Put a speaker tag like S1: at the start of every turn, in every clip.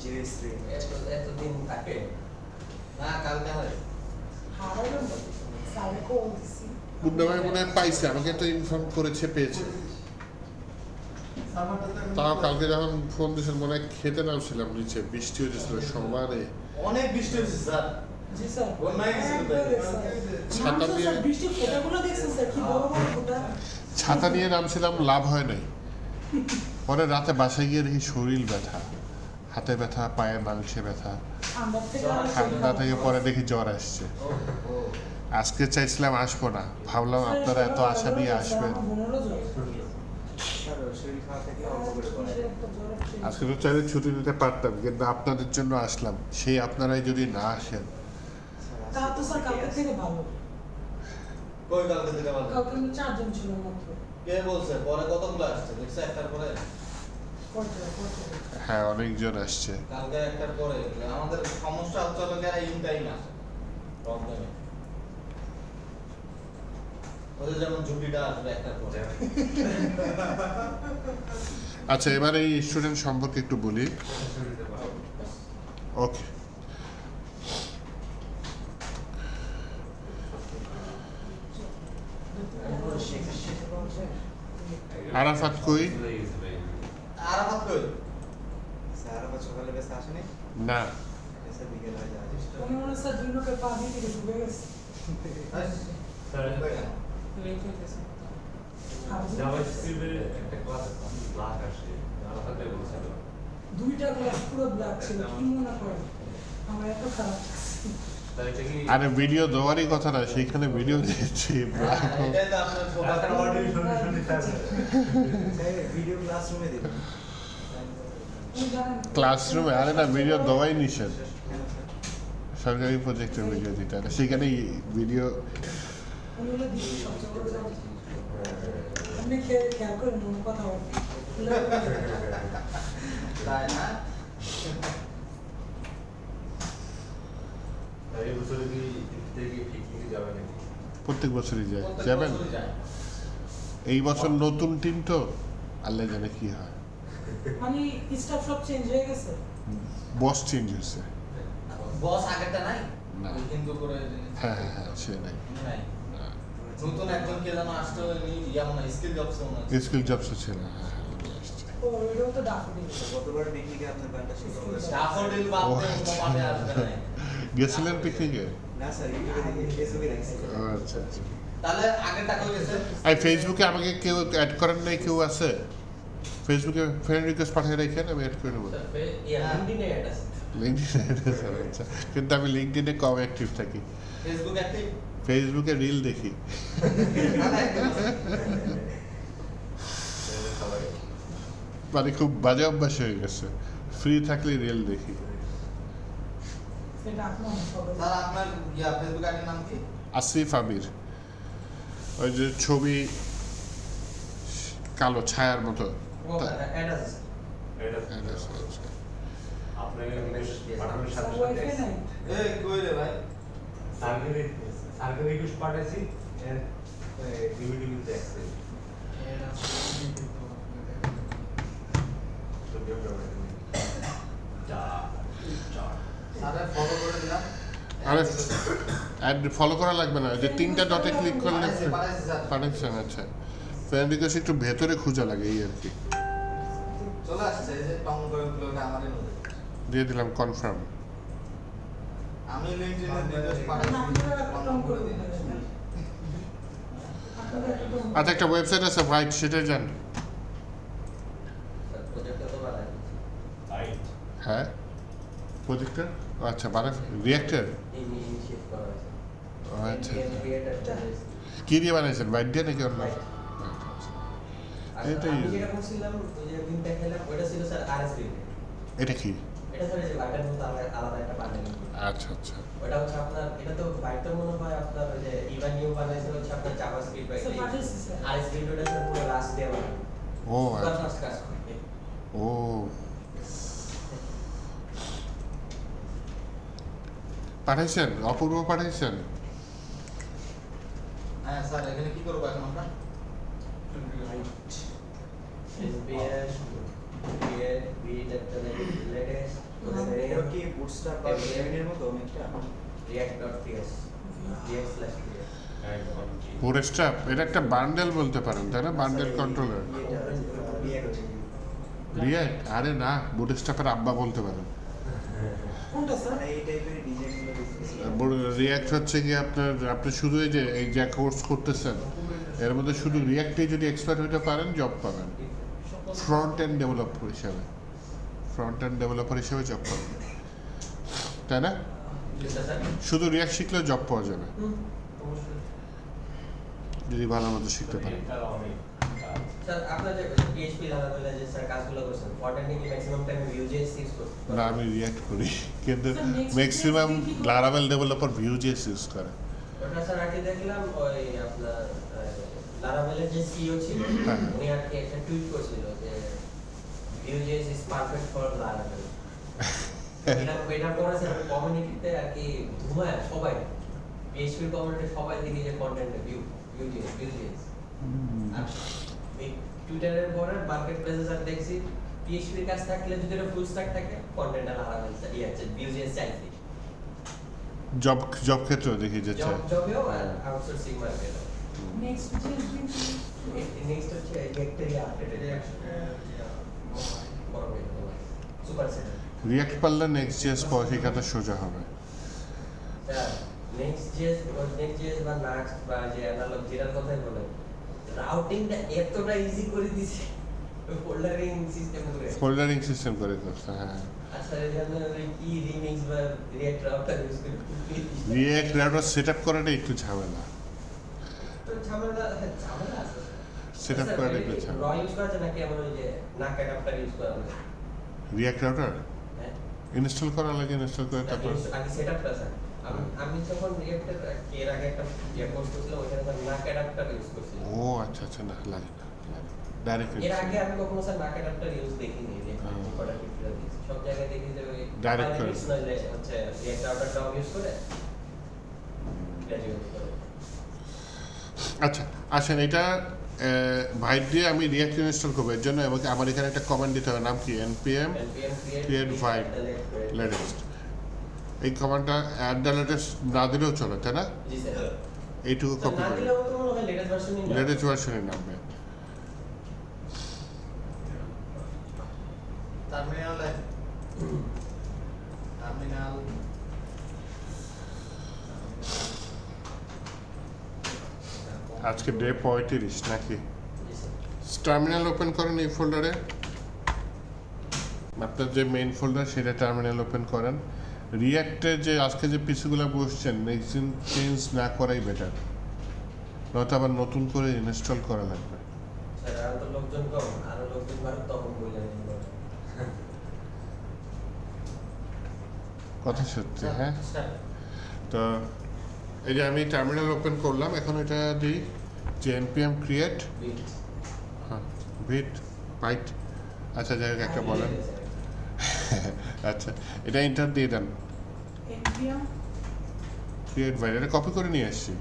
S1: জিজ্ঞেস করেন।
S2: এতদিন থাকে না, কালকে হয়
S1: মুন্না ভাই মনে হয় পাইছে, আমাকে তো ইনফর্ম করেছে পেয়েছে। তাও কালকে যখন ফোন দিয়েছেন মনে হয় খেতে নামছিলাম নিচে, বৃষ্টি হয়েছিল সমানে,
S2: অনেক বৃষ্টি হয়েছে স্যার। জি স্যার, বন্যায় গেছিল
S1: ছাতা নিয়ে ছাতা নিয়ে নামছিলাম, লাভ হয় নাই। পরে রাতে বাসায় গিয়ে দেখি শরীর ব্যথা, হাতে ব্যথা, পায়ে মাংসে ব্যথা, ঠান্ডা থেকে পরে দেখি জ্বর আসছে। আজকে চাইছিলাম আসবো না, ভাবলাম আপনারা এত আশা নিয়ে আসবেন, আজকে তো চাইলে ছুটি নিতে পারতাম, কিন্তু আপনাদের জন্য আসলাম। সেই আপনারাই যদি না আসেন,
S2: কই কালকে থেকে ভালো?
S3: কালকে আমরা 4 জন ছিল মাত্র।
S2: কে বলছে পরে কতগুলো আসছে দেখছে একটার পরে?
S1: হ্যাঁ অনেকজন আসছে।
S2: কালকে একটার পরে আমাদের সমস্যা হচ্ছে হলো যারা ইন টাইম আসে প্রবলেমে, ওদের যেমন ছুটিটা আসবে একটার পরে।
S1: আচ্ছা এবার এই স্টুডেন্ট সম্পর্কে একটু বলি। ওকে, আরাফাত কই?
S2: আরাফাত কই? আরাফাত সকালে বেশ আসেনি?
S1: না,
S2: এসে বিকেল হয়ে যায়।
S3: উনি মনে হয় স্যার দুই লোকের পা দিয়ে থেকে ডুবে গেছে।
S2: স্যার
S3: লেট হয়ে গেছে।
S4: জাভাস্ক্রিপ্টের একটা ক্লাস ব্ল্যাক আসে, আলাদাতে বলছিল।
S3: দুইটা ক্লাস পুরো ব্ল্যাক ছিল, কি মনে করেন? আমার এত খারাপ লাগছে।
S1: আরে ভিডিও দেওয়ারই কথা না, সেইখানে ভিডিও দিয়েছি।
S2: এটাই তো আপনার
S4: ফোকাসের অডিও শুনে থাকবে।
S2: ভিডিও ক্লাসরুমে দিবেন।
S1: ক্লাসরুমে, আরে না, ভিডিও দেওয়াই নিষেধ সরকারি প্রজেক্টের ভিডিও দিতে, আর সেখানে ভিডিও
S3: উনি হলো দিদি সবচেয়ে বড় কথা। আপনি খেয়াল করেন মনে কথা বলেন।
S2: তাই না?
S4: এই বছরে কি পিকনিকে যাবে নাকি?
S1: প্রত্যেক বছরই যায়। যাবেন? এই বছর নতুন টিম তো, আল্লাহ জানে কি হয়।
S3: মানে স্টাফ সব চেঞ্জ হয়ে গেছে।
S1: বস চেঞ্জ হয়েছে।
S2: বস আগেরটা নাই?
S1: না।
S2: কিন্তু করে
S1: হ্যাঁ হ্যাঁ হ্যাঁ, সে নাই।
S2: নাই। নতুন একজন কে যেন আসতে হবে, যেমন স্কিল জবস মনে হয়।
S1: স্কুল জবসও ছিল। হ্যাঁ হ্যাঁ, উনি আসছে।
S3: ও এটাও তো ডাফোডিল।
S2: গতবার পিকনিকে আপনার গানটা শেষ হয়েছে। ডাফোডিল বাদ দিয়ে অন্য পাটে আসবে না।
S1: গেছিলেন পিকনিকে?
S2: না স্যার, ইউটিউবে দেখি, ফেসবুকে দেখছি।
S1: আচ্ছা আচ্ছা।
S2: তাহলে আগেরটা কই গেছে?
S1: এই ফেসবুকে আমাকে কেউ অ্যাড করেন নাই, কেউ আছে? ফেসবুকে ফ্রেন্ড রিকোয়েস্ট পাঠিয়ে রাখেন, আমি অ্যাড করে নেবো।
S2: লিংকডইনে অ্যাড আছে।
S1: লিঙ্কডিনে আচ্ছা, কিন্তু আমি লিঙ্কডিনে কম অ্যাক্টিভ থাকি।
S2: Facebook active?
S1: ফেসবুকে রিল দেখি। মানে খুব বাজে অভ্যাস হয়ে গেছে, ফ্রি থাকলে রিল দেখি।
S3: সেটা আপনার হবে।
S2: স্যার আপনার ফেসবুক আইডির নাম কি?
S1: আসিফ আমির, ওই যে ছবি কালো ছায়ার মতো।
S2: অ্যাড আছে।
S4: আপনাকে পাঠানোর সাথে
S3: ওয়াইফাই
S4: সাথে
S3: নাই।
S2: এই কই রে ভাই?
S4: সার্ভে রিকোয়েস্ট পাঠাইছি, এর ডিভিডি মিলতে অ্যাক্সেস
S2: স্যার ফলো করে দিলাম।
S1: আরে অ্যাড ফলো করা লাগবে না, যে তিনটা ডটে ক্লিক করলে
S2: পাঠাইছি স্যার।
S1: কানেকশন। আচ্ছা, ফ্রেন্ড রিকোয়েস্ট একটু ভেতরে খোঁজা লাগে, এই আর কি।
S2: চলে আসছে, এই যে টং করে উঠলো, ওটা আমারই নজর।
S1: দিয়ে দিলাম কনফার্ম।
S2: আমি লিংকডইনে রিকোয়েস্ট
S3: না,
S2: পাঠাইছি,
S3: আপনারা একটা টং করে দিন। আপনারা একটা টং করে
S1: আচ্ছা, একটা ওয়েবসাইট আছে হোয়াইট, সেটাই জান।
S2: প্রজেক্টটা তো বানাই।
S4: লাইট
S1: হ্যাঁ, প্রজেক্টর। আচ্ছা, বানান রিঅ্যাক্টর।
S2: ইনিশিয়েট করা হয়েছে।
S1: আচ্ছা,
S2: ক্রিয়েটরটা
S1: কি দিয়ে বানাইছেন, বাইট দিয়ে নাকি অন্য? এটাই।
S2: আমি যেটা করছিলাম, ওই যে দিন দেখাইলাম, ওটা ছিল স্যার আরএস গ্রিড।
S1: এটা কি?
S2: এটা স্যার এই যে বাইটের মতো আলাদা একটা বান্ডেল।
S1: আচ্ছা আচ্ছা।
S2: ওটা হচ্ছে আপনার, এটা তো বাইটের মনে হয় আপনার ওই যে ইভেন নিউ বানাইছে হচ্ছে আপনার জাভাস্ক্রিপ্ট বা
S3: স্যার পাঠিয়েছি স্যার।
S2: আরএস গ্রিড ওটা স্যার পুরো রাস্ট দিয়ে বানানো।
S1: ও
S2: সুপার
S1: আচ্ছা।
S2: ফাস্ট কাজ করে।
S1: ও পাঠাইছেন, অপূর্ব পাঠাইছেন।
S2: হ্যাঁ স্যার, এখানে কি করব এখন আমরা? এসবিএস বিট একটা লেটেস্ট
S5: এটা কি বুটস্ট্র্যাপ বা এর মতো অনেকটা
S2: react.ts react/ts
S1: বুটস্ট্র্যাপ এটা একটা বান্ডেল বলতে পারেন তাই না, বান্ডেল কন্ট্রোলার। রিয়াক্ট আরে না, বুটস্ট্র্যাপের আব্বা বলতে পারেন।
S3: কোনটা স্যার?
S5: মানে এই টাইপের ডিজাইনগুলো দেখতেছি
S1: রিয়াক্ট হচ্ছে কি আপনার, আপনি শুধু এই যে কোর্স করতেছেন এর মধ্যে শুধু রিয়াক্টেই যদি এক্সপার্ট হতে পারেন জব পাবেন, ফ্রন্ট এন্ড ডেভেলপার হিসাবে, ফ্রন্ট এন্ড ডেভেলপার হিসেবে জব পাবেন, তাই না?
S2: যেটা স্যার
S1: শুধু রিয়াক্ট শিখলেও জব পাওয়া যাবে
S2: অবশ্যই
S1: যদি ভালো মতো শিখতে পারেন।
S4: এটা অনেক
S2: স্যার আপনার যে PHP লারাভেলে যে স্যার কাজগুলো করছেন ফরটেনে কি ম্যাক্সিমাম টাইম Vue.js ইউজ করছেন?
S1: না আমি রিয়াক্ট করি, কিন্তু
S3: Sir, next
S1: ম্যাক্সিমাম
S3: week কি-
S1: লারাভেল ডেভেলপার ভিউজেস ইউজ করে।
S2: ওটা স্যার আগে দেখলাম ওই আপনার লারাভেলের যে সিইও ছিল
S1: হ্যাঁ।
S2: উনি আর কি একটা টুইট করেছিল যে Vue.js is perfect for Laravel. এটা পরে স্যার কমিউনিটিতে আর কি ধুমায় সবাই PHP কমিউনিটি সবাই দেখি যে কন্টেন্টে Vue.js আর এই টুইটারের পরে মার্কেট প্লেসে স্যার দেখছি PHP এর কাজ থাকলে যদি এটা ফুল স্ট্যাক থাকে কন্টেন্ট লারাভেল ইয়ে আছে Vue.js চাইছি
S1: জব ক্ষেত্রেও দেখি যে চায়।
S2: জবেও আর আউটসোর্সিং মার্কেটে
S3: নেক্সট
S2: নেক্সট হচ্ছে bacteria updated super set
S1: react পারলে নেক্সট জিএস শেখাতে সোজা হবে।
S2: নেক্সট জিএস বা নাক্সট বা যে অ্যানালগ যেটার কথাই বলেন রাউটিংটা এতটা ইজি করে দিছে ফোল্ডারিং সিস্টেম করে
S1: ফোল্ডারিং সিস্টেম করে করছে, হ্যাঁ।
S2: আচ্ছা এখানে কি রিমিক্স বা রিঅ্যাক্ট রাউটার ইউজ করে
S1: রিয়াক্ট রাউটার সেট আপ করাটা একটু ঝামেলা,
S2: তো ঝামেলা আছে
S1: সেট আপ করাটা একটু ঝামেলা।
S2: র ইউজ করা যায় নাকি এমন ওই যে নাক অ্যাডাপ্টার ইউজ করা যায়
S1: রিয়াক্ট রাউটার
S2: হ্যাঁ
S1: ইনস্টল করা লাগে, ইনস্টল করে তারপর
S2: আগে সেটআপটা স্যার আমি যখন রিঅ্যাক্টের এর আগে একটা কোর্স করছিলাম ওখানে স্যার নাক অ্যাডাপ্টার ইউজ করছিলাম
S1: ও আচ্ছা আচ্ছা, না লাগে না, ডাইরেক্ট
S2: এর আগে আমি কখনো স্যার নাক অ্যাডাপ্টার ইউজ দেখিনি যে
S1: হ্যাঁ।
S2: কটা টিউটোরিয়াল দিয়েছি সব জায়গায় দেখি যে ওই
S1: Direct করে।
S2: Linux নইলে হচ্ছে রিঅ্যাক্ট রাউটারটা ইউজ করে গ্র্যাজুয়েট করে
S1: আচ্ছা আসেন এটা ভাইট দিয়ে আমি রিয়াক্ট ইনস্টল করবো, এর জন্য আমাকে আমার এখানে একটা কমান্ড দিতে হবে, নাম কি npm
S2: npm
S1: create void latest। এই কমান্ডটা অ্যাট দ্য লেটেস্ট না দিলেও চলে তাই না,
S2: জি স্যার
S1: এইটুকু
S2: তো
S1: কপি
S2: না
S1: করে
S2: দিলেও তো মনে হয় লেটেস্ট ভার্সনই না
S1: লেটেস্ট ভার্সনে নামবে।
S5: টার্মিনালে টার্মিনাল
S1: আজকে ডে 35 নাকি?
S2: জি স্যার
S1: টার্মিনাল ওপেন করেন এই ফোল্ডারে, আপনার যে মেইন ফোল্ডার সেটা টার্মিনাল ওপেন করেন। রিয়াক্টের যে আজকে যে পিসিগুলো বসছেন নেক্সট দিন চেঞ্জ না করাই বেটার, নয়তো আবার নতুন করে ইনস্টল করা লাগবে।
S2: স্যার আর তো লোকজন কম আরো লোকজন বাড়ুক তখন বললেন
S1: কথা সত্যি, হ্যাঁ। তো এই যে আমি টার্মিনাল ওপেন করলাম, এখন এটা দিই যে npm create হ্যাঁ ভিট বাইট, আচ্ছা যাই হোক একটা বলেন, আচ্ছা এটা এন্টার দিয়ে দেন,
S3: npm
S1: ক্রিয়েট বাইট, এটা কপি করে নিয়ে আসছি।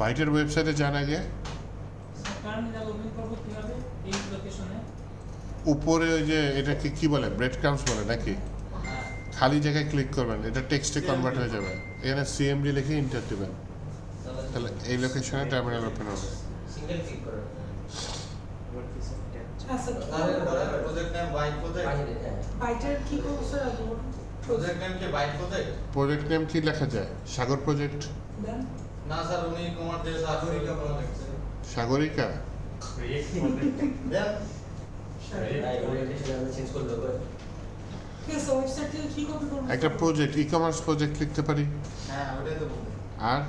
S1: বাইটের ওয়েবসাইটে যান আগে,
S3: টার্মিনাল ওপেন করব কিভাবে এই লোকেশনে?
S1: উপরে ওই যে এটাকে কি বলে ব্রেড ক্রাম্পস বলে নাকি, খালি জায়গায় ক্লিক করবেন, এটা টেক্সটে কনভার্ট হয়ে যাবে, এখানে সিএমডি লিখে এন্টার দিবেন, তাহলে এই লোকেশনে টার্মিনাল ওপেন হবে।
S2: সিঙ্গেল ক্লিক করে
S3: আচ্ছা
S5: প্রজেক্ট নেম বাইট প্রজেক্ট
S2: বাইরে হ্যাঁ
S3: বাইটের কি করব স্যার আগে বলুন।
S5: প্রজেক্ট নেম কি বাইট প্রজেক্ট
S1: প্রজেক্ট নেম কি লেখা যায়, সাগর প্রজেক্ট,
S3: দেন
S5: না স্যার উনি কুমার যে Sagarika project
S1: Sagarika,
S4: react project
S5: then
S2: orientation আমি চেঞ্জ করে দেবো
S3: ঠিক আছে ওয়েবসাইট থেকে কি কপি করব?
S1: একটা প্রজেক্ট ই কমার্স প্রজেক্ট লিখতে পারি,
S5: হ্যাঁ ওটাই তো বলতে
S1: আর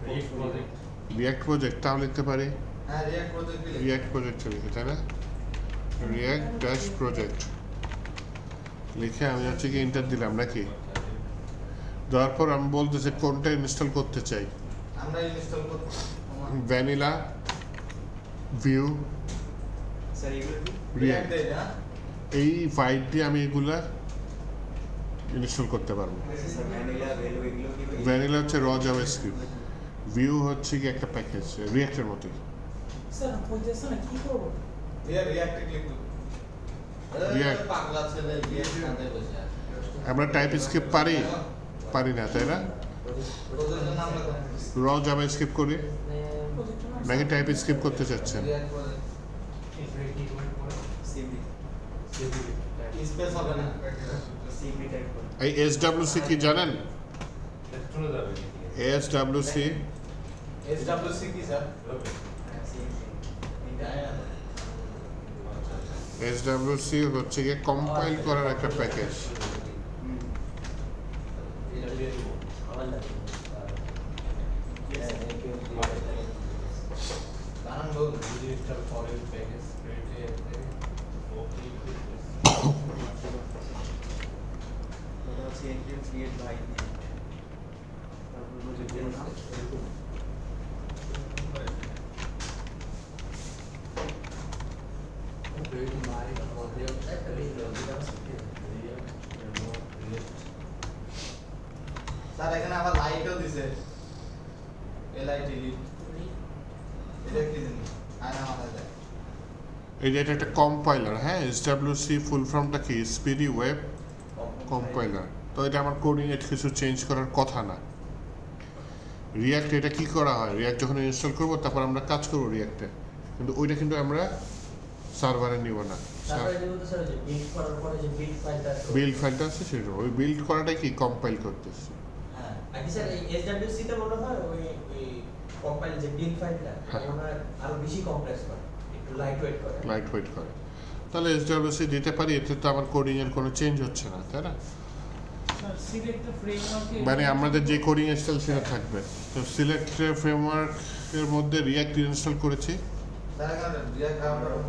S4: রিয়েক্ট প্রজেক্ট
S1: রিয়াক্ট প্রজেক্ট তাও লিখতে পারি,
S5: হ্যাঁ রিয়াক্ট প্রজেক্ট
S1: রিয়াক্ট প্রজেক্ট লিখে তাই না, রিয়াক্ট ড্যাশ প্রজেক্ট লিখে আমি হচ্ছে কি এন্টার দিলাম নাকি, দেওয়ার পর আমি বলতেছি কোনটা ইনস্টল করতে চাই,
S5: আমরা ইনস্টল করব
S1: ভ্যানিলা, ভিউ,
S5: স্যার এগুলো কি
S1: React।
S5: দেই না
S1: এই ফাইল দিয়ে আমি এগুলা ইনস্টল করতে পারবো।
S5: স্যার ভ্যানিলা ভ্যালু এগুলো কি
S1: ভ্যানিলা হচ্ছে র জাভাস্ক্রিপ্ট, ভিউ হচ্ছে কি একটা প্যাকেজ রিয়াক্টের মতোই।
S3: স্যার বুঝতেছ না কি করব?
S5: রিঅ্যাক্টে ক্লিক করো
S1: React.
S5: পাগলা ছেলে রিঅ্যাক্ট কাঁদে বসে আছে
S1: আমরা টাইপ স্ক্রিপ্ট পারি না তাই না
S5: প্রজেক্টের নাম লেখো
S1: র জাভা স্ক্রিপ্ট করি
S3: প্রজেক্টের নাম
S1: নাকি টাইপ স্ক্রিপ্ট করতে চাচ্ছেন
S5: রিঅ্যাক্ট প্রজেক্ট সিবি স্পেস হবে না সিবি টাইপ করো
S1: এই এসডব্লিউসি কি জানেন
S4: চলে যাবে
S1: এসডব্লিউসি
S5: এসডব্লিউসি কি স্যার
S1: এসডব্লিউসি হচ্ছে গিয়ে কম্পাইল করার একটা প্যাকেজ
S5: বানান বল ওটা হচ্ছে এনপিএম ক্রিয়েট বাই তারপর প্রজেক্টের নাম স্যার এখানে আবার লাইটও দিছে এলআইটি লিট এটা কি জিনিস আয়না মাথায় দেয়
S1: এটা একটা কম্পাইলার হ্যাঁ এসডব্লিউসি ফুল ফর্মটা কি স্পিডি ওয়েব কম্পাইলার তো এটা আমার কোডিং এর কিছু চেঞ্জ করার কথা না রিঅ্যাক্ট এটা কি করা হয় রিঅ্যাক্ট যখন ইনস্টল করব তারপর আমরা কাজ করব রিঅ্যাক্টে কিন্তু ওইটা কিন্তু আমরা সার্ভারে নিব না
S2: তারপরে যেগুলো স্যার যে বিল্ড করার পরে যে বিল্ড ফাইলটা
S1: বিল্ড ফাইলটা আছে সেটা ওই বিল্ড করাটাই কি কম্পাইল করতেছি
S2: হ্যাঁ আগে স্যার এই এসডব্লিউসি তে মনে হয় ওই কম্পাইল যে বিল্ড ফাইলটা
S1: হ্যাঁ।
S2: মনে হয় আরো বেশি কমপ্লেক্স করে একটু লাইট ওয়েট করে
S1: লাইট ওয়েট করে তাহলে এসডব্লিউসি দিতে পারি এতে তো আমার কোডিং এর কোনো চেঞ্জ হচ্ছে না তাই না
S3: সিলেক্ট দ্য ফ্রেমওয়ার্ক
S1: মানে আমাদের যে কোডিং স্টাইল সেটা থাকবে তো সিলেক্ট ফ্রেমওয়ার্কের মধ্যে রিঅ্যাক্ট ইনস্টল করেছি
S5: স্যার এখানে রিঅ্যাক্ট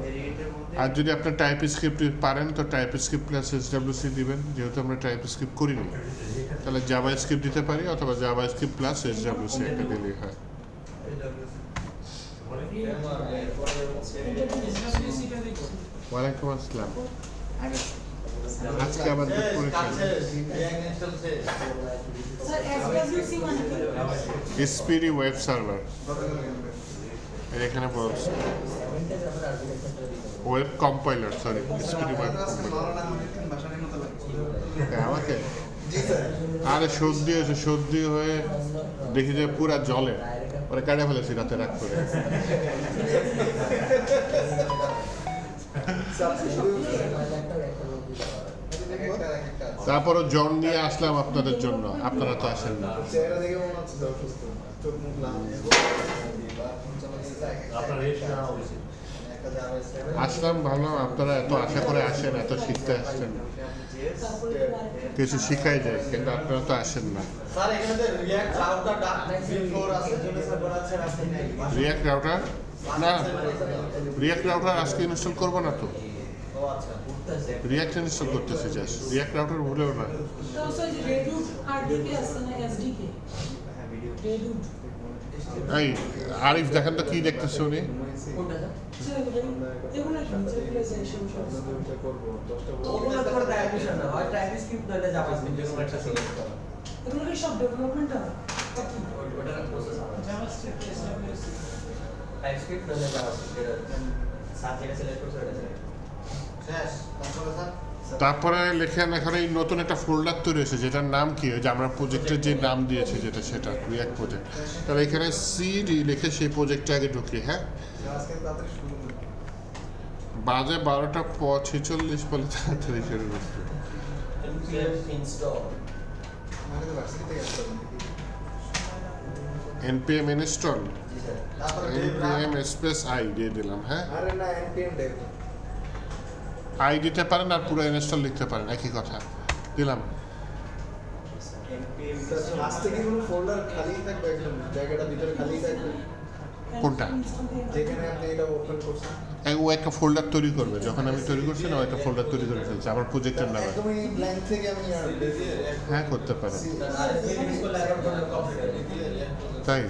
S5: ভেরিয়েন্টের মধ্যে
S1: আর যদি আপনার টাইপ স্ক্রিপ্ট পারেন তো টাইপ স্ক্রিপ্ট প্লাস এসডব্লিউসি দিবেন যেহেতু আমরা টাইপ স্ক্রিপ্ট করিনি তাহলে জাভা স্ক্রিপ্ট দিতে পারি অথবা জাভা স্ক্রিপ্ট প্লাস এসডব্লিউসি একটা দিলেই হয়
S5: ফ্রেমওয়ার্ক এরপরে হচ্ছে
S3: এসডব্লিউসিটা দেখছি
S1: ওয়ালাইকুম আসসালাম আজকে আবার
S5: শেষ,
S1: দুপুরে
S5: কাজ
S1: খেলাম
S5: শেষ, রিঅ্যাক্ট ইনস্টল শেষ
S3: স্যার এসডব্লিউসি মানে কি
S1: স্পিডি ওয়েব সার্ভার এখানে বলছে
S2: সেভেনটা তারপরে আর্কিটেকচারটা দিতে হবে
S1: web compiler sorry speedy web compiler আমাকে আরে সর্দি হয়ে দেখি যে পুরা জলে ওরা কাটে ফেলেছি রাতে রাত করে তারপরও জন নিয়ে আসলাম আপনাদের জন্য আপনারা তো আসেন না
S5: চেহারা দেখে মনে হচ্ছে যে অসুস্থ চোখ মুখ লাল
S4: আপনার রেস্ট নেওয়া উচিত
S1: আসলাম ভালো আপনারা এত আশা করে আসেন এত শিখতে আসছেন কিছু শিখাই যায় কিন্তু আপনারা তো আসেন না
S5: স্যার এখানে যে রিঅ্যাক্ট রাউটারটা বিফোর আছে জন্য স্যার বলা আছে রাস্তায় নাই
S1: রিয়াক্ট রাউটার না রিয়াক্ট রাউটার আজকে ইনস্টল করবো না তো
S5: ও আচ্ছা
S2: উঠতেছে
S1: রিয়াক্ট ইনস্টল করতেছি জাস্ট রিয়াক্ট রাউটার ভুলেও না
S3: তো স্যার যে রেডুট আরডিকে আছে না এসডিকে
S5: হ্যাঁ ভিডিও
S3: রেডুট
S1: এই আরিফ দেখেন তো কি দেখতেছে উনি
S2: কোনটা স্যার
S3: স্যার এগুলো কি ইন্টারপ্রেটেশন সব
S2: ওগুলো তো ট্রাইবিশন না হয় ট্রাইবিশ স্ক্রিপ্ট নইলে জাভা স্ক্রিপ্ট যেকোনো একটা সিলেক্ট করা
S3: এগুলো কি সব ডেভেলপমেন্ট হবে
S2: ওটার প্রসেস হবে
S3: জাভাস্ক্রিপ্ট এসডব্লিউসি
S2: টাইপ স্ক্রিপ্ট নইলে জাভা স্ক্রিপ্ট এটা সাবজেক্ট সিলেক্ট করতে হবে
S5: শেষ তারপরে স্যার
S1: তারপরে লেখেন এখানে এই নতুন একটা ফোল্ডার তৈরি হয়েছে যেটার নাম কি ওই যে আমরা প্রজেক্টের যে নাম দিয়েছি যেটা সেটা রিয়াক্ট প্রজেক্ট তাহলে এখানে সিডি লিখে সেই প্রজেক্টটা আগে ঢুকি হ্যাঁ
S5: আজকে তাড়াতাড়ি শুরু করুন
S1: বাজে 12:46 বলে তাড়াতাড়ি শুরু করতে
S2: npm install
S5: আমাকে তো ভার্সিটি থেকে আসতে হবে
S1: npm install
S2: জি স্যার
S5: তারপরে
S1: npm স্পেস আই দিয়ে দিলাম হ্যাঁ
S5: আরে না npm dev
S1: আই দিতে পারেন আর পুরো ইনস্টল লিখতে পারেন একই কথা দিলাম
S5: npm লাস্টে কি কোনো ফোল্ডার খালি থাকবে একদম জায়গাটা ভিতরে খালি থাকবে
S1: কোনটা?
S5: যেখানে আপনি এটা ওপেন করছেন
S1: ও একটা ফোল্ডার তৈরি করবে যখন আমি তৈরি করছি না ও একটা ফোল্ডার তৈরি করে ফেলছে আমার প্রজেক্টের নামে
S5: একদমই ব্ল্যাঙ্ক থেকে আমি
S1: হ্যাঁ করতে পারেন
S2: আর ফিনিশ করলে এখন কমপ্লিট হয়ে
S1: তাই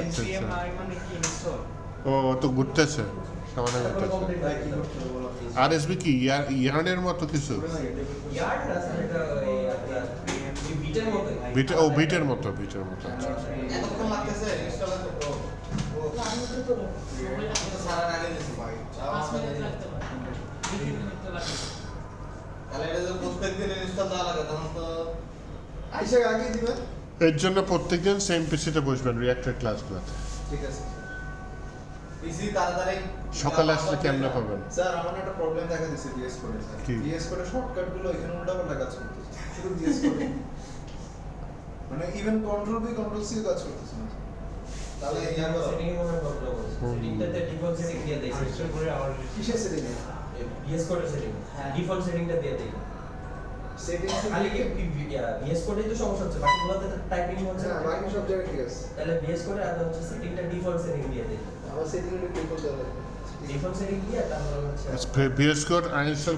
S5: npm মানে কি ইনস্টল
S1: ও ও তো ঘুরতেছে সামান্য ঘুরতেছে
S2: কমপ্লিট
S5: ভাই
S2: হয়
S5: কি করতে হবে বলো please?
S1: আর এসবি কি ইয়ার্নের মতো কিছু
S2: ইয়ার্ড না স্যার এটা ওই আপনার বিটের মতো
S1: বিটের মতো আচ্ছা
S5: এতক্ষণ লাগতেছে ইনস্টল ও
S3: আমি তো
S5: সারা আগে দিছি ভাই
S3: 5 মিনিট লাগতে পারে 2 মিনিট তো লাগে
S5: তাহলে এটা যদি প্রত্যেকদিন ইনস্টল দেওয়া লাগে তখন তো আইসা আগে দিবেন।
S1: এর জন্য প্রত্যেকদিন সেম পিসিতে বসবেন রিঅ্যাক্টের ক্লাসগুলোতে।
S5: ঠিক আছে পিসি তাড়াতাড়ি
S1: সকালে আসলে কেমনে পাবেন?
S6: স্যার আমার একটা প্রবলেম দেখা দিচ্ছে বিএস কোডে স্যার
S1: কি?
S6: বিএস কোডে শর্টকাট গুলো এখানে উল্টাপাল্টা কাজ করতেছে শুধু বিএস কোডে মানে even control B control C কাজ করতেছে না
S5: তাহলে
S2: তাহলে
S5: ইয়ার
S2: সেটিং এ মনে প্রবলেম হচ্ছে সেটিংটাতে ডিফল্ট সেটিং দিয়ে দেই
S4: ইনস্টল করে আবার
S6: কিসের সেটিং এ
S2: বিএস কোডের সেটিং ডিফল্ট সেটিংটা দিয়ে দেই
S6: সেটিংস
S2: খালি কি বিএস কোডেই তো সমস্যা হচ্ছে বাকিগুলোতে টাইপিং হচ্ছে
S6: হ্যাঁ বাকি সব জায়গায় ঠিক আছে
S2: তাহলে বিএস কোডে আর হচ্ছে সেটিংটা ডিফল্ট সেটিং দিয়ে দেই
S6: আমার সেটিং এর ক্লিক করতে হবে
S2: ডিফল্ট সেটিং দিয়ে তারপর হচ্ছে
S1: বিএস কোড ইনস্টল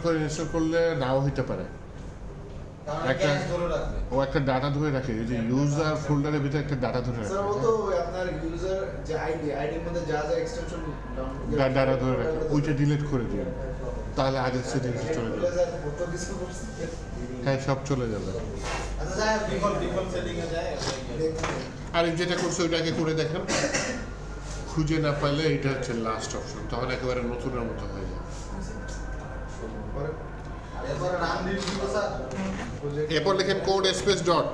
S1: করলে নাও হইতে পারে।
S5: কারণ
S1: একটা-
S5: ক্যাশ ধরে রাখবে।
S1: ও একটা ডাটা ধরে রাখে, এই যে ইউজার ফোল্ডারের ভিতরে একটা ডাটা ধরে রাখে,
S6: স্যার ও তো আপনার ইউজার যে আইডির মধ্যে যা যা এক্সটেনশন
S1: ডাটা ধরে রাখে, ওইটা ডিলিট করে দিন, তাহলে আগের সেটিংস চলে যাবে।
S6: স্যার কত কিছু করছে
S1: হ্যাঁ, সব চলে যাবে।
S5: আচ্ছা যায় ডিফল্ট সেটিং এ যায়
S6: দেখুন
S1: আর এই যেটা করছে ওইটাকে করে দেখেন, খুঁজে না পাইলে এটা হচ্ছে লাস্ট অপশন, তখন একেবারে নতুনের মতো হয়ে যায়।
S6: পরে
S5: এরপর রান দিন দিব স্যার।
S1: এরপর লেখেন কোড স্পেস ডট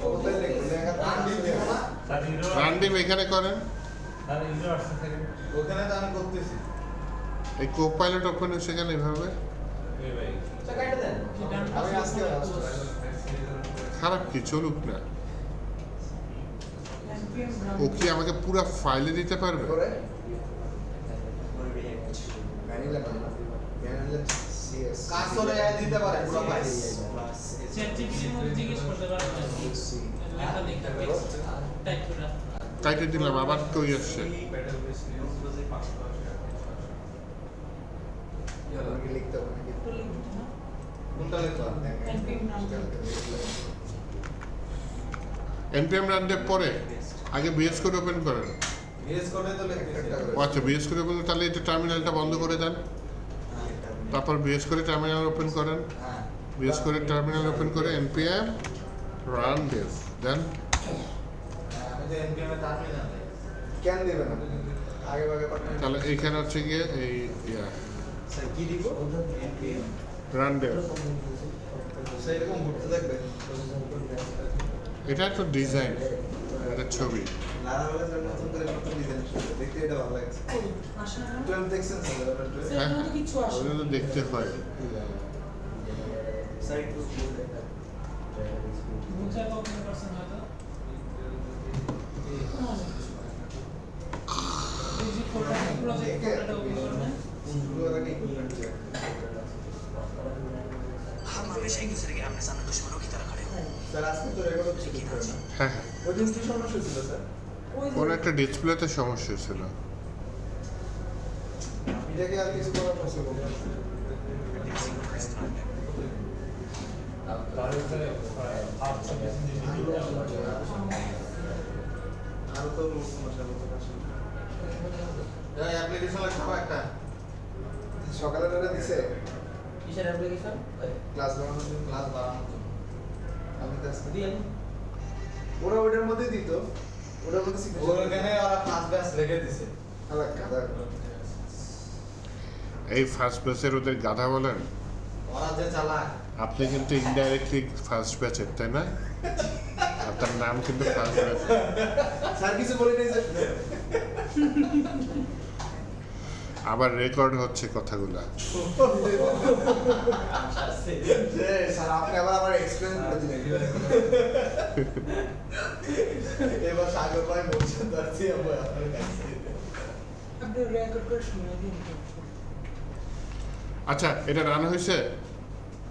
S6: ওদের লেখা
S5: রান দিন দিব না।
S4: স্যার ইউজার
S1: রানডিম এখানে করেন।
S4: স্যার ইউজার আসছে থেকে
S5: ওখানে তো আমি করতেছি।
S1: এই কোপ পাইলট ওপেন সেখানে এভাবে
S4: এই ভাই
S2: তো কাটে দেন
S6: আমি আজকে
S1: খারাপ কি, চলুক না।
S3: npm
S1: ও কি আমাকে পুরো ফাইলে দিতে পারবে?
S6: করে ভ্যানিলা ভ্যানিলা সিএস
S5: কার্সরে অ্যাড দিতে পারে পুরো ফাইল।
S3: ChatGPT এর মধ্যে জিজ্ঞেস করতে পারবেন লেখা লেখা টাইপ করে
S1: কাইটে দিলাম, আবার কই আসছে।
S6: আমাকে লিখতে হবে নাকি
S3: তো লিখতে না
S5: কোনটা লিখবা?
S3: npm নাম
S1: npm রান দেব পরে আগে বিএস কোড ওপেন করেন।
S5: ভিএস কোডে তো লিখতেছি।
S1: ও আচ্ছা, বিএস কোড ওপেন, তাহলে এটা টার্মিনালটা বন্ধ করে দেন, তারপর বিএস করে টার্মিনাল ওপেন করেন।
S5: হ্যাঁ।
S1: বিএস করে টার্মিনাল ওপেন করে npm রান দেব দেন।
S5: আমি তো এনপিএম এর টার্মিনাল।
S6: কেন দেবে না আগে ভাগে পাঠান
S1: তাহলে এইখানে হচ্ছে গিয়ে এই
S6: স্যার কি দিব
S1: রান দেব,
S6: স্যার এরকম ঘুরতে থাকবে
S1: এটা একটা ডিজাইন, একটা ছবি।
S6: লারাবেলা স্যার নতুন করে নতুন ডিজাইন দেখতে এটা ভালো লাগছে
S3: আসে না
S6: 12 দেখছেন স্যার ওটা 12
S1: হ্যাঁ,
S3: মধ্যে কিছু আসে
S1: ওগুলো তো দেখতে হয়।
S6: স্যার একটু
S3: বুঝা কত পার্সেন্ট হয়তো এই যে প্রজেক্ট ফোল্ডারটা ওপেন করবেন
S6: শুরু করার আগে ইকুইপমেন্ট চেক স্যার আজকে তো রেকর্ড হচ্ছে ঠিক না
S1: হ্যাঁ হ্যাঁ,
S6: ওই দিন কি সমস্যা ছিল স্যার
S3: ওই যে
S1: কোনো একটা ডিসপ্লেতে সমস্যা ছিল।
S6: এটাকে আর কিছু করার পসিবল না
S4: তাহলে আচ্ছা
S6: আরো তো সমস্যা হতে পারে
S5: এই অ্যাপ্লিকেশন লিখবা একটা।
S6: সকালে ওটা দিছে
S2: কিসের অ্যাপ্লিকেশন
S6: ক্লাস বানানোর জন্য
S5: ক্লাস বাড়ানোর জন্য।
S6: আমি তো আজকে
S2: দিন
S6: ওরা ওটার মধ্যে দিত ওটার মধ্যে সিগনেচার
S5: ওখানে ওরা ফার্স্ট ব্যাচ রেখে দিছে।
S6: আলাদা কাদা
S1: এই ফার্স্ট ব্যাচের ওদের গাধা বলেন,
S5: ওরা যে চালায়।
S1: আপনি কিন্তু ইনডাইরেক্টলি ফার্স্ট ব্যাচের, তাই না? আপনার নাম কিন্তু ফার্স্ট ব্যাচ।
S6: স্যার কিছু বলে নাই যে
S1: আবার রেকর্ড হচ্ছে কথাগুলা।
S6: যে স্যার আপনি আবার এক্সপ্লেইন করে দিলেন এবার সাগর ভাই বলছেন তারছি আমরা আপনার কাছে
S3: আপনি রেকর্ড করে শুনে দিন
S1: আচ্ছা, এটা রান হয়েছে?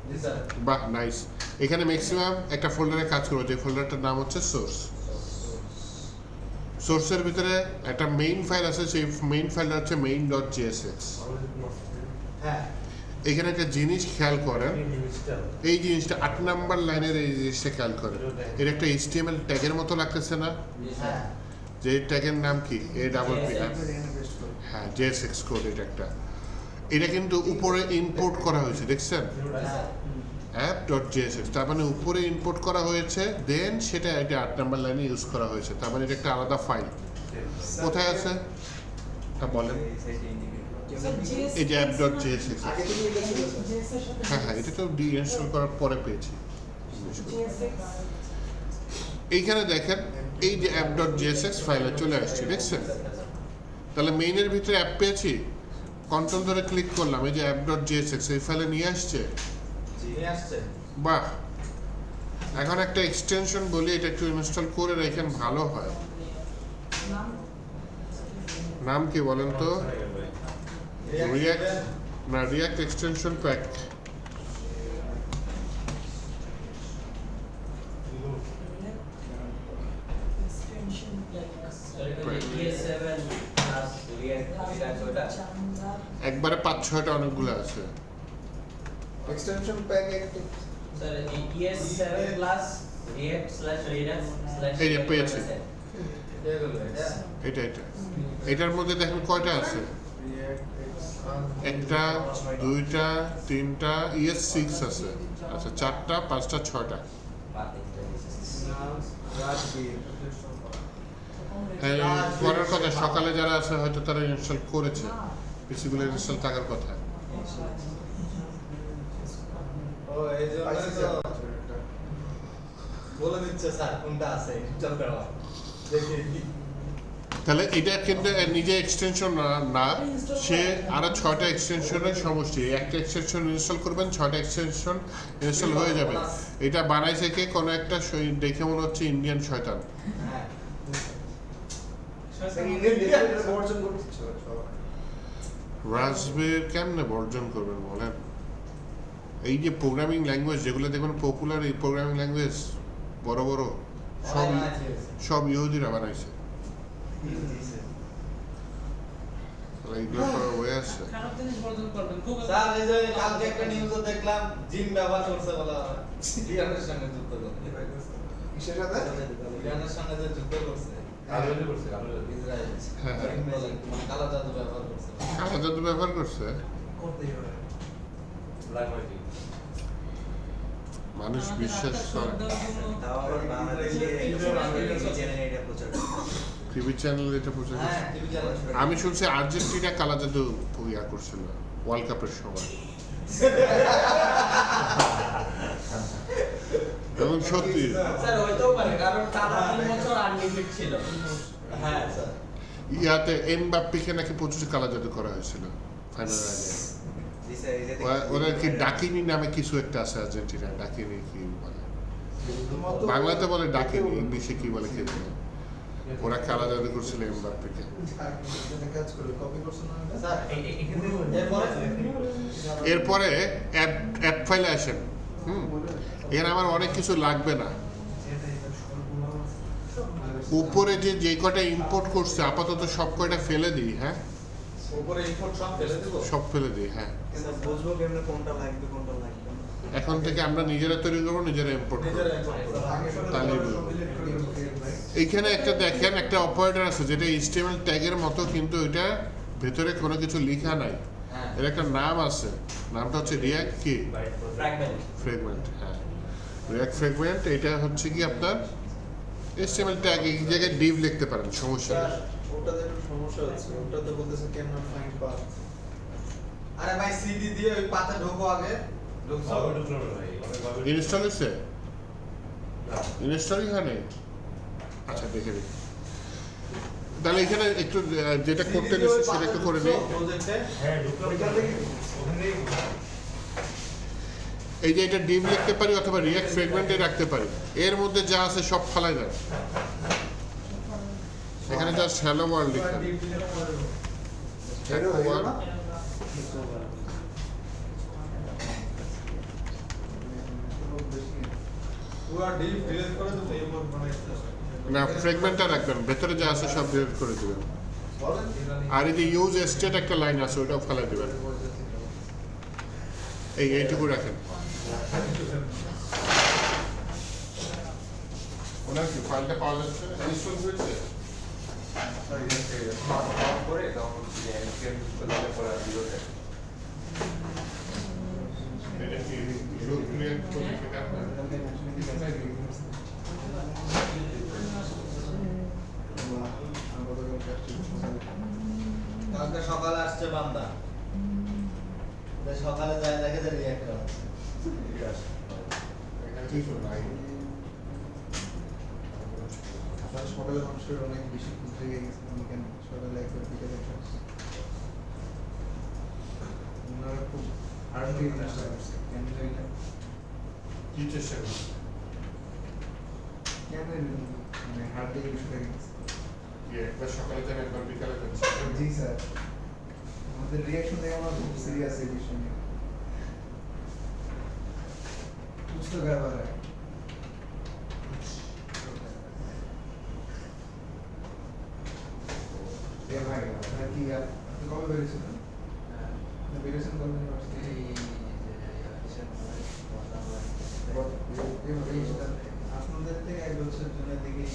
S5: জি স্যার।
S1: বাহ, নাইস। এখানে ম্যাক্সিমাম একটা ফোল্ডারে কাজ করবো, যে ফোল্ডারটার নাম হচ্ছে সোর্স। সোর্সের ভিতরে একটা মেইন ফাইল আছে, সেই মেইন ফাইলটা হচ্ছে main.jsx।
S5: হ্যাঁ।
S1: এখানে একটা জিনিস খেয়াল করেন, এই জিনিসটা 8 নাম্বার লাইনের এই জিনিসটা খেয়াল করেন। এর একটা HTML ট্যাগের মতো লাগতেছে না?
S5: হ্যাঁ।
S1: যে ট্যাগের নাম কি? APP।
S6: ইনভেস্ট করি
S1: হ্যাঁ, JSX কোড এটা একটা। এটা কিন্তু উপরে ইম্পোর্ট করা হয়েছে, দেখছেন? app.jsx, তার মানে উপরে ইম্পোর্ট করা হয়েছে, দেন সেটা এটা 8 নাম্বার লাইনে ইউজ করা হয়েছে, তার মানে এটা একটা আলাদা ফাইল। কোথায় আছে তা বলেন। এই যে app.jsx
S6: আগে থেকে এটা ছিল স্যার।
S1: হ্যাঁ এটা তো ইনস্টল করার পরে পেয়েছি। এইখানে দেখেন এই যে app.jsx ফাইলে চলে আসছে, দেখছেন? তাহলে মেইনের ভিতরে অ্যাপ পেয়েছি, কন্ট্রোল ধরে ক্লিক করলাম, এই যে app.jsx এই ফাইলে নিয়ে আসছে।
S5: নিয়ে আসছে।
S1: বাহ, এখন একটা এক্সটেনশন বলি, এটা একটু ইনস্টল করে রাখেন, ভালো হয়। নাম কি বলেন তো? রিয়াক্ট না, react extension pack.
S2: ES7 plus React, এটা আছে ওটা?
S1: একবারে 5-6টা অনেকগুলো আছে।
S6: এক্সটেনশন প্যাক একটু
S2: স্যার এই ES7 plus React slash Redux slash
S1: এই যে পেয়েছি।
S5: এগুলো এটা
S1: এটা এটার মধ্যে দেখেন কয়টা আছে? একটা, দুইটা, তিনটা, ES6 আছে। আচ্ছা 4টা, 5টা, 6টা। এই করার কথা, সকালে যারা আছে হয়তো তারা ইনস্টল করেছে, পিসিগুলো ইনস্টল থাকার কথা।
S5: ও এই জন্য তো বলে দিচ্ছে স্যার কোনটা আছে ইনস্টল করা। দেখি
S1: তাহলে এটা কিন্তু নিজে এক্সটেনশন না, সে আরো 6টা এক্সটেনশনের সমষ্টি। একটা এক্সটেনশন ইনস্টল করবেন, 6টা এক্সটেনশন ইনস্টল হয়ে যাবে। এটা বানাইছে কে? কোনো একটা দেখে মনে হচ্ছে ইন্ডিয়ান শয়তান।
S5: হ্যাঁ
S6: ইন্ডিয়ান ডেটা বর্জন করতে সবাই।
S1: রাজবের কেমনে বর্জন করবেন বলেন? এই যে প্রোগ্রামিং ল্যাঙ্গুয়েজ যেগুলো দেখবেন পপুলার, এই প্রোগ্রামিং ল্যাঙ্গুয়েজ বড় বড় সব ইহুদিরা বানাইছে। এইগুলো করা হয়ে আসছে।
S3: খারাপ জিনিস বর্জন করবেন, খুব
S5: স্যার এই যে কালকে একটা নিউজে দেখলাম জিন ব্যবহার করছে বলা হয় ইরানের সঙ্গে যুদ্ধ করতে।
S6: কিসের সাথে?
S5: ইরানের সঙ্গে যে যুদ্ধ করছে
S4: কালো করছে কালো
S5: ইসরায়েল,
S1: হ্যাঁ।
S5: মানে কালো জাদু ব্যবহার করছে।
S1: কালো জাদু ব্যবহার করছে।
S4: Black magic.
S1: মানুষ বিশ্বাস করে। টিভি চ্যানেল এটা প্রচার করছে।
S5: হ্যাঁ টিভি চ্যানেল।
S1: আমি শুনছি আর্জেন্টিনা কালা জাদু ইয়া করছিল ওয়ার্ল্ড কাপের সময়, এবং সত্যি
S2: স্যার হইতেও পারে, কারণ টানা 3 বছর আনলিমিটেড ছিল।
S5: হ্যাঁ স্যার
S1: ইয়াতে এমবাপ্পেকে নাকি প্রচুর কালা জাদু করা হয়েছিল ফাইনাল আগে। ওরা কি ডাকিনি নামে কিছু একটা আছে আর্জেন্টিনা, ডাকিনি কি বলে, বাংলাতে বলে ডাকিনি, ইংলিশে কি বলে কে জানে। ওরা কালা জাদু করছিল এমবাপ্পেকে।
S6: কাজ করে কপি করছ না এটা?
S5: স্যার এরপরে
S1: এরপরে অ্যাপ ফাইলে আসেন। এখানে আমার অনেক কিছু লাগবে না। উপরে যে কটা ইম্পোর্ট করছে আপাতত সব কয়টা ফেলে দিই। হ্যাঁ
S5: উপরে ইনপুট সব ফেলে দেব।
S1: সব ফেলে দিই। হ্যাঁ
S6: কিন্তু বুঝবো কেমনে কোনটা লাগবে কোনটা লাগবে না।
S1: এখন থেকে আমরা নিজেরা তৈরি করবো, নিজেরা ইম্পোর্ট করবো।
S5: নিজেরা ইনপুট করব।
S6: আগে শুধু
S1: তাহলে
S6: সব ডিলিট করে দেবো ভাই।
S1: এইখানে একটা দেখেন, একটা অপারেটর আছে যেটা HTML ট্যাগের মতো, কিন্তু এটা ভেতরে কোনো কিছু লেখা নাই।
S5: হ্যাঁ
S1: এর একটা নাম আছে, নামটা হচ্ছে রিয়াক্ট কি
S2: ফ্র্যাগমেন্ট।
S1: ফ্রেগমেন্ট। হ্যাঁ রিয়াক্ট ফ্রেগমেন্ট। এটা হচ্ছে কি আপনার HTML ট্যাগ, এই জায়গায় ডিভ লিখতে পারেন, সমস্যা
S6: স্যার
S1: নেই।
S6: ওটাতে একটু সমস্যা হচ্ছে, ওটাতে বলতেছে ক্যান নট ফাইন্ড পাথ।
S5: আরে ভাই সিডি দিয়ে ওই পাতে ঢোকো আগে। ঢুকছো?
S4: সব ঢুকলো না ভাই অনেকভাবে
S1: ইনস্টল হয়েছে? ইনস্টলই হয় নাই? আচ্ছা দেখে দেখি। তাহলে এখানে একটু যেটা করতে
S5: CD দিয়ে ওই
S1: দিচ্ছি সেটা
S5: পাতে
S1: একটু করে
S5: ঢুকছো
S1: নিই।
S5: প্রজেক্টে।
S4: হ্যাঁ ঢুকলো
S6: ওইখান থেকে
S4: ওখানে
S1: এই যে এটা ডিভ লিখতে পারি অথবা রিয়াক্ট ফ্রেগমেন্টে রাখতে পারি। এর মধ্যে যা আছে সব ফালাই দেন। এখানে জাস্ট হ্যালো ওয়ার্ল্ড লিখেন।
S6: ডিপ ডিলিট করে দেবো।
S1: Hello world.
S5: পুরো ডিপ ডিলিট করে দেবো এরপর মানে
S1: না, ফ্রেগমেন্টটা রাখবেন, ভেতরে যা আছে সব ডিলিট করে দেবেন।
S5: বলেন
S1: আর এই যে ইউজ স্টেট একটা লাইন আছে, ওটাও ফালাই দেবেন। এইটুকু রাখেন। ওনার কি ফাইলটা পাওয়া যাচ্ছে? ইনস্টল হয়েছে?
S4: করে তখন এনকেন করে ভিডিওটা
S1: এটা কি রুট ক্রিয়েট করে সেটা আপনার?
S5: কালকে সকালে আসছে বান্দা সকালে যায় দেখে যে রিঅ্যাক্ট করা
S1: এখানে কিছু নাই।
S6: আপনার সকালে মানুষের অনেক বেশি ঘুম থেকে গেছে কেন সকালে একবার বিকেলে ওনারা খুব হার্ডলি চেষ্টা করছে কেন জানি না
S1: কি চেষ্টা করছি?
S6: কেন এরকম মানে হার্ডলি বিষয়টা গেছে
S1: একবার সকালে যান, একবার বিকালে যান।
S6: জি স্যার আমাদের রিয়াকশন দেখে আমরা খুব সিরিয়াস এই বিষয় নিয়ে कुछ तो गड़बड़ है ये भाई कि यार আপনি কবে বেরিয়েছেন না বেরিয়েছেন কবে ইউনিভার্সিটি আপনাদের থেকে এক বছরের জন্য দেখি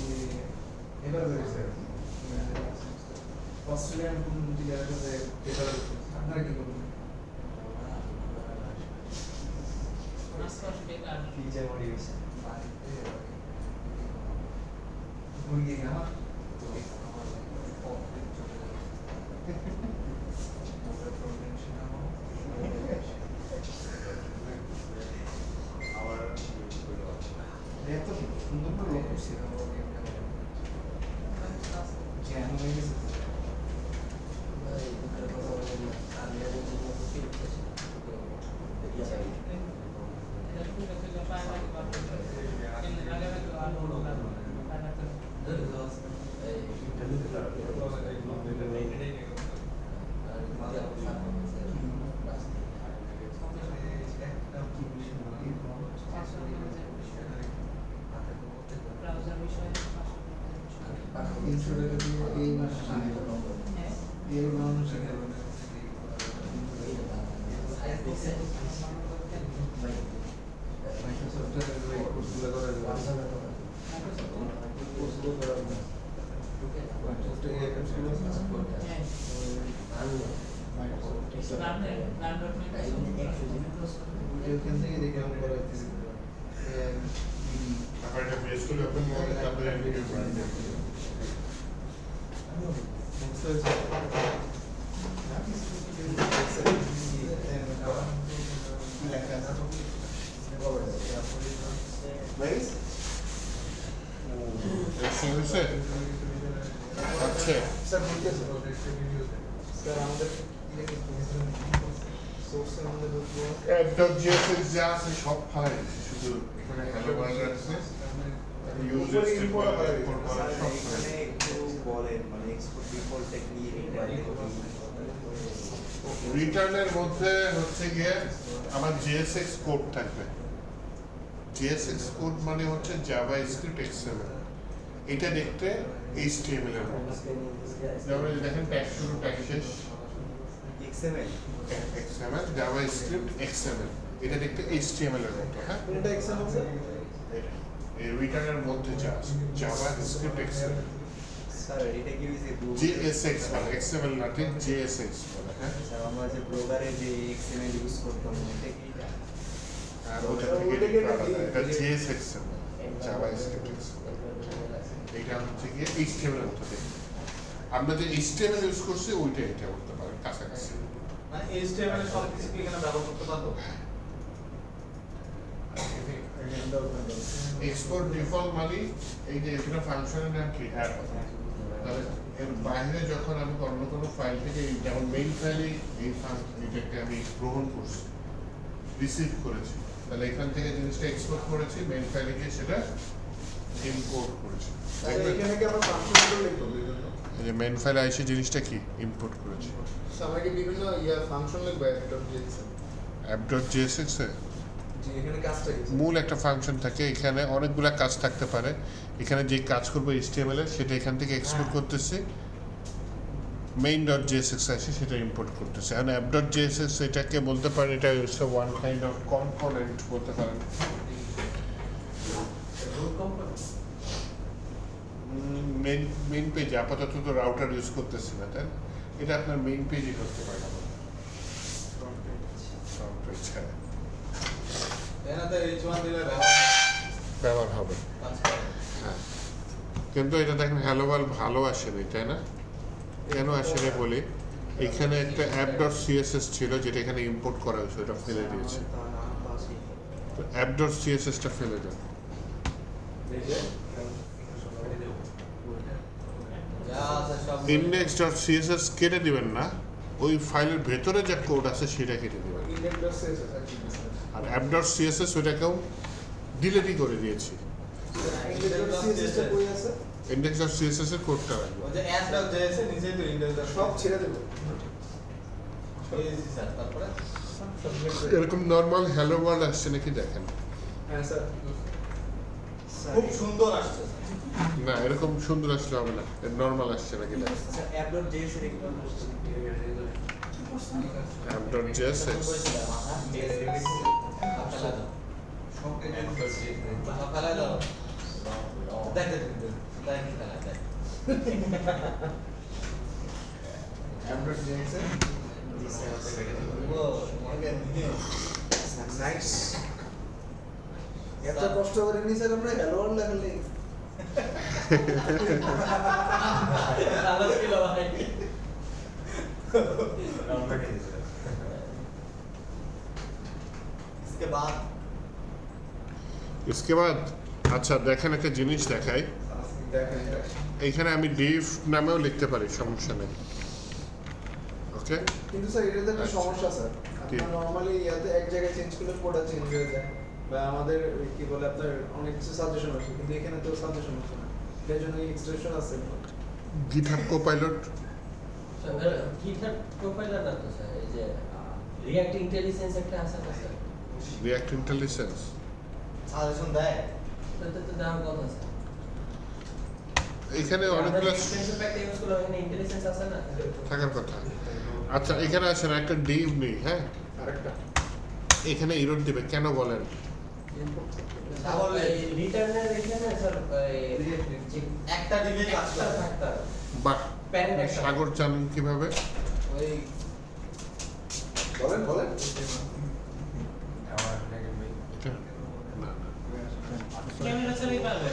S6: এবার বেরিয়েছে অস্ট্রেলিয়ান কোন জায়গার সাথে পেপার আপনারা কি করবেন
S5: ফিচার মোটিভেশন
S6: মুরগি খাওয়া এত সুন্দর করে লোক করছে জ্ঞান হয়ে গেছে ইনশোরেন্স দিয়ে এই মাস এই মানুষ মাইক্রোসফটের কোর্সগুলো করা যাবে কোর্সগুলো করা যাবে মাইক্রোসফটে এই কোর্সগুলো ওইখান থেকে দেখে আমি করা হচ্ছে
S1: তারপর একটা পেজ খুলে ওপেন করে তারপরে ভিডিও করে দিন। দেখছেন হয়েছে? আচ্ছা,
S6: স্যার আমাদের সোর্সের মধ্যে ঢুকবো
S1: app.js যা আছে সব ফাইল আছে, শুধু এখানে hello world আছে, use
S6: উপরে import
S1: step
S6: করা
S1: import করা সব
S5: এখানে
S1: ফাইল।
S5: একটু বলেন মানে এক্সপোর্ট ডিফল্ট টেকনিক
S1: রিটার্নের মধ্যে হচ্ছে গিয়ে আমার JSX কোড থাকবে। JSX কোড মানে হচ্ছে জাভাস্ক্রিপ্ট XML। এটা দেখতে HTML এর মতো। যেমন এই দেখেন ট্যাগ শুরু ট্যাগ শেষ
S5: এক্সএমএল
S1: XML জাভাস্ক্রিপ্ট XML। এটা দেখতে HTML এর মতো, হ্যাঁ?
S6: কোনটা এক্সাম্পল স্যার
S1: এই রিটার্নের মধ্যে যা আছে জাভাস্ক্রিপ্ট XML।
S5: স্যার এটা কি হইছে
S1: JSX মানে XML না, ঠিক JSX বলে, হ্যাঁ?
S5: স্যার আমরা যে ব্লগারে যে এক্সএমএল ইউজ করতাম এটা কি এটা
S1: আর ওটা থেকে এটা JSX জাভাস্ক্রিপ্ট XML। এটা হচ্ছে গিয়ে HTML এর মতো দেখতে। আমরা যে HTML ইউজ করছি ওইটা এটা করতে পারেন কাছাকাছি।
S5: মানে এইচটিএমএল এর সব কিছু কি এখানে ব্যবহার করতে পারবো
S1: এক্সপোর্ট ডিফল্ট মানে এই যে এখানে ফাংশনের নাম কি অ্যাপ, তাহলে এর বাইরে যখন আমি অন্য কোনো ফাইল থেকে যেমন মেইন ফাইলে এই এটাকে আমি গ্রহণ করছি, রিসিভ করেছি, তাহলে এখান থেকে জিনিসটা এক্সপোর্ট করেছি, মেইন ফাইলে গিয়ে সেটা ইম্পোর্ট করেছি।
S6: এখানে কি আমরা ফাংশনগুলো লিখবো বিভিন্ন
S1: এই যে মেইন ফাইলে এসে জিনিসটা কি ইম্পোর্ট করেছি।
S6: আমাকে বিভিন্ন ফাংশন লিখবো অ্যাপ.js
S1: app.jsx এ
S6: জি এখানে কাজটা কি
S1: মূল একটা ফাংশন থাকে, এখানে অনেকগুলা কাজ থাকতে পারে। এখানে যে কাজ করবো HTML এর সেটা এখান থেকে এক্সপোর্ট করতেছি, main.jsx আছে সেটা ইম্পোর্ট করতেছে। এখন app.jsx এটাকে বলতে পারেন এটা হচ্ছে ওয়ান কাইন্ড অফ কম্পোনেন্ট বলতে পারেন। মেইন পেজ আপাতত তো রাউটার ইউজ করতেছি না, তাই না? এটা আপনার মেইন পেজই করতে পারেন। ফ্রন্ট পেজ হ্যাঁ
S5: এনাতে H1 দিলে
S1: ব্যবহার হবে। হ্যাঁ, কিন্তু এটা দেখেন হ্যালো ওয়ার্ল্ড ভালো আসেনি, তাই না? কেন আসেনি বলি, এখানে একটা app.css ছিল যেটা এখানে ইম্পোর্ট করা হয়েছে, ওটা ফেলে দিয়েছি। তো app.css টা ফেলে দেন।
S5: যা আছে সব
S1: index.css কেটে দিবেন না, ওই ফাইলের ভেতরে যে কোড আছে সেটা কেটে দিবেন। আর app.css ওটাকেও ডিলিটই করে দিয়েছি। index.css এর কোডটা রাখবো।
S5: ওই যে অ্যাপটা যে আছে নিচেই তো ইন্ডেক্স
S6: সব ছেড়ে দেবো।
S5: এই স্যার তারপরে
S1: এরকম নর্মাল হ্যালো ওয়ার্ল্ড আসছে নাকি দেখেন।
S6: হ্যাঁ স্যার।
S5: খুব সুন্দর আসছে
S1: না এরকম সুন্দর আসলে হবে না, নর্মাল আসছে নাকি দেখেন।
S5: app.js এর একটু
S1: app.js
S5: ফেলা দাও দেখ দেখ দেখ ফেলা দেখ
S6: app.js এর
S5: ও মর্গান
S6: নাইস। এত কষ্ট করে নি স্যার আমরা হ্যালো ওয়ার্ল্ড লেভেলে।
S2: ভালো ছিল ভাই।
S5: इसके बाद
S1: इसके बाद আচ্ছা দেখেন একটা জিনিস দেখাই,
S6: দেখেন
S1: এইখানে আমি div নামেও লিখতে পারি, সমস্যা নেই। ওকে
S6: কিন্তু স্যার এটাতে একটা
S1: আচ্ছা।
S6: সমস্যা স্যার।
S1: কি?
S6: আমরা নরমালি ইয়াতে এক জায়গায় চেঞ্জ করলে কোডটা চেঞ্জ হয়ে যায়, বা আমাদের কি বলে আপনার অনেক কিছু সাজেশন আছে, কিন্তু এখানে তো সাজেশন আছে না, এর জন্য এক্সটেনশন আছে।
S1: GitHub Copilot
S2: গিটহাব প্রোফাইলার না তো স্যার, এই যে রিঅ্যাক্ট ইন্টেলিজেন্স একটা আছে না স্যার,
S1: React Intelligence
S5: সাজেশন দেয়
S2: ওটাতে তো দাম কত আছে?
S1: এখানে অনেকগুলো
S2: এক্সপেন্সিভ একটা ইউজ করলে ওখানে ইন্টেলিজেন্স আছে না?
S1: থাকার কথা। আচ্ছা এখানে আসেন একটা div নেই, হ্যাঁ
S6: আরেকটা
S1: এখানে এরর দিবে কেন বলেন?
S5: তাহলে
S2: রিটার্নের এখানে স্যার
S5: একটা দিলে কাজ
S2: একটা
S5: করে
S2: থাকতে হবে।
S1: বাহ,
S2: Parent একটা।
S1: সাগর জানেন কিভাবে?
S5: ওই
S6: বলেন বলেন।
S1: এটা না না।
S2: ক্যামেরা ছাড়াই পারবে।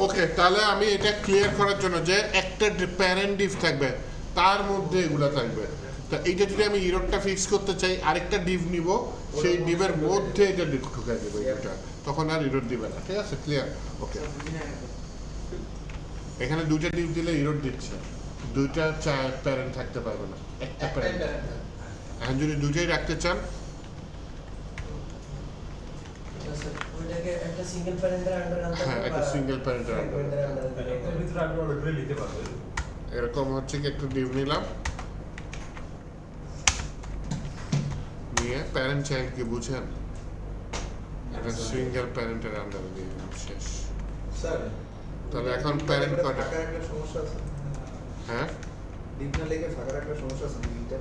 S1: ওকে তাহলে আমি এটা ক্লিয়ার করার জন্য যে একটা প্যারেন্ট ডিভ থাকবে, তার মধ্যে এগুলা থাকবে। তা এইটা যদি আমি ইররটা ফিক্স করতে চাই, আরেকটা ডিভ নিব, সেই ডিভের মধ্যে এটা ঢুকাই দেবো এটা, তখন আর ইরর দিবে না। ঠিক আছে, ক্লিয়ার? ওকে এখানে দুইটা ডিভ দিলে ইরর দিচ্ছে, দুইটা প্যারেন্ট থাকতে পারবে না, একটা
S5: একটাই
S1: প্যারেন্ট।
S5: parent।
S1: এখন যদি দুইটাই রাখতে চান,
S2: স্যার ওইটাকে একটা সিঙ্গেল প্যারেন্টের আন্ডারে আনতে
S1: হ্যাঁ একটা সিঙ্গেল প্যারেন্টের আন্ডারে
S4: একটার ভিতরে আপনি অনেকগুলো নিতে পারবেন।
S1: এরকম হচ্ছে কি একটা ডিভ নিলাম, নিয়ে প্যারেন্ট চাইল্ড কি বুঝেন, এটা সিঙ্গেল প্যারেন্টের আন্ডারে দিয়ে দিলাম, শেষ।
S6: স্যার
S1: তাহলে এখন প্যারেন্ট কটা?
S6: ফাঁকার একটা সমস্যা আছে।
S1: হ্যাঁ
S6: ডিপ না লেগে ফাঁকার একটা সমস্যা আছে ডিপটা।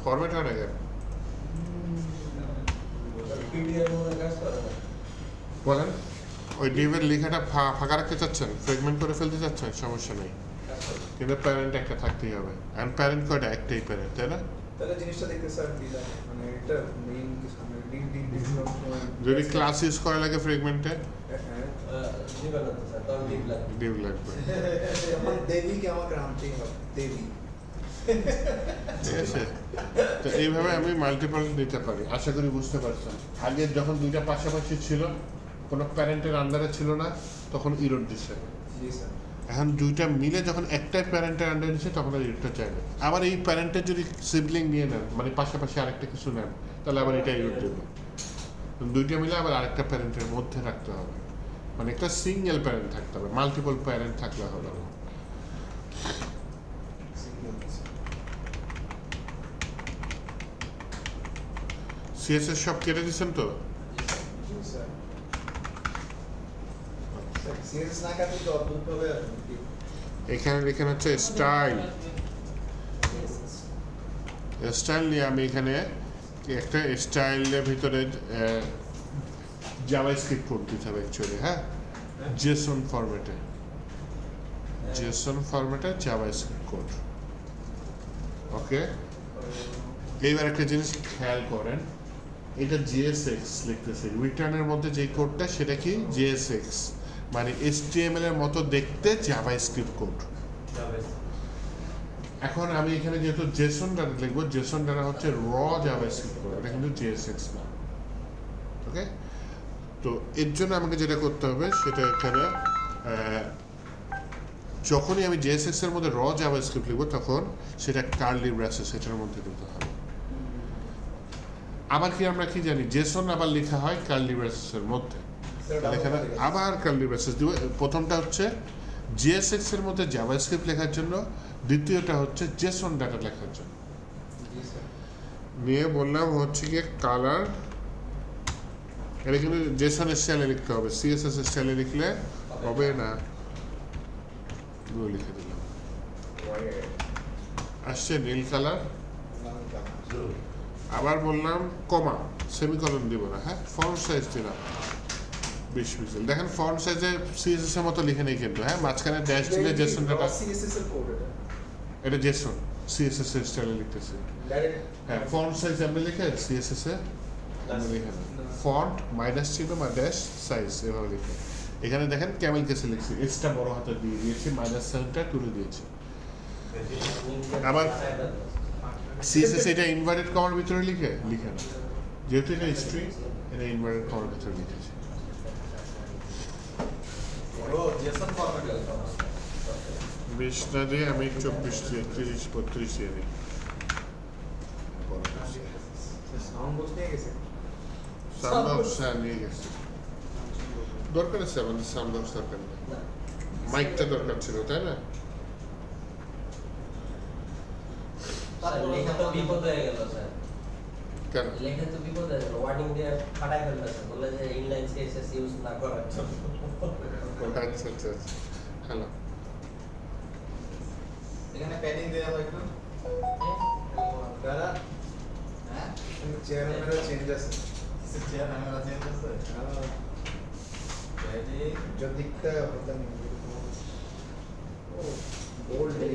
S1: ফরম্যাট হয় না কেন
S2: পিডিএফ এর কাজ করে না।
S1: বলেন? ওই ডিভের লেখাটা ফাঁকা রাখতে চাচ্ছেন, ফ্রেগমেন্ট করে ফেলতে চাচ্ছেন, সমস্যা নেই, কিন্তু প্যারেন্ট একটা থাকতেই হবে। আর প্যারেন্ট কয়টা? একটাই প্যারেন্ট, তাই না?
S6: তাহলে জিনিসটা দেখতে স্যার দিলা মানে এটা মেইন কিছু না, ডিপ ডিপ ডিপ
S1: যদি ক্লাস ইউজ করা লাগে ফ্রেগমেন্টে,
S2: দিবেন না তো স্যার, তখন ডিপ লাগবে।
S1: ডিভ লাগবে।
S6: আমার দেবীকে আমাকে আনতেই হবে, দেবী।
S1: ঠিক আছে, তো এইভাবে আমি মাল্টিপল নিতে পারি। আশা করি বুঝতে পারছেন। আগে যখন দুইটা পাশাপাশি ছিল, কোনো প্যারেন্টের আন্ডারে ছিল না, তখন ইরর দিছে।
S6: জি স্যার।
S1: এখন দুইটা মিলে যখন একটাই প্যারেন্টের আন্ডারে দিচ্ছে, তখন আর ইররটা চাইবে। আবার এই প্যারেন্টের যদি সিবলিং নিয়ে নেন, মানে পাশাপাশি আরেকটা কিছু নেন, তাহলে আবার এটা ইরর দেবে। দুইটা মিলে আবার আরেকটা প্যারেন্টের মধ্যে রাখতে হবে, মানে একটা সিঙ্গেল প্যারেন্ট থাকতে হবে, মাল্টিপল প্যারেন্ট থাকলে হবে না। সিএসএস সব কেটে দিচ্ছেন তো?
S6: জি স্যার। সিরিয়াস না কাটলে তো অদ্ভুত ভাবে আসবে।
S1: এখানে লেখা হচ্ছে স্টাইল। স্টাইল নিয়ে আমি এখানে একটা স্টাইলের ভিতরে জাভাস্ক্রিপ্ট কোড দিতে হবে অ্যাকচুয়ালি, হ্যাঁ, জেসন ফরম্যাটে, জেসন ফরম্যাটে জাভাস্ক্রিপ্ট কোড। ওকে, এইবার একটা জিনিস খেয়াল করেন, এটা JSX লিখতেছে, রিটার্নের মধ্যে যে কোডটা সেটা কি JSX, মানে HTML এর মতো দেখতে জাভাস্ক্রিপ্ট কোড। এখন আমি এখানে যেহেতু জেসন ডাটা লিখবো, জেসন ডাটা হচ্ছে র জাভাস্ক্রিপ্ট কোড, এটা কিন্তু জেএসএক্স না। ওকে, তো এর জন্য আমাকে যেটা করতে হবে সেটা এখানে যখনই আমি জেএসএক্স এর মধ্যে র জাভাস্ক্রিপ্ট লিখবো তখন সেটা কার্লি ব্রেসেস এটার মধ্যে দিতে হবে। আবার কি আমরা কি জানি জেসন আবার লেখা হয় কার্লি ব্রেসেসের মধ্যে, তাহলে এখানে আবার কার্লি ব্রেসেস দিব। প্রথমটা হচ্ছে জিএসএক্স এর মধ্যে জাভাস্ক্রিপ্ট লেখার জন্য, দ্বিতীয়টা হচ্ছে জেসন ডাটা লেখার জন্য। নিয়ে বললাম হচ্ছে গিয়ে কালার, এটা কিন্তু জেসন স্টাইলে লিখতে হবে, সিএসএস স্টাইলে লিখলে হবে না। লিখে দিলাম, আসছে নীল কালার। আবার বললাম কমা, সেমিকলন দিব না। হ্যাঁ, ফন্ট সাইজ দিলাম 20 পিক্সেল। দেখেন ফন্ট সাইজে সিএসএস এর মতো লিখে নেই কিন্তু। হ্যাঁ, মাঝখানে ড্যাশ দিলে জেসন ডাটা,
S6: সিএসএস এর কোড
S1: এটা জেসন সিএসএস এর স্টাইলে লিখতেছি।
S6: ডাইরেক্ট
S1: হ্যাঁ, ফন্ট সাইজ আমি লিখে সিএসএস এ আমি লিখে না, ফন্ট মাইনাস চিহ্ন বা ড্যাশ সাইজ এভাবে লিখে। এখানে দেখেন ক্যামেল কেসে লিখছি, এক্সট্রা বড় হাতে দিয়ে দিয়েছি, মাইনাস সাইনটা তুলে দিয়েছি। আবার সিএসএস এটা ইনভার্টেড কমার ভিতরে লিখে না, যেহেতু এটা স্ট্রিং, এটা ইনভার্টেড কমার ভিতরে লিখেছি।
S5: ও জেসন ফরম্যাটে
S1: 20 না দিয়ে আমি 24, 30, 32 দিয়ে দিই।
S6: সাউন্ড বক্স নিয়ে গেছে।
S1: সাউন্ড বক্স নিয়ে গেছি, দরকার আছে আমাদের সাউন্ড বক্স দরকার নেই, মাইকটা দরকার ছিল তাই না?
S2: লেখা তো বিপদ হয়ে গেল স্যার,
S1: কেন?
S2: লেখা তো বিপদ হয়ে গেল, ওয়ার্ডিং দিয়ে ফাটাই ফেলতেছে, বললে যে ইনলাইন সিএসএস ইউজ না করার জন্য।
S1: আচ্ছা আচ্ছা আচ্ছা, হ্যালো।
S5: এখানে প্যাডিং দেওয়া হয় একটু।
S6: দাদা
S5: হ্যাঁ,
S6: চেয়ারম্যানের চেঞ্জ আছে।
S5: চেয়ার আমরা চেঞ্জ আছে। প্যাডিং
S6: जो दिखता है पता नहीं मुझे तो ओ बोल्ड है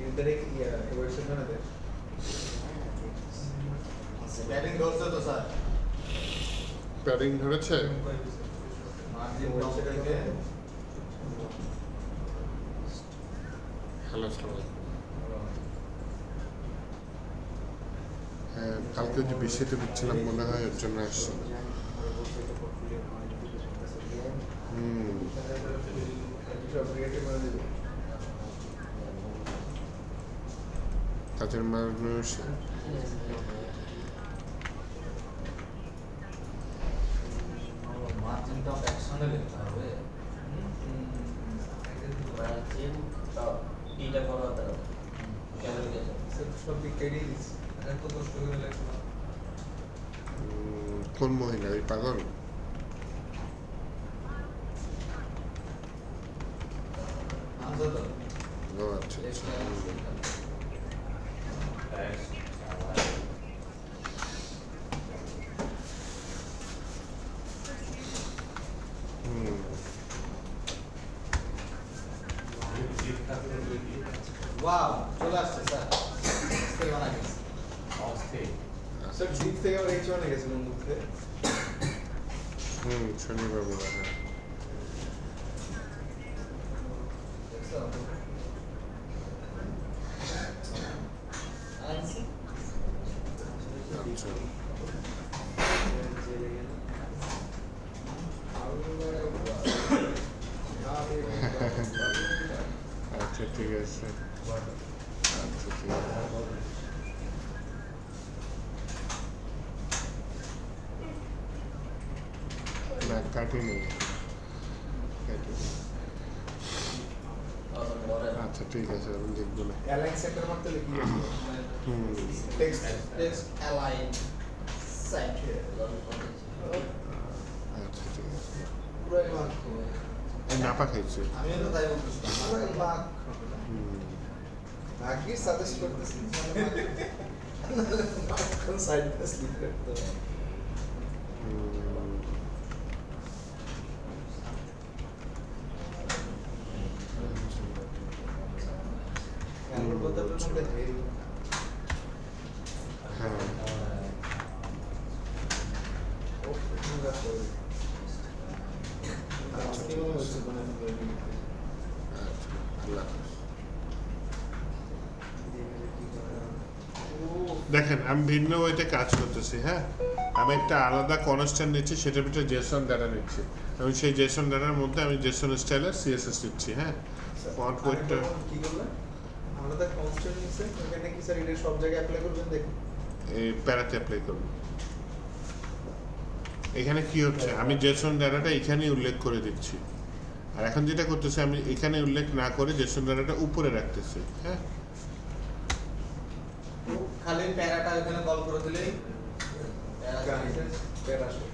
S6: इधर एक ये वर्जन में है
S5: প্যাডিং ধরছে তো স্যার,
S1: প্যাডিং ধরেছে?
S5: মার্জিন টপ থেকে
S1: হ্যালো সবাই। হ্যাঁ, কালকে যে বৃষ্টিতে দিচ্ছিলাম মনে হয় এর জন্য আসছে না। কাজের মানুষ
S5: মার্জিন টপ একসঙ্গে লিখতে হবে।
S2: মার্জিন টপ টিটা করো তো ক্যামেল কেসে
S6: सब दिखेगी
S5: এত কষ্ট করে লেখা
S1: কোন মহিলা এই পাগল?
S5: আনসার তো
S1: ও আচ্ছা আচ্ছা।
S5: ওয়াও চলে আসছে স্যার, স্কেল বানা গেছে।
S6: सर जीत থেকে আবার এইচ ওয়ানে গেছিল মুখে
S1: শনিবার বলা হয়।
S5: দেখছো? আনছি
S1: আচ্ছা আচ্ছা ঠিক আছে, আচ্ছা ঠিক আছে। না কাটিনি, আচ্ছা ঠিক আছে, আমি দেখবো না।
S6: অ্যালাইন সেন্টার মারতে লিখি টেক্সট
S5: টেক্সট অ্যালাইন সেন্টার
S1: আচ্ছা ঠিক আছে।
S6: পুরো লাখ
S1: এই নাপা খাইছে।
S5: আমিও তো তাই বলতেছিলাম।
S6: পুরো লাখ আগে সাজেস্ট করতেছি কোন সাইড पे স্লিপ করতে হবে আমার কথাটা শুনতে ধীরে
S1: হ্যাঁ
S6: ও পুরো করে আজকে মনে হচ্ছে মানে
S1: আচ্ছা আল্লাহ হাফেজ। দেখেন আমি ভিন্ন ওয়েতে কাজ করতেছি, হ্যাঁ। আমি একটা আলাদা কনস্ট্যান্ট নিচ্ছি, সেটার ভিতরে জেসন ডাটা নিচ্ছি। আমি সেই জেসন ডাটার মধ্যে আমি জেসন স্টাইলের সিএসএস নিচ্ছি, হ্যাঁ। ফন্ট ওয়েটটা
S6: কি করলেন? আমরা তো কনস্ট্যান্ট নিচ্ছে, এখানে কি স্যার এটা সব জায়গায় অ্যাপ্লাই করবেন দেখুন।
S1: এই প্যারাতে অ্যাপ্লাই করব। এখানে কি হচ্ছে, আমি জেসন ডাটাটা এখানেই উল্লেখ করে দিচ্ছি, আর এখন যেটা করতেছি আমি এখানে উল্লেখ না করে জেসন ডাটাটা উপরে রাখতেছি, হ্যাঁ।
S5: খালি প্যারাটা ওখানে কল করে দিলেই
S6: প্যারা শেষ।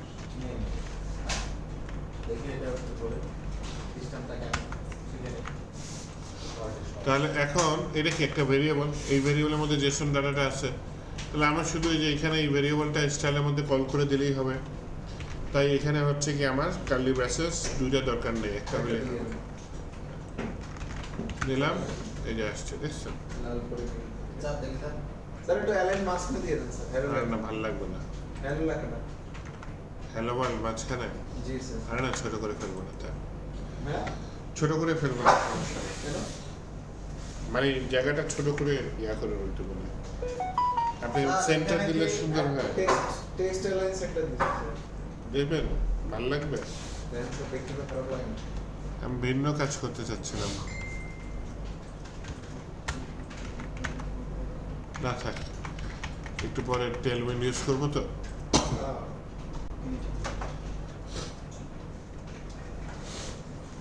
S5: দেখি এটা একটু করে সিস্টেমটা কেমন শিখে নিই।
S1: তাহলে এখন এটা কি একটা ভেরিয়েবল, এই ভেরিয়েবলের মধ্যে জেসন ডাটাটা আছে, তাহলে আমার শুধু এই যে এখানে এই ভেরিয়েবলটা স্টাইলের মধ্যে কল করে দিলেই হবে। তাই এখানে হচ্ছে কি আমার কার্লি ব্রেসেস দুইটা দরকার নেই, একটা হলে দিলাম, এই যে আসছে, দেখছেন?
S6: লাল করে দিন।
S5: স্যার দেখি স্যার
S6: স্যার একটু অ্যালাইন মাস্ক দিয়ে দেন স্যার। হ্যালো
S1: আর না ভালো লাগবে না,
S6: হ্যালো লেখা না।
S1: হ্যালো বল মাঝখানে,
S6: জি স্যার।
S1: আর না ছোট করে ফেলবো না, তা
S6: হ্যাঁ
S1: ছোট করে ফেলবো না,
S6: কেন?
S1: মানে জায়গাটা ছোট করে ইয়া করে বলতে বলে, আপনি সেন্টার দিলে সুন্দর হয়,
S6: টেক্সট অ্যালাইন সেন্টার দিন স্যার।
S1: দেখবেন ভালো লাগবে।
S6: দেন স্যার দেখতে তো খারাপ লাগে না।
S1: আমি ভিন্ন কাজ করতে চাচ্ছিলাম, না থাক, একটু পরে টেলউইন্ড ইউজ করবো তো।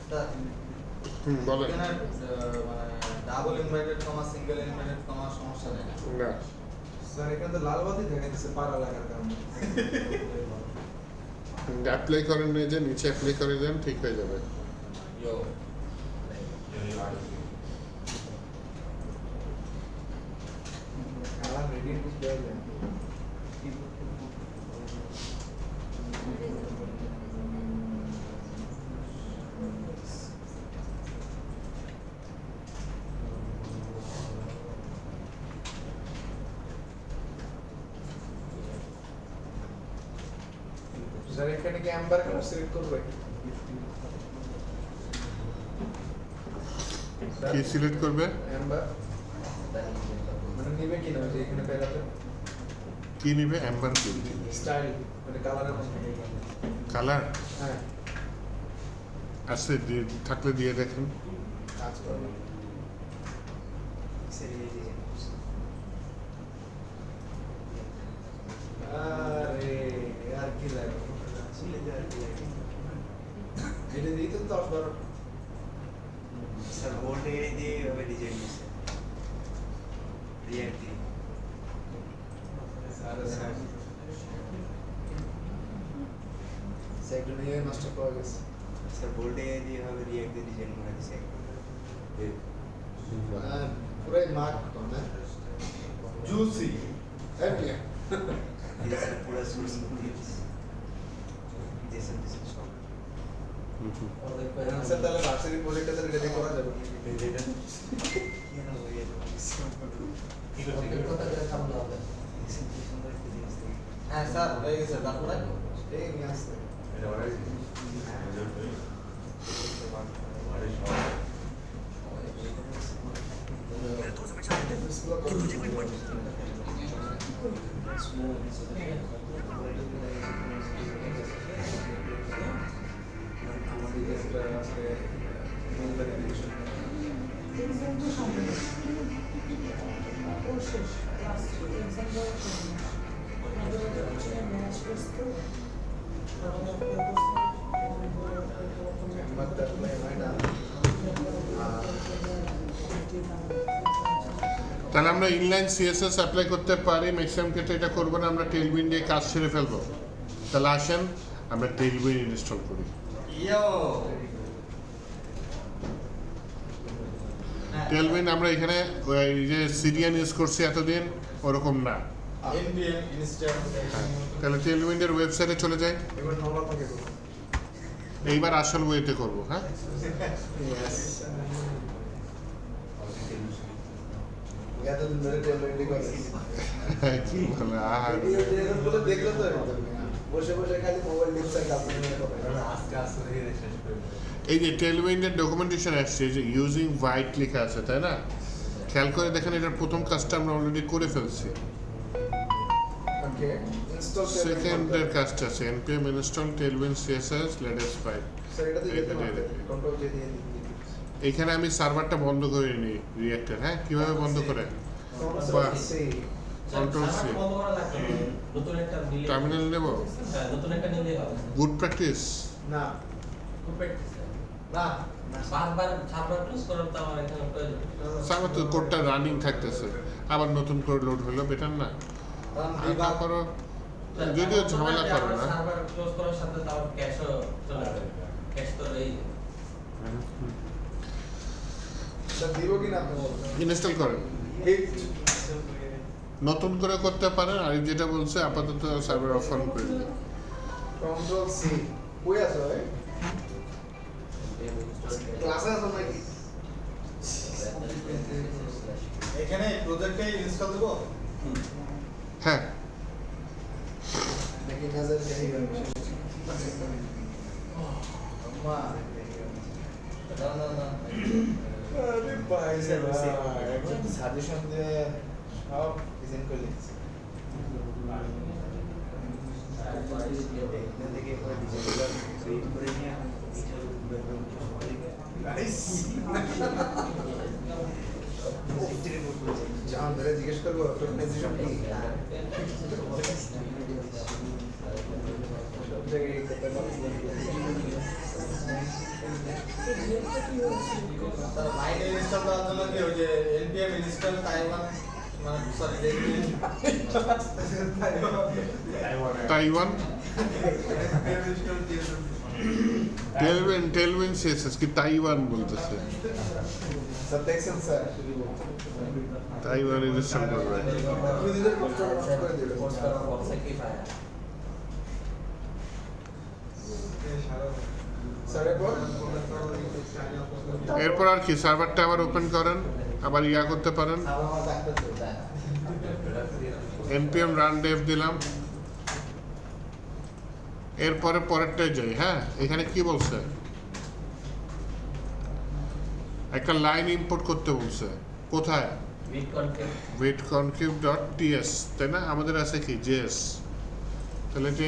S5: স্যার
S1: বলেন।
S5: এখানে মানে double inverted comma single inverted comma সমস্যা নেই না।
S1: না,
S6: স্যার এখানে তো লাল বাতি দেখা যাচ্ছে পাড়া লাগার কারণে।
S1: অ্যাপ্লাই করেন নিয়ে যে নিচে অ্যাপ্লাই করে দেন, ঠিক হয়ে যাবে।
S2: Yo.
S6: কালার রেডি টু দেওয়া যায়। স্যার এখানে কি অ্যাম্বার কালার সিলেক্ট করবে?
S1: কি সিলেক্ট করবে?
S6: অ্যাম্বার মানে নিবে কি না, যে এখানে পেলাতে
S1: কি নিবে? অ্যাম্বার কি
S6: স্টাইল মানে কালারের মধ্যে
S1: কালার
S6: হ্যাঁ
S1: আছে, দিয়ে থাকলে দিয়ে দেখেন।
S6: কাজ করবে। আরে আর কি লাগে, এটা দিই তো 10-12
S7: স্যার বোল্ড এরিয়া দিয়ে এভাবে ডিজাইন দিচ্ছে রিয়াক্ট দিয়ে
S6: আরে স্যার সেগুলো নিয়ে নষ্ট পাওয়া গেছে।
S7: স্যার বোল্ড এরিয়া দিয়ে এভাবে রিয়াক্ট দিয়ে ডিজাইন করে দিচ্ছে
S6: পুরাই মার্ক তো না
S5: জুসি
S6: এমনি
S7: স্যার পুরো সোর্স দিয়ে দিয়েছেন সব
S6: স্যার তাহলে ভার্সিটি প্রজেক্টটা তো রেডি করা যাবে।
S7: কেন হয়ে
S5: হ্যাঁ স্যার হয়ে গেছে তারপরে
S6: এই নিয়ে আসতে আমাদের একটা আছে মেল ভেরিফিকেশন
S3: এক্সাম তো সামনে ও শেষ লাস্ট এক্সাম দেওয়ার জন্য আমাদের হচ্ছে ম্যাচ করতে
S6: নাম্বারটা প্লে হয় না।
S1: তাহলে আমরা ইনলাইন সিএসএস অ্যাপ্লাই করতে পারি, ম্যাক্সিমাম ক্ষেত্রে এটা করবো না, আমরা টেলউইন্ড দিয়ে কাজ সেরে ফেলবো। তাহলে আসেন আমরা টেলউইন্ড ইনস্টল করি।
S5: ইয়ো
S1: টেলউইন্ড আমরা এখানে ওই যে সিরিয়ান ইউজ করছি এতদিন, ওরকম না।
S5: এনপিএম ইনস্টল
S1: তাহলে টেলউইন্ডের ওয়েবসাইটে চলে যাই,
S6: এবার নরমাল থেকে করব।
S1: এইবার আসল ওয়েতে করবো, হ্যাঁ।
S6: ইয়েস এতদিন ধরে টেলওয়েন্ডি করে
S1: কি বলে আর
S6: ভিডিও দিয়ে বলে দেখলো তো বসে বসে খালি মোবাইল টিপছে কাপড় করে
S4: আজকে আজকে ধীরে শেষ করে
S1: এই যে টেলউইন্ডের ডকুমেন্টেশন আসছে, এই যে ইউজিং হোয়াইট লেখা আছে, তাই না? খেয়াল করে দেখেন, এটার প্রথম কাজটা আমরা অলরেডি করে ফেলছি।
S6: ওকে ইনস্টল
S1: সেকেন্ডের কাজটা আছে npm install tailwind css latest 5
S6: sir এটা দিয়ে
S1: এটা দিয়ে দেবে।
S6: কন্ট্রোল দিয়ে দিয়ে
S1: এখানে আমি সার্ভারটা বন্ধ করে নিই রিঅ্যাক্টের, হ্যাঁ কিভাবে বন্ধ করে বাহ। Control C।
S2: বন্ধ করা লাগবে না। নতুন একটা নিলে
S1: টার্মিনাল নেব,
S2: হ্যাঁ, নতুন একটা নিলেই হবে।
S1: Good practice.
S6: না
S2: খুব practice আছে।
S6: না
S2: বারবার সার্ভার ক্লোজ করার তো আমার এখানে প্রয়োজন নেই।
S1: সার্ভার তো কোডটা রানিং থাকতেছে, আবার নতুন করে লোড হলো বেটার না।
S6: কারণ
S1: আর
S6: বিভাগ
S1: তারপরও যদিও ঝামেলা করে না।
S2: সার্ভার ক্লোজ করার সাথে তাও ক্যাশও চলে যাবে। ক্যাশ তো এই
S6: স্যার দিব কি না আপনি বলুন
S1: ইনস্টল করেন,
S6: হিট
S1: নতুন করে করতে পারেন। আর যেটা বলছে আপাতত সার্ভার অফ অন করে দিন।
S6: কন্ট্রোল সি কই আছে ভাই ক্লাসে আছো নাকি
S5: এখানে প্রজেক্টে ইনস্টল দেব
S1: হ্যাঁ
S6: নাকি নজর যাই মা
S5: না না
S6: আরে ভাই স্যার একটা সাজেশন দিয়ে সব ডিজাইন করে লিখছি
S7: এখান থেকে একবার ডিজাইনগুলো ক্রিয়েট করে নিয়ে ডিটেইল
S6: নাইস
S7: সিস্টেমে রিপোর্ট করে
S6: জান ধরে জিজ্ঞেস করবো টোকেনাইজেশন কি সব জায়গায় করতে পারছি
S5: স্যার লাইট ইনস্টল করার জন্য কি ওই যে npm ইনস্টল তাইওয়ান মানে সরি
S1: তাইওয়ান
S5: npm ইনস্টল দিয়েছেন
S1: টেলউইন্ড সিএসএস কি তাইওয়ান বলতেছে,
S6: স্যার দেখছেন স্যার
S1: তাইওয়ান ইনস্টল করবে।
S6: নিজেদের পোস্টার করে দিবেন
S2: পোস্ট করার পর স্যাক্রিফাই
S6: স্যার এরপর
S1: এরপর আর কি সার্ভারটা আবার ওপেন করেন, আবার ইয়া করতে পারেন।
S6: আমার ডাক্তার তো তাই
S1: npm run dev দিলাম। এরপরে পরেরটায় যাই। হ্যাঁ এখানে কি বলছে, একটা লাইন ইম্পোর্ট করতে বলছে। কোথায়?
S2: উইথ কনফিগ
S1: witconfig.ts, তাই না? আমাদের আছে কি js। তাহলে এটা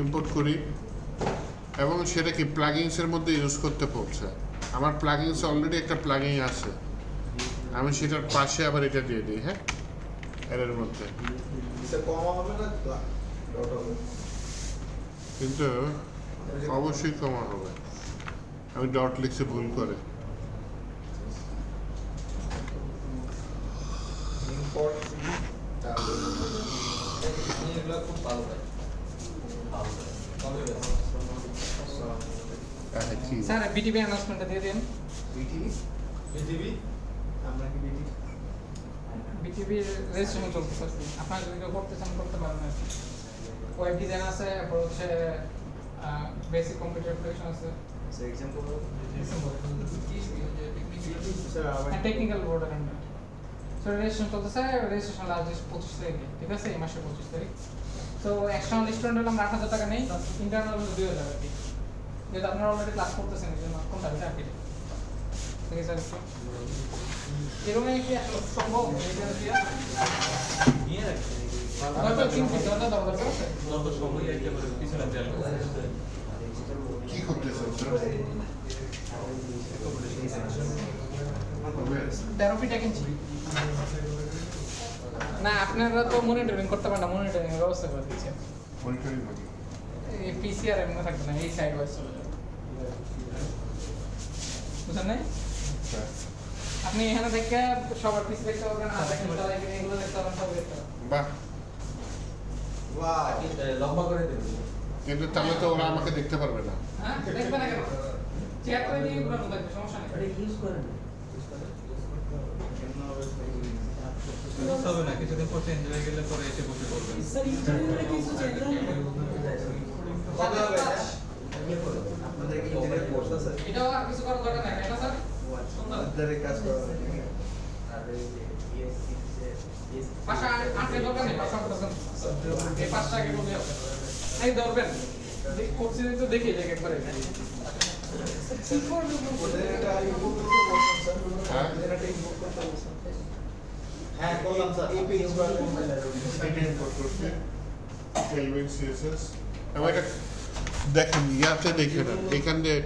S1: ইম্পোর্ট করি এবং সেটা কি প্লাগিংস এর মধ্যে ইউজ করতে বলছে। আমার প্লাগিংস অলরেডি একটা প্লাগিং আছে, আমি সেটার পাশে আবার এটা দিয়ে দিই। হ্যাঁ এর মধ্যে
S6: স্যার কমা হবে না ডট হবে
S1: কিন্তু অবশ্যই কমা হবে। আমি ডট লিখছি ভুল করে।
S6: ইম্পোর্ট
S5: এগুলো খুব ভালো হয়
S1: কি
S3: স্যার বিটিভি অ্যানাউন্সমেন্টটা দিয়ে দিন।
S6: বিটিভি
S5: বিটিভি
S6: আমরা কি বিটিভি
S3: বিটিভি রেজিস্ট্রেশন চলতেছে। আপনারা যদি কেউ করতে চান করতে পারেন আর কি। ওয়েব ডিজাইন আছে, তারপর হচ্ছে বেসিক কম্পিউটার অ্যাপ্লিকেশন আছে,
S7: স্যার এক্সাম করব
S6: স্যার আবার
S3: technical board and so registration চলতেছে। রেজিস্ট্রেশন লাস্ট 25 তারিখে, ঠিক আছে, এই মাসের 25 তারিখ। তো এক্সটার্নাল স্টুডেন্ট হলে আমরা 8,000 টাকা নেই, ইন্টারনাল হলে 2,000 আর কি। যেহেতু আপনারা অলরেডি ক্লাস করতেছেন এই জন্য কোনটা বেটার আর কি। ঠিক আছে স্যার, এরকম কি আসলে সম্ভব এটা দিয়া
S4: নিয়ে রাখছি
S3: দরকার কিন্তু দরকার আছে।
S4: যত সময় একেবারে পিছনে দেয়াল
S1: কি করতেছেন স্যার?
S3: 13 ফিট 1 ইঞ্চি। না আপনারা তো মনিটরিং করতে পারেন না, মনিটরিং এর ব্যবস্থা করে দিয়েছে।
S1: মনিটরিং নাকি?
S3: এই পিসিআর এমন থাকবে না, এই সাইড ওয়াইজ চলে যাবে। বুঝলেন না?
S1: হ্যাঁ।
S3: আপনি এখানে দেখে সবার পিসি দেখতে পারবেন, আর দেখেন চালাই কিনে এগুলো দেখতে পারবেন, সব দেখতে পারবেন।
S1: বাহ,
S6: বাহ
S2: লম্বা করে দেবেন।
S1: কিন্তু তাহলে তো ওরা আমাকে দেখতে পারবে না।
S3: হ্যাঁ দেখবেন না কেন? চেক করে দিয়ে ঘুরানো থাকবে, সমস্যা নেই।
S2: ইউজ করেন
S4: হবে না, কিছুদিন পর চেঞ্জ হয়ে গেলে পরে এসে বসে করবেন।
S3: স্যার ইন্টারভিউতে কিছু চেঞ্জ হবে না।
S6: কবে হবে এটা
S7: আপনাদের কি ইঞ্জিনিয়ারিং কোর্স আছে
S3: এটাও আর কিছু করার দরকার নাই, এটা স্যার সুন্দর।
S6: আপনাদের কাজ করা
S7: আর এই যে বিএসসি
S3: পাশা আটে দরকার নেই, পাশা দরকার নেই। এই পাঁচটা আগে বলে হবে। এই ধরবেন, করছি তো দেখি দেখে একবারে। কি করবে?
S6: ওদের এটা ইম্পোর্ট করতে বলছেন স্যার
S1: হ্যাঁ?
S6: ওদের এটা ইম্পোর্ট করতে বলছেন
S5: হ্যাঁ করলাম স্যার
S6: এপি ইনস্টল ফাইল
S1: এটা ইম্পোর্ট করছি টেলভিন সিএসএস আমি এটা দেখেন ইয়াতে দেখে না এখান দিয়ে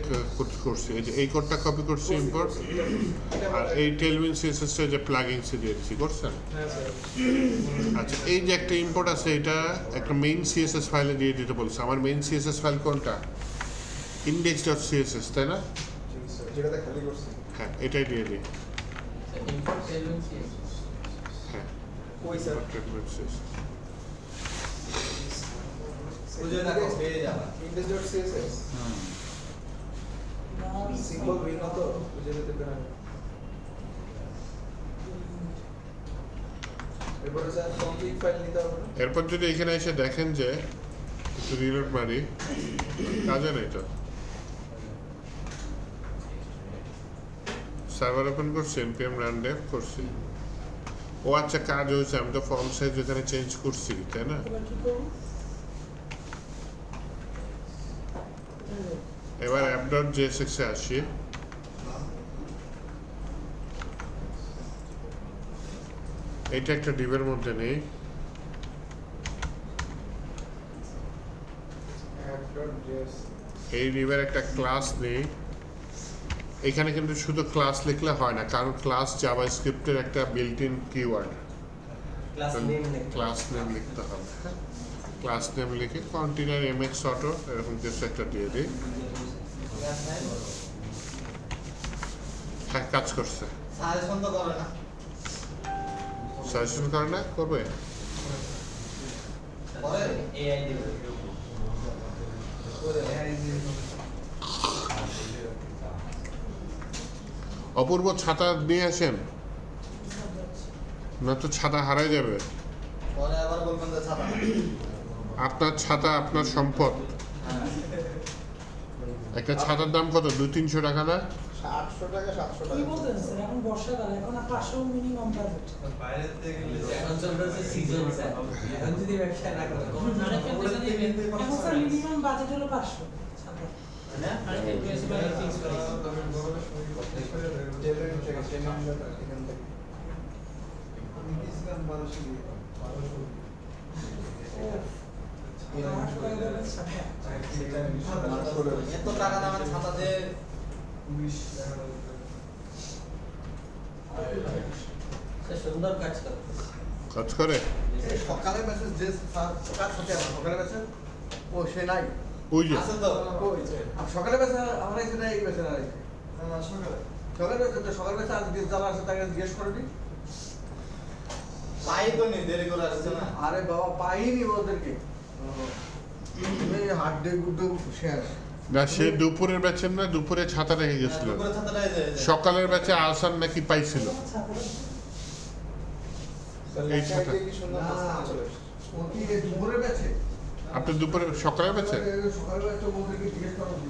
S1: করছি এই যে এই কোডটা কপি করছি ইম্পোর্ট আর এই টেলভিন সিএসএস এর যে প্লাগইনস দিয়ে দিচ্ছি করছেন
S6: হ্যাঁ স্যার
S1: আচ্ছা এই যে একটা ইম্পোর্ট আছে এটা একটা মেইন সিএসএস ফাইলে দিয়ে দিতে বলছে আমার মেইন সিএসএস ফাইল কোনটা index.css তাই না
S6: যেটাতে খালি করছি
S1: হ্যাঁ এটাই দিয়ে দিই
S2: ইম্পোর্ট টেলভিন সিএসএস
S1: হ্যাঁ
S6: ওই স্যার
S1: Treatment CSS
S5: খুঁজে দেখো পেয়ে যাবা
S6: index.css সিম্বল ভিন্ন তো বুঝে যেতে পারেন এরপরে স্যার কমপ্লিট ফাইল নিতে হবে না
S1: এরপর যদি এখানে এসে দেখেন যে একটু রিলোড মারি কাজে নেই তো সার্ভার ওপেন করছি npm run dev করছি ও আচ্ছা কাজ হয়েছে আমি তো ফর্ম সাইজ এখানে চেঞ্জ করছি তাই না এবার app.jsx এ আসি এটা একটা ডিভের মধ্যে নেই
S6: app.js
S1: এই ডিভের একটা ক্লাস নেই এখানে কিন্তু শুধু ক্লাস লিখলে হয় না কারণ ক্লাস জাভাস্ক্রিপ্টের একটা built in keyword
S2: class name
S1: class name লিখতে হবে ক্লাস নেম লিখে কন্টেনার এমএক্স অটো এরকম কিছু একটা দিয়ে দিই হ্যাঁ কাজ করছে
S5: সাজেশন তো করে না
S1: সাজেশন করে না করবে
S5: করে
S2: এআই দিবে
S5: করে
S1: অপূর্ব ছাতা নিয়ে আসেন না তো ছাতা হারাই যাবে
S5: পরে আবার বলবেন যে ছাতা
S1: আপনার ছাতা আপনার সম্পদ একটা ছাতার দাম কত 200-300 টাকা না
S6: 800 টাকা 700
S8: কি
S6: টাকা
S8: বলতেন স্যার এখন বর্ষাকাল এখন 500 মিনিমাম বাজেট
S5: বাইরে থেকে গেলে
S2: এখন চলতেছে সিজন স্যার এখন যদি ব্যবসা না করে তখন
S8: এখন স্যার মিনিমাম বাজেট হলো 500 ছাতা
S6: টেলভিন থেকে টেলভিন এখান থেকে
S5: এত টাকা দামের ছাতা দিয়ে
S2: স্যার সুন্দর কাজ করতেছে
S1: কাজ করে
S9: সকালে মেসেজ যে স্যার কাজ হতে না সকালে মেসেজ ও সে নাই
S1: ওই যে
S5: আছে তো
S9: আর সকালে মেসেজ আমার এসে নাই এই মেসেজ আর সকালে মেসেজ তো সকালে মেসেজ আজ যারা আছে তাকে জিজ্ঞেস করবি
S5: পাই তো নি দেরি করে আসছে না
S9: আরে বাবা পাইনি ওদেরকে এই হার্ড ডে গুড শেষ
S1: না সে দুপুরের ব্যাচের না দুপুরে ছাতা রেখে গেছিল
S5: দুপুরে ছাতাটাই যায়
S1: সকালের ব্যাচে আসান নাকি পাইছিল এই ছাতা
S6: কি সুন্দর মাঝখানে চলে এসেছে
S9: ও কি দুপুরে বেছে
S1: আপনি দুপুরে সকালের ব্যাচে
S9: সকালে বেছে ওদেরকে জিজ্ঞেস করবি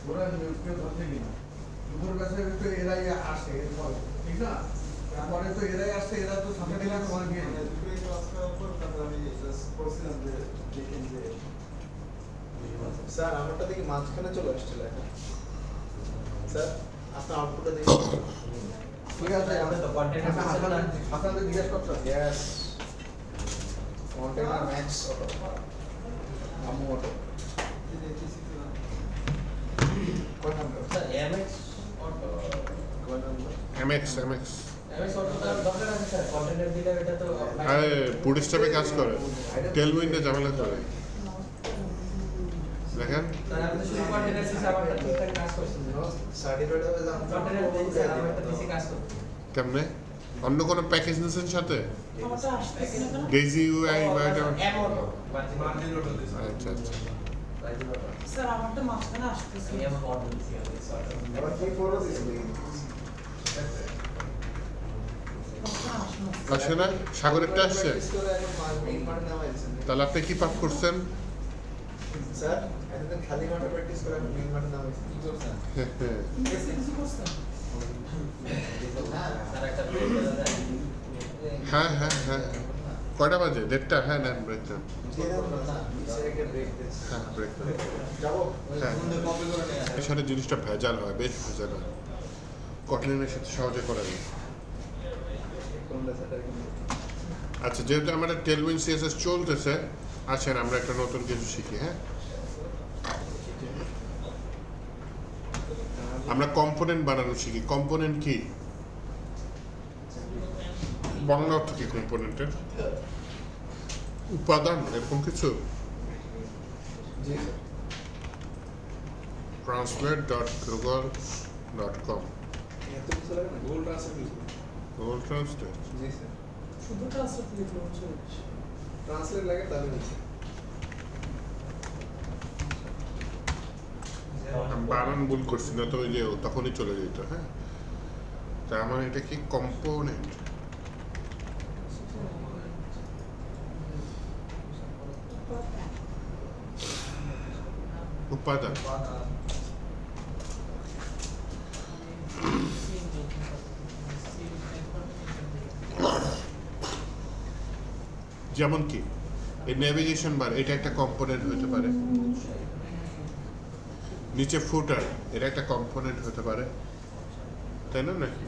S9: ওরা কেউ ধরছে কিনা দুপুরে বেছে তো এরাই আসে এরপর ঠিক না তারপরে তো এরাই আসছে এরা তো সাথে দিলে তোমার বিয়ে নেই
S6: স্যার আমারটা দেখি মাঝখানে চলে আসছিল এখন স্যার আপনার আউটপুটটা দেখি
S9: ঠিক আছে
S2: আমরা তো কন্টেন্ট
S9: হাসানকে জিজ্ঞেস করছো
S6: ইয়েস কন্টেনার ম্যাক্স অটো আমু অটো কয় নাম্বার
S2: স্যার এমএক্স অটো
S6: কয় নাম্বার
S1: এমএক্স
S2: এমএক্স অটো তার দরকার আছে স্যার কন্টেন্ট দিলে এটা তো
S1: আরে বুটস্ট্র্যাপে কাজ করে টেলউইন্ডে ঝামেলা করে দেখেন
S2: স্যার আপনি শুধু কন্টেন্ট সিস্টেম আমারটা ঠিকঠাক কাজ করছেন
S6: সার্টিফাইড হবে জানো
S2: কন্টেন্ট দিলে স্যার আমারটা বেশি কাজ করতে
S1: কেমনে অন্য কোনো প্যাকেজ নিয়েছেন সাথে
S8: আমারটা আসতেছে না কেন
S1: ডেজি ইউআই বা এটা
S2: এম অটো মার্জিন অটো দিছে
S1: আচ্ছা আচ্ছা
S2: মার্জিন অটো
S8: স্যার আমারটা মাঝখানে আসতেছে
S2: এম অটো দিছে
S6: আবার কি করো দিছি
S1: আসে না সাগরেরটা আসছে
S6: মেইন মাঠে নামাই দিয়েছেন
S1: তাহলে আপনি কি পাঠ করছেন
S6: স্যার এতদিন খালি মাঠে প্র্যাকটিস করে আমি মেইন মাঠে নামাইছি কি করছেন
S8: ইংরেজি কিছু করছেন
S2: স্যার একটা ব্রেক দেওয়া যায়
S1: হ্যাঁ হ্যাঁ হ্যাঁ কয়টা বাজে 1:30 হ্যাঁ নেন ব্রেক নেন
S6: ব্রেক দিয়েছি
S1: হ্যাঁ ব্রেক
S6: যাবো
S1: হ্যাঁ
S5: সুন্দর কপি করে নিয়ে আসে
S1: এর সাথে জিনিসটা ভেজাল হয় বেশ ভেজাল হয় কটলিনের সাথে সহজে করা যায়
S6: কোন লেসাটা এখানে
S1: আচ্ছা, যেহেতু আমাদের টেলউইন সিএসএস চলতেছে, আসেন আমরা একটা নতুন কিছু শিখি। হ্যাঁ, আমরা কম্পোনেন্ট বানানো শিখি। কম্পোনেন্ট কি? বাংলা অর্থ কি কম্পোনেন্টের? উপাদান, এরকম কিছু।
S6: জি স্যার
S1: translate.google.com
S6: এত কিছু লাগে না গুগল ট্রান্সলেট ইউজ করি
S1: Google Translate।
S6: জি স্যার
S8: শুধু ট্রান্সলেট লিখলে হচ্ছে
S6: ট্রান্সলেট লাগে তাহলে হচ্ছে
S1: আমি বানান ভুল করছি না তো, ওই যে তখনই চলে যেত। হ্যাঁ, তা আমার এটা কি কম্পোনেন্ট? উপাদান। যেমন কি এই নেভিগেশন বার, এটা একটা কম্পোনেন্ট হতে পারে। নিচে ফুটার, এটা একটা কম্পোনেন্ট হতে পারে, তাই না? নাকি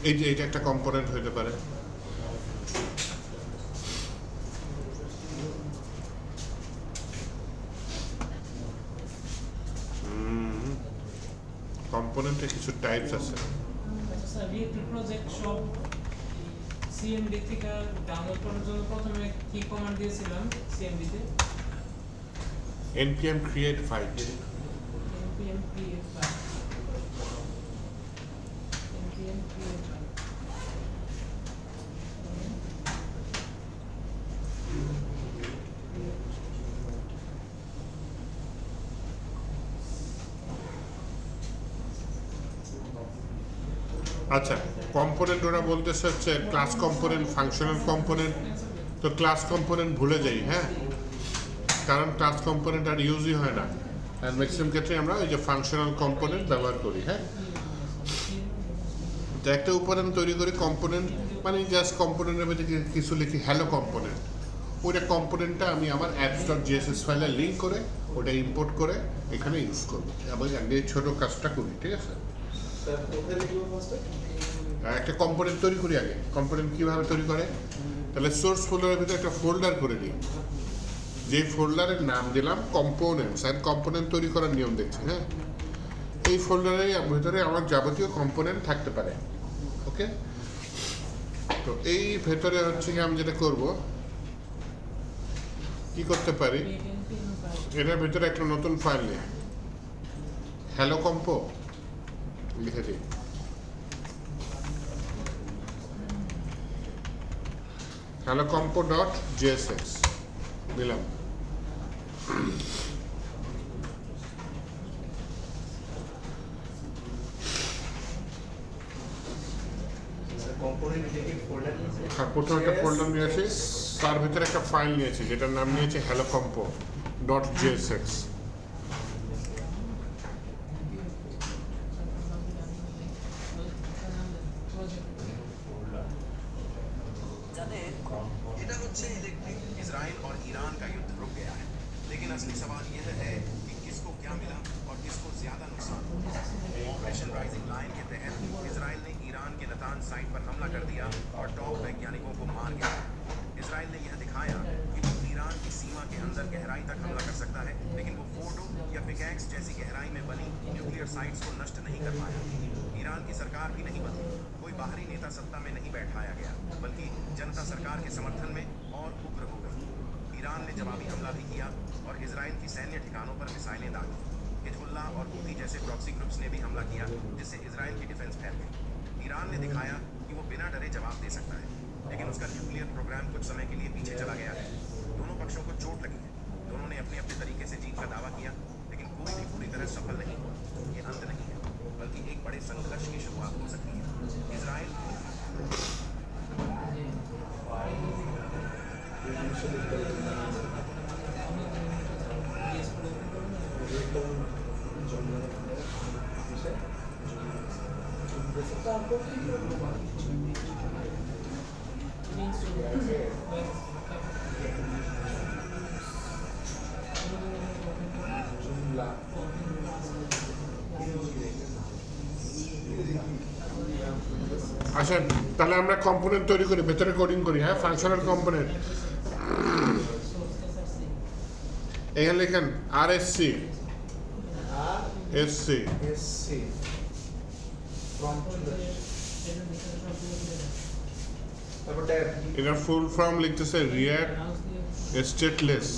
S1: এই যে এটা একটা কম্পোনেন্ট হতে পারে। কম্পোনেন্টের কিছু টাইপস আছে।
S3: স্যার রিয়েক্টর প্রজেক্ট সব সিএমডি থেকে ডাউনলোড করার জন্য প্রথমে কি কমান্ড দিয়েছিলাম সিএমডি তে?
S1: npm create file।
S3: npm create file
S1: আচ্ছা, কম্পোনেন্ট ওরা বলতেছে হচ্ছে ক্লাস কম্পোনেন্ট, ফাংশনাল কম্পোনেন্ট। তো ক্লাস কম্পোনেন্ট ভুলে যাই। হ্যাঁ, কারণ ক্লাস কম্পোনেন্ট আর ইউজই হয় না, আর ম্যাক্সিমাম ক্ষেত্রে আমরা ওই যে ফাংশনাল কম্পোনেন্ট ব্যবহার করি। হ্যাঁ, তো একটা উপাদান তৈরি করি কম্পোনেন্ট, মানে জাস্ট কম্পোনেন্টের মধ্যে কিছু লিখি হ্যালো কম্পোনেন্ট। ওইটা কম্পোনেন্টটা আমি আমার apps.jss ফাইলে লিঙ্ক করে ওটা ইম্পোর্ট করে এখানে ইউজ করবো, এবং আমি এই ছোটো কাজটা করি। ঠিক আছে,
S6: স্যার কোথায় লিখবো ফার্স্টে
S1: একটা কম্পোনেন্ট তৈরি করি আগে। কম্পোনেন্ট কীভাবে তৈরি করে? তাহলে সোর্স ফোল্ডারের ভিতরে একটা ফোল্ডার করে নিই, যে ফোল্ডারের নাম দিলাম কম্পোনেন্টস। অ্যান্ড কম্পোনেন্ট তৈরি করার নিয়ম দেখছি। হ্যাঁ, এই ফোল্ডারের ভিতরে আমার যাবতীয় কম্পোনেন্ট থাকতে পারে। ওকে, তো এই ভেতরে হচ্ছে কি আমি যেটা করব, কি করতে পারি, এটার ভিতরে একটা নতুন ফাইল নিয়ে হ্যালো কম্পো লিখে দিই। হ্যালো কম্পো ডট jsx দিলাম।
S5: কম্পোনেন্ট থেকে ফোল্ডার নিয়েছে
S1: প্রথম একটা ফোল্ডার নিয়েছি, তার ভিতরে একটা ফাইল নিয়েছি যেটার নাম নিয়েছে হ্যালো কম্পো ডট jsx।
S10: এটা হচ্ছে इजराइल और ईरान का युद्ध रुक गया है, लेकिन असली सवाल यह है कि किसको क्या मिला और किसको ज्यादा नुकसान। ऑपरेशन राइजिंग लाइन के तहत इजराइल ने ईरान के नतांज साइट पर हमला कर दिया और टॉप वैज्ञानिकों को मार गया। इजराइल ने यह दिखाया कि वो ईरान की सीमा के अंदर गहराई तक हमला कर सकता है, लेकिन वो फोर्डो या पिकैक्स जैसी गहराई में बनी न्यूक्लियर साइट्स को नष्ट नहीं कर पाया। ईरान की सरकार भी नहीं बदली, कोई बाहरी नेता सत्ता में नहीं बैठाया गया, बल्कि जनता सरकार के समर्थन में और उग्र हो गई। ईरान ने जवाबी हमला भी किया और इजराइल की सैन्य ठिकानों पर मिसाइलें दागी। हिजबुल्लाह और हूथी जैसे प्रॉक्सी ग्रुप्स ने भी हमला किया, जिससे इजराइल की डिफेंस फैल गई। ईरान ने दिखाया कि वो बिना डरे जवाब दे सकता है, लेकिन उसका न्यूक्लियर प्रोग्राम कुछ समय के लिए पीछे चला गया है। दोनों पक्षों को चोट लगी है, दोनों ने अपने अपने तरीके से जीत का दावा किया, लेकिन कोई भी पूरी तरह सफल नहीं हुआ। ये अंत नहीं है, बल्कि एक बड़े संघर्ष की शुरुआत हो सकती है। इजराइल
S8: তারপর কি করবো?
S6: জুমলা
S1: আসেন তাহলে আমরা কম্পোনেন্ট তৈরি করি, ভেতরে কোডিং করি। হ্যাঁ, ফাংশনাল কম্পোনেন্ট। এখানে লেখেন আরএসসি
S6: আর
S1: এসসি
S6: এসসি প্রম্পট চলে আসছে। তারপর ট্যাব
S1: এটার ফুল ফর্ম লিখতেছে রিয়াক্ট স্টেটলেস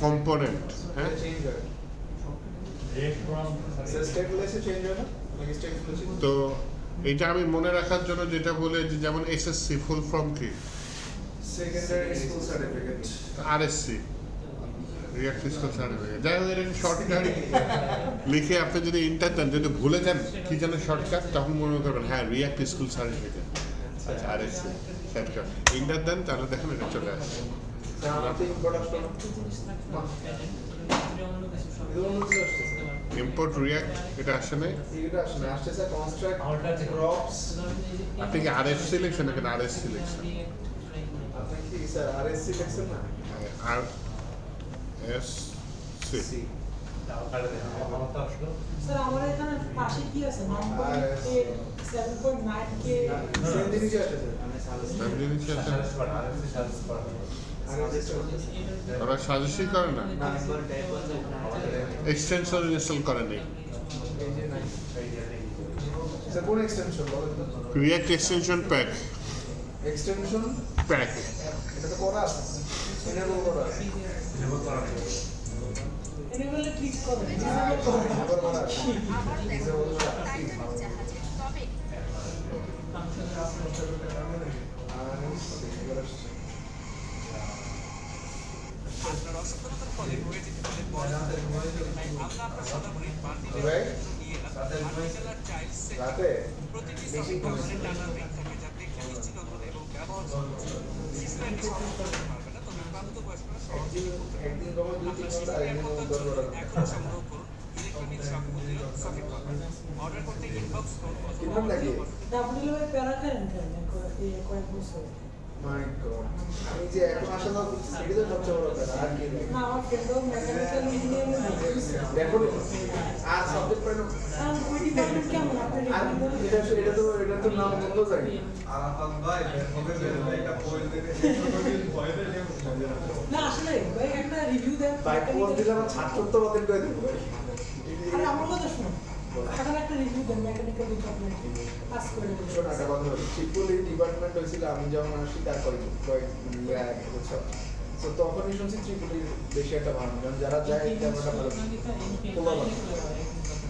S1: কম্পোনেন্ট। হ্যাঁ,
S6: চেঞ্জ হয় স্টেটলেসে চেঞ্জ হয় না নাকি স্টেটলেসে
S1: তো এটা আমি মনে রাখার জন্য যেটা বলে যে যেমন এসএসসি ফুল ফর্ম কি,
S6: secondary school certificate
S1: RSC react school certificate. যাই হোক, এটা শর্টকাট লিখে আপনি যদি ইন্টার দেন, যদি ভুলে যান কি যেন শর্টকাট, তখন মনে করবেন হ্যাঁ রিয়াক্ট স্কুল সার্টিফিকেট। আচ্ছা, আরএসসি শর্টকাট ইন্টার দেন, তাহলে দেখেন এটা চলে আসছে।
S6: আমাদের ইম্পোর্ট আসলো না ಇದು ಒಂದು ಅಷ್ಟೇ
S1: ইম্পোর্ট রিয়াক্ট এটা আসে নাই।
S6: ಈಗ ಅಷ್ಟೇ ಅಷ್ಟೇ ಸರ್ ಕಾನ್ಸ್ಟ್ರಕ್ಟ್ ಕ್ರಾಪ್ಸ್
S1: আপনি কি আরএসসি লিখছেন নাকি আরএসসি লিখছেন?
S6: আপনি কি স্যার আরএসসি লিখছেন না
S1: আর এস সি
S6: সি
S8: স্যার আমার এখানে পাশে কি আছে নাম্বার 7.9 কে
S6: সেম জিনিস আছে স্যার
S1: আমি জিনিস আছে ওরা সাজেস্টই করে না, এক্সটেনশন ইনস্টল করে নেই।
S6: স্যার কোন এক্সটেনশন বলেন তো
S1: react extension pack
S6: extension
S1: pack
S6: এটা তো করা আছে এনেবল করা আছে
S8: এনেবলে ক্লিক করুন
S6: এনেবল করা আছে ডিসেবল করা আছে
S10: আপনার অসতর্কতার ফলে হয়ে যেতে পারে আমরা আপনার সতর্কতার বাড়তি পার্টিকুলার চাইল্ড
S6: রাতে
S10: প্রতিটি সঠিক কম্পোনেন্ট টানার লিঙ্ক থাকে যা দেখতে নিশ্চিত হবে এবং ব্যবহার শিশুরা এটি সহজ করতে পারবে না, তবে প্রাপ্তবয়স্করা সহজেই করতে পারবে।
S6: একদিন কমে 2-3 ঘন্টা আগে দরকার
S10: এখন সংগ্রহ করুন ইলেকট্রনিক শক প্রতিরোধ সকেট পাবেন। অর্ডার করতে ইনবক্স করুন
S6: কিরকম লাগে
S8: ডাব্লিউ এ প্যারা করেন কেন কয়েক বছর
S6: মাই গড আমি যে এখন আসলে এটা তো সবচেয়ে বড় কথা আর কি
S8: না আমার ফ্রেন্ডও মেকানিক্যাল ইঞ্জিনিয়ারিং
S6: দেখো আর সাবজেক্ট পড়ে না
S8: আর ওই ডিপার্টমেন্ট কেমন আপনি
S6: আর এটা তো নাম বন্ধ যায়
S5: আরাফাত ভাই হবে এটা পয়েন্ট থেকে
S8: না আসলে ভাই একটা রিভিউ দেন
S6: ভাই কোন দিলাম ছাত্রত্ব বাতিল করে দেব
S8: আরে আমার কথা শুনুন এখন একটা রিভিউ দেন মেকানিক্যাল ডিপার্টমেন্ট পাস করে দেবেন
S6: শোন একটা কথা বলি ট্রিপল ডিপার্টমেন্ট হয়েছিল আমি যখন আসি তারপরে কয়েক বছর তো তখনই শুনছি ট্রিপল বেশি একটা ভালো কারণ যারা যায় ক্যামেরাটা ভালো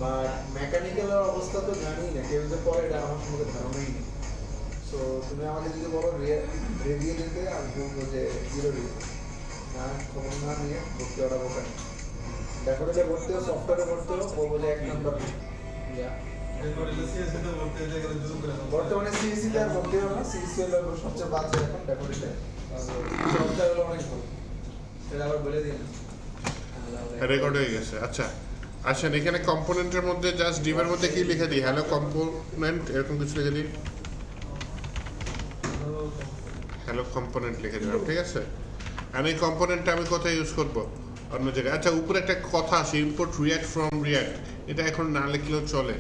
S6: বাট মেকানিক্যালের অবস্থা তো জানি না কেউ যে করে এটা আমার সম্পর্কে ধারণাই নেই সো তুমি আমাকে যদি বলো রিভিউ দিতে আমি বলবো যে জিরো রিভিউ না খবর না নিয়ে ভর্তি ওরা বোকান দেখো যে ভর্তি হোক সফটওয়্যারে ভর্তি হোক বলবো যে 1 নম্বর বর্তমানে সিএসসি তে আর ভর্তি হলো না সিএসসি হলো সবচেয়ে বাজে এখন ডেকোরেটে সফটওয়্যার হলো অনেক ভালো সেটা আবার বলে দিন
S1: রেকর্ড হয়ে গেছে। আচ্ছা আসেন এখানে কম্পোনেন্টের মধ্যে জাস্ট ডিভের মধ্যে কি লিখে দিই, হ্যালো কম্পোনেন্ট এরকম কিছু লিখে দিই, হ্যালো কম্পোনেন্ট লিখে দিলাম, ঠিক আছে। আর এই কম্পোনেন্টটা আমি কোথায় ইউজ করব, অন্য জায়গায়। আচ্ছা উপরে একটা কথা আছে ইম্পোর্ট রিয়াক্ট ফ্রম রিয়াক্ট, এটা এখন না লিখলেও চলে।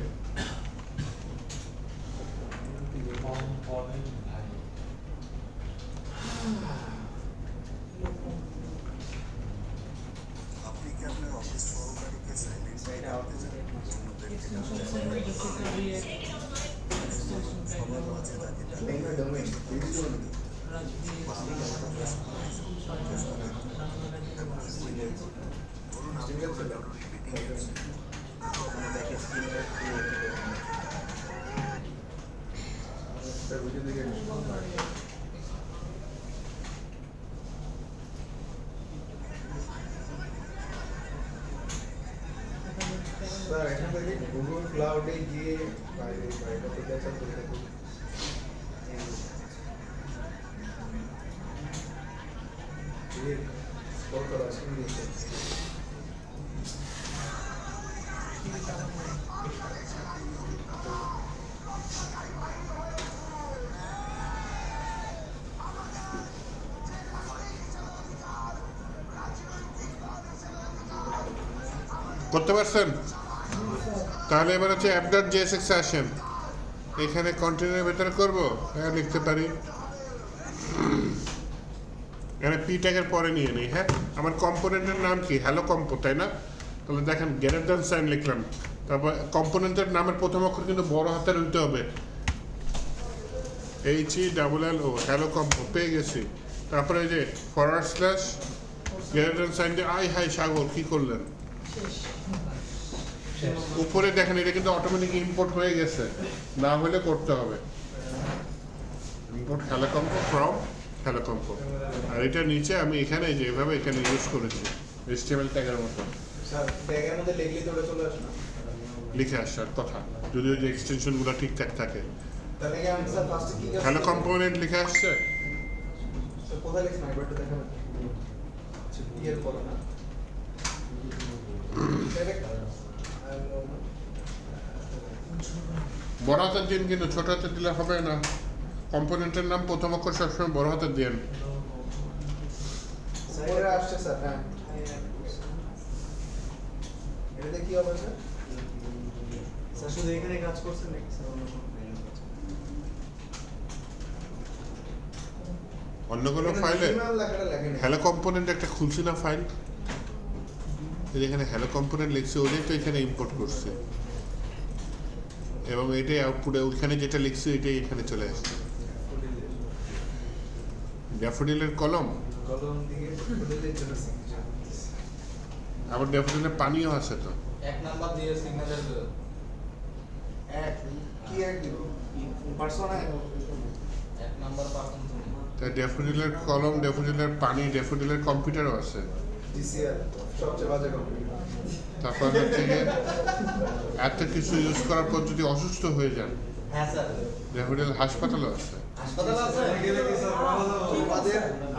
S10: আপনি কি আপনার অফিস সহকারীকে সাইলেন্ট সাইড আউট সবার মাঝে তাকে
S6: লেঙ্গুয়েজ ডোমেইন ভিডিও
S10: ধরুন আপনি কোনো জরুরি মিটিং এ আছেন
S7: দেখে স্ক্রিনটা ক্রিয়েট
S6: স্যার ভিডিও দেখে স্যার এখান থেকে গুগল ক্লাউডে গিয়ে বাইরে বাইরে থেকে আছে করতে স্কোর করা আছে নিচে
S1: করতে পারছেন? তাহলে এবার হচ্ছে অ্যাপ.js আসেন। এখানে কন্টেনারের ভেতরে করব, হ্যাঁ লিখতে পারি। এখানে পি ট্যাগের পরে নিয়ে নিই। হ্যাঁ, আমার কম্পোনেন্টের নাম কি? হ্যালো কম্পো, তাই না? তাহলে দেখেন গ্রেটার দ্যান সাইন লিখলাম, তারপর কম্পোনেন্টের নামের প্রথম অক্ষর কিন্তু বড় হাতের হইতে হবে, HELLO, হ্যালো কম্পো পেয়ে গেছি। তারপরে এই যে forward slash greater than sign দিয়ে আই হাই সাগর কি করলেন? উপরে দেখেন এটা কিন্তু অটোমেটিক ইম্পোর্ট হয়ে গেছে, না হলে করতে হবে import hello compo from hello compo. আর এটা নিচে আমি এখানে যে এভাবে এখানে ইউজ করেছি HTML ট্যাগের মতো
S6: স্যার ট্যাগের মধ্যে লিখলে তো ওটা চলে আসে না,
S1: লিখে আসার কথা যদি ওই যে এক্সটেনশনগুলো ঠিকঠাক থাকে।
S6: তাহলে কি আমি স্যার ফার্স্টে কি
S1: হ্যালো কম্পোনেন্ট লিখে আসছে।
S6: স্যার কোথায় লিখছেন একবার একটু দেখাবেন? আচ্ছা এর পরে না
S1: বড় হাতের দিন কিন্তু ছোট হাতের দিলে হবে না। কম্পোনেন্টের নাম প্রথম অক্ষর সবসময় বড় হাতের দিন।
S6: পরে আসছে স্যার। হ্যাঁ এটাতে কি হবে স্যার?
S7: স্যার শুধু এখানে কাজ করছেন নাকি স্যার অন্য কোনো ফাইলে কাজ করছেন?
S1: অন্য কোনো ফাইলে হ্যালো কম্পোনেন্ট একটা খুলছি না ফাইল, যেখানে হ্যালো কম্পোনেন্ট লিখছে ওটাই তো এখানে ইম্পোর্ট করছে এবং এটাই আউটপুটে ওইখানে যেটা লিখছে এটাই এখানে চলে আসছে। ড্যাফোডিলের কলম,
S6: কলম দিকে ড্যাফোডিলের জন্য
S1: আবার ড্যাফোডিলের পানিও আছে তো।
S5: এক নাম্বার দিয়ে সিগনেচার দিল।
S6: এক কি এক দিব? পার্সোনা
S5: এক নাম্বার পার্সন তুমি।
S1: তাই ড্যাফোডিলের কলম, ড্যাফোডিলের পানি, ড্যাফোডিলের কম্পিউটারও আছে।
S6: জিসিআর সবচেয়ে বাজে কম্পিউটার।
S1: তারপর হচ্ছে গিয়ে এত কিছু ইউজ করার পর যদি অসুস্থ হয়ে যান,
S5: হ্যাঁ স্যার।
S1: ড্যাফোডিল হাসপাতালও আছে।
S5: হাসপাতাল আছে?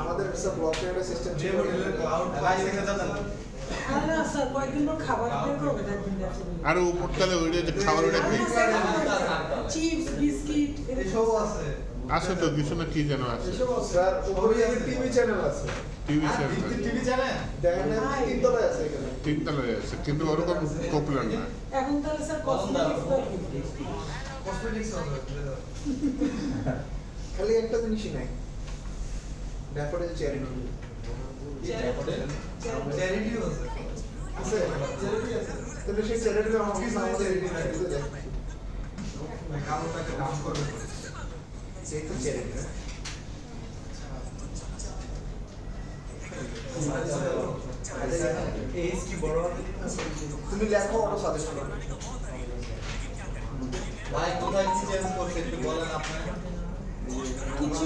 S6: আমাদের স্যার ব্লকচেইন সিস্টেম
S5: ড্যাফোডিলের ক্লাউড ভাই লিখে দেন।
S8: আরে না স্যার কয়েকদিন পর খাবার বের করবে দেখবেন ড্যাফোডিল।
S1: আর উপরতলে ওই যে খাবার ওটা কি
S8: চিপস বিস্কিট
S5: এসব আছে।
S1: আছে তো কিছু না কি যেন আছে।
S6: স্যার উপরে টিভি চ্যানেল আছে।
S1: টিভি চ্যানেল
S5: টিভি চ্যানেল
S6: দেখেন তিনতলায় আছে এখানে।
S1: তিনতলায় আছে কিন্তু ওরকম পপুলার না।
S8: এখন তাহলে স্যার কসমেটিক্স
S5: কসমেটিক্স হবে।
S6: খালি একটা জিনিসই নাই, ড্যাফোডিল চ্যারিটি।
S5: চ্যারিটিও আছে।
S6: আছে চ্যারিটি আছে, তাহলে সেই চ্যারিটি আমাদের চ্যারিটি না দিতে দেয়।
S5: কালোটাকে কাম করবে।
S6: সেই তো চ্যারিটি না।
S7: এইচ কি বড় হাতে?
S6: তুমি লেখো অটো সাজেস্ট করো।
S5: ভাই কোথায় কি চেঞ্জ করছে একটু বলেন আপনি।
S8: কিছু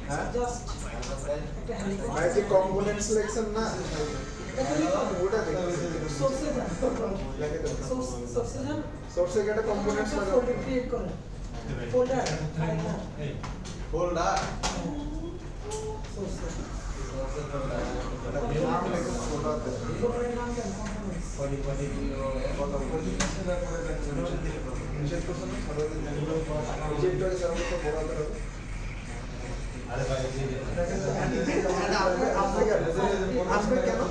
S6: হ্যাঁ
S8: জাস্ট একটা হেলিকপ্টার
S6: ভাই যে কম্পোনেন্ট সিলেকশন না ওটা দেখতে
S8: সোর্সে যান
S6: লাগে তো
S8: সোর্সে যান
S6: সোর্সে গেটে কম্পোনেন্টস লাগাও।
S8: ফোল্ডার ক্রিয়েট করেন ফোল্ডার
S5: হোল্ডার
S8: সোর্সে
S6: নাম লেখো ফোল্ডারতে।
S8: ফোল্ডারের নাম কেন কম্পোনেন্টস
S6: নিষেধ করছেন না সাধারণত রিজেক্ট করে সাধারণত বড় হাতের হবে।
S5: আরে ভাই
S6: আসবে কেন?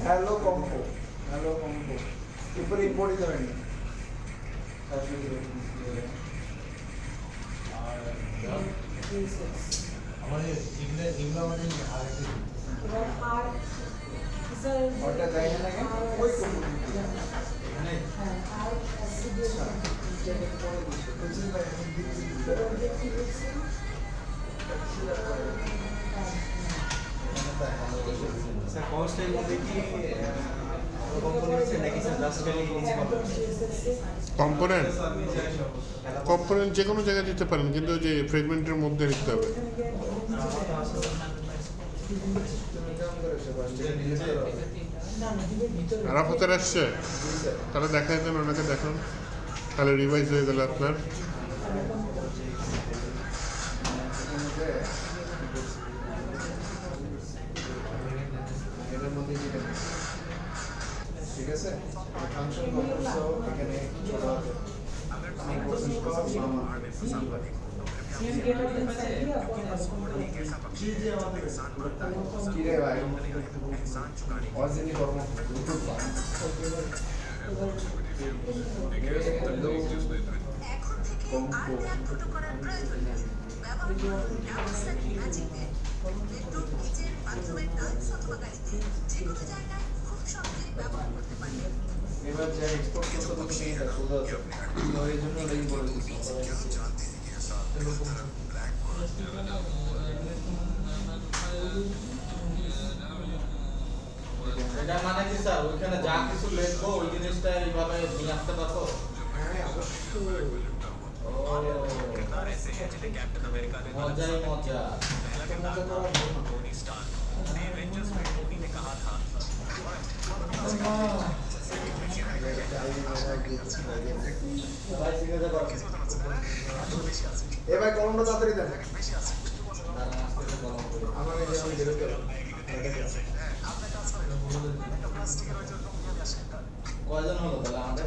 S6: হ্যালো কম্পো, হ্যালো কম্পো উপরে ইম্পোর্ট দিতে পারেন।
S5: আমাদের এগুলো আমাদের আরেকটু
S8: আর স্যার
S6: ওটা দেয় না কেন? ওই কম্পোনেন্ট
S5: এখানে
S8: হ্যাঁ আর অ্যাসিডেশন
S7: স্যার কনস্ট্যান্ট মধ্যে কি কম্পোনেন্টস নাকি স্যার জাস্ট খালি নিচে
S1: কম্পোনেন্ট কম্পোনেন্ট যে কোনো জায়গায় দিতে পারেন কিন্তু ওই যে ফ্রেগমেন্টের মধ্যে লিখতে হবে। আরাফাতের আসছে তাহলে দেখা যেতেন ওনাকে দেখান, তাহলে রিভাইজ হয়ে গেল আপনার।
S6: ঠিক আছে ফাংশন কম্পোনেন্টস এখানে ছোট আছে। কি রে ভাই অজিনি কর্ম কম্পো এবার যা এক্সপোর্ট করতে তো তুমি এটা সোজা তো এই জন্য এটাই বলে দিচ্ছি
S5: এটা মানে কি স্যার ওইখানে যা কিছু লিখবো ওই জিনিসটা এইভাবে নিয়ে আসতে পারবো?
S6: হ্যাঁ অবশ্যই
S5: মজাই মজা।
S6: মজা করার জন্য এ ভাই কলমটা তাড়াতাড়ি দেন আমার এই যে আমি বেরোতে
S5: কয়জন হলো তাহলে আমাদের?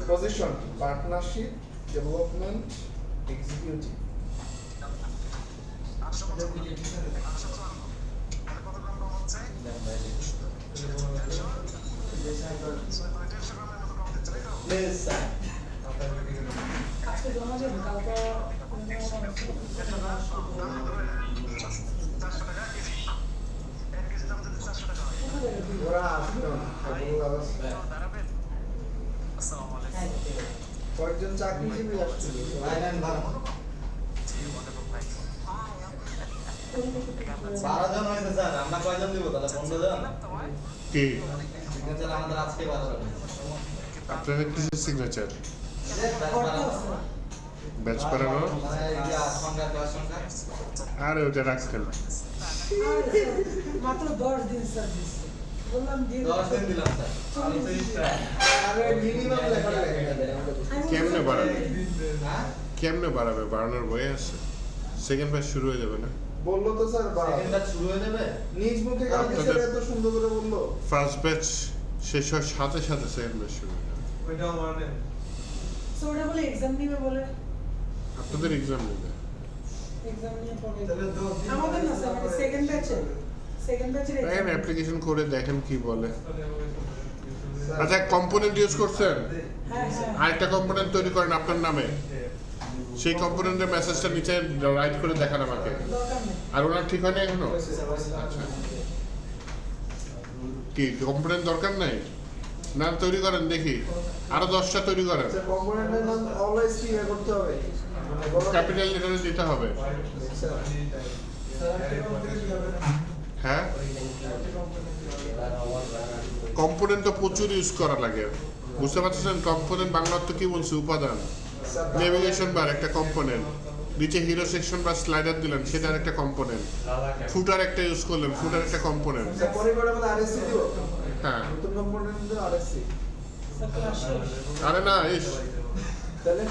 S6: Position partnership development executive
S5: please sir
S8: আজকে জমা দেবে কালকে
S6: ওরা আসলো না কয়েকজন চাকরিজীবী আসছিল
S5: লাইন ভালো 12 জন হয়েছে স্যার, আমরা কয়জন দিব তাহলে? 15 জন
S1: কি
S5: সিগনেচার আমাদের আজকে 12 জন।
S1: আপনাদের কিসের সিগনেচার ব্যাচ করানো
S5: মানে এই যে সংখ্যা ক্লাস সংখ্যা
S1: আরে ওটা রাখেন
S8: মাত্র 10 দিন সার্ভিস বললাম দিয়ে
S5: 10 দিন দিলাম স্যার। আমি তো স্ট্রাইক
S6: আরে মিনিমাম লেখা লাগে
S1: কেমনে বাড়াবে
S5: হ্যাঁ
S1: কেমনে বাড়াবে বাড়ানোর বই আছে সেকেন্ড ব্যাচ শুরু হয়ে যাবে না
S6: বললো তো স্যার
S5: সেকেন্ডটা শুরু হয়ে যাবে।
S6: নিজ মুখে কাজ
S1: আপনাদের-
S6: এত সুন্দর করে বললো
S1: ফার্স্ট ব্যাচ শেষ হওয়ার সাথে সাথে সেকেন্ড ব্যাচ শুরু হয়ে যাবে
S9: ওইটাও মানে
S8: সো ওটা বলে এক্সাম নিবে বলে
S1: আপনাদের এক্সাম নেবে
S8: এক্সাম নিয়ে পড়ে
S9: তাহলে 10 দিন
S8: আমাদের না স্যার মানে সেকেন্ড ব্যাচের
S1: দেখেন অ্যাপ্লিকেশন করে দেখেন কি বলে আচ্ছা কম্পোনেন্ট ইউজ করছেন
S8: হ্যাঁ হ্যাঁ
S1: আরেকটা কম্পোনেন্ট তৈরি করেন আপনার নামে সেই কম্পোনেন্টের মেসেজটা নিচে রাইট করে দেখান আমাকে
S8: দরকার নেই
S1: আর ওনার ঠিক হয়নি এখনো আচ্ছা কি কম্পোনেন্ট দরকার নাই নাম তৈরি করেন দেখি আরো 10টা তৈরি করেন
S6: স্যার কম্পোনেন্টের নাম অলওয়েজ কি করতে হবে মানে বড়
S1: ক্যাপিটাল লেটারে দিতে হবে হ্যাঁ কম্পোনেন্ট তো প্রচুর ইউজ করা লাগে বুঝতে পারছেন কম্পোনেন্ট বাংলা অর্থ কি বলছে উপাদান নেভিগেশন বার একটা কম্পোনেন্ট নিচে হিরো সেকশন বা স্লাইডার দিলেন সেটার একটা কম্পোনেন্ট ফুটার একটা ইউজ করলেন ফুটার একটা কম্পোনেন্ট
S6: স্যার পরে করে আমাদের আরএসসি দিব
S1: হ্যাঁ
S6: নতুন কম্পোনেন্ট দিয়ে আরএসসি
S8: স্যার ক্লাস শেষ
S1: আরে না ইস
S6: তাহলে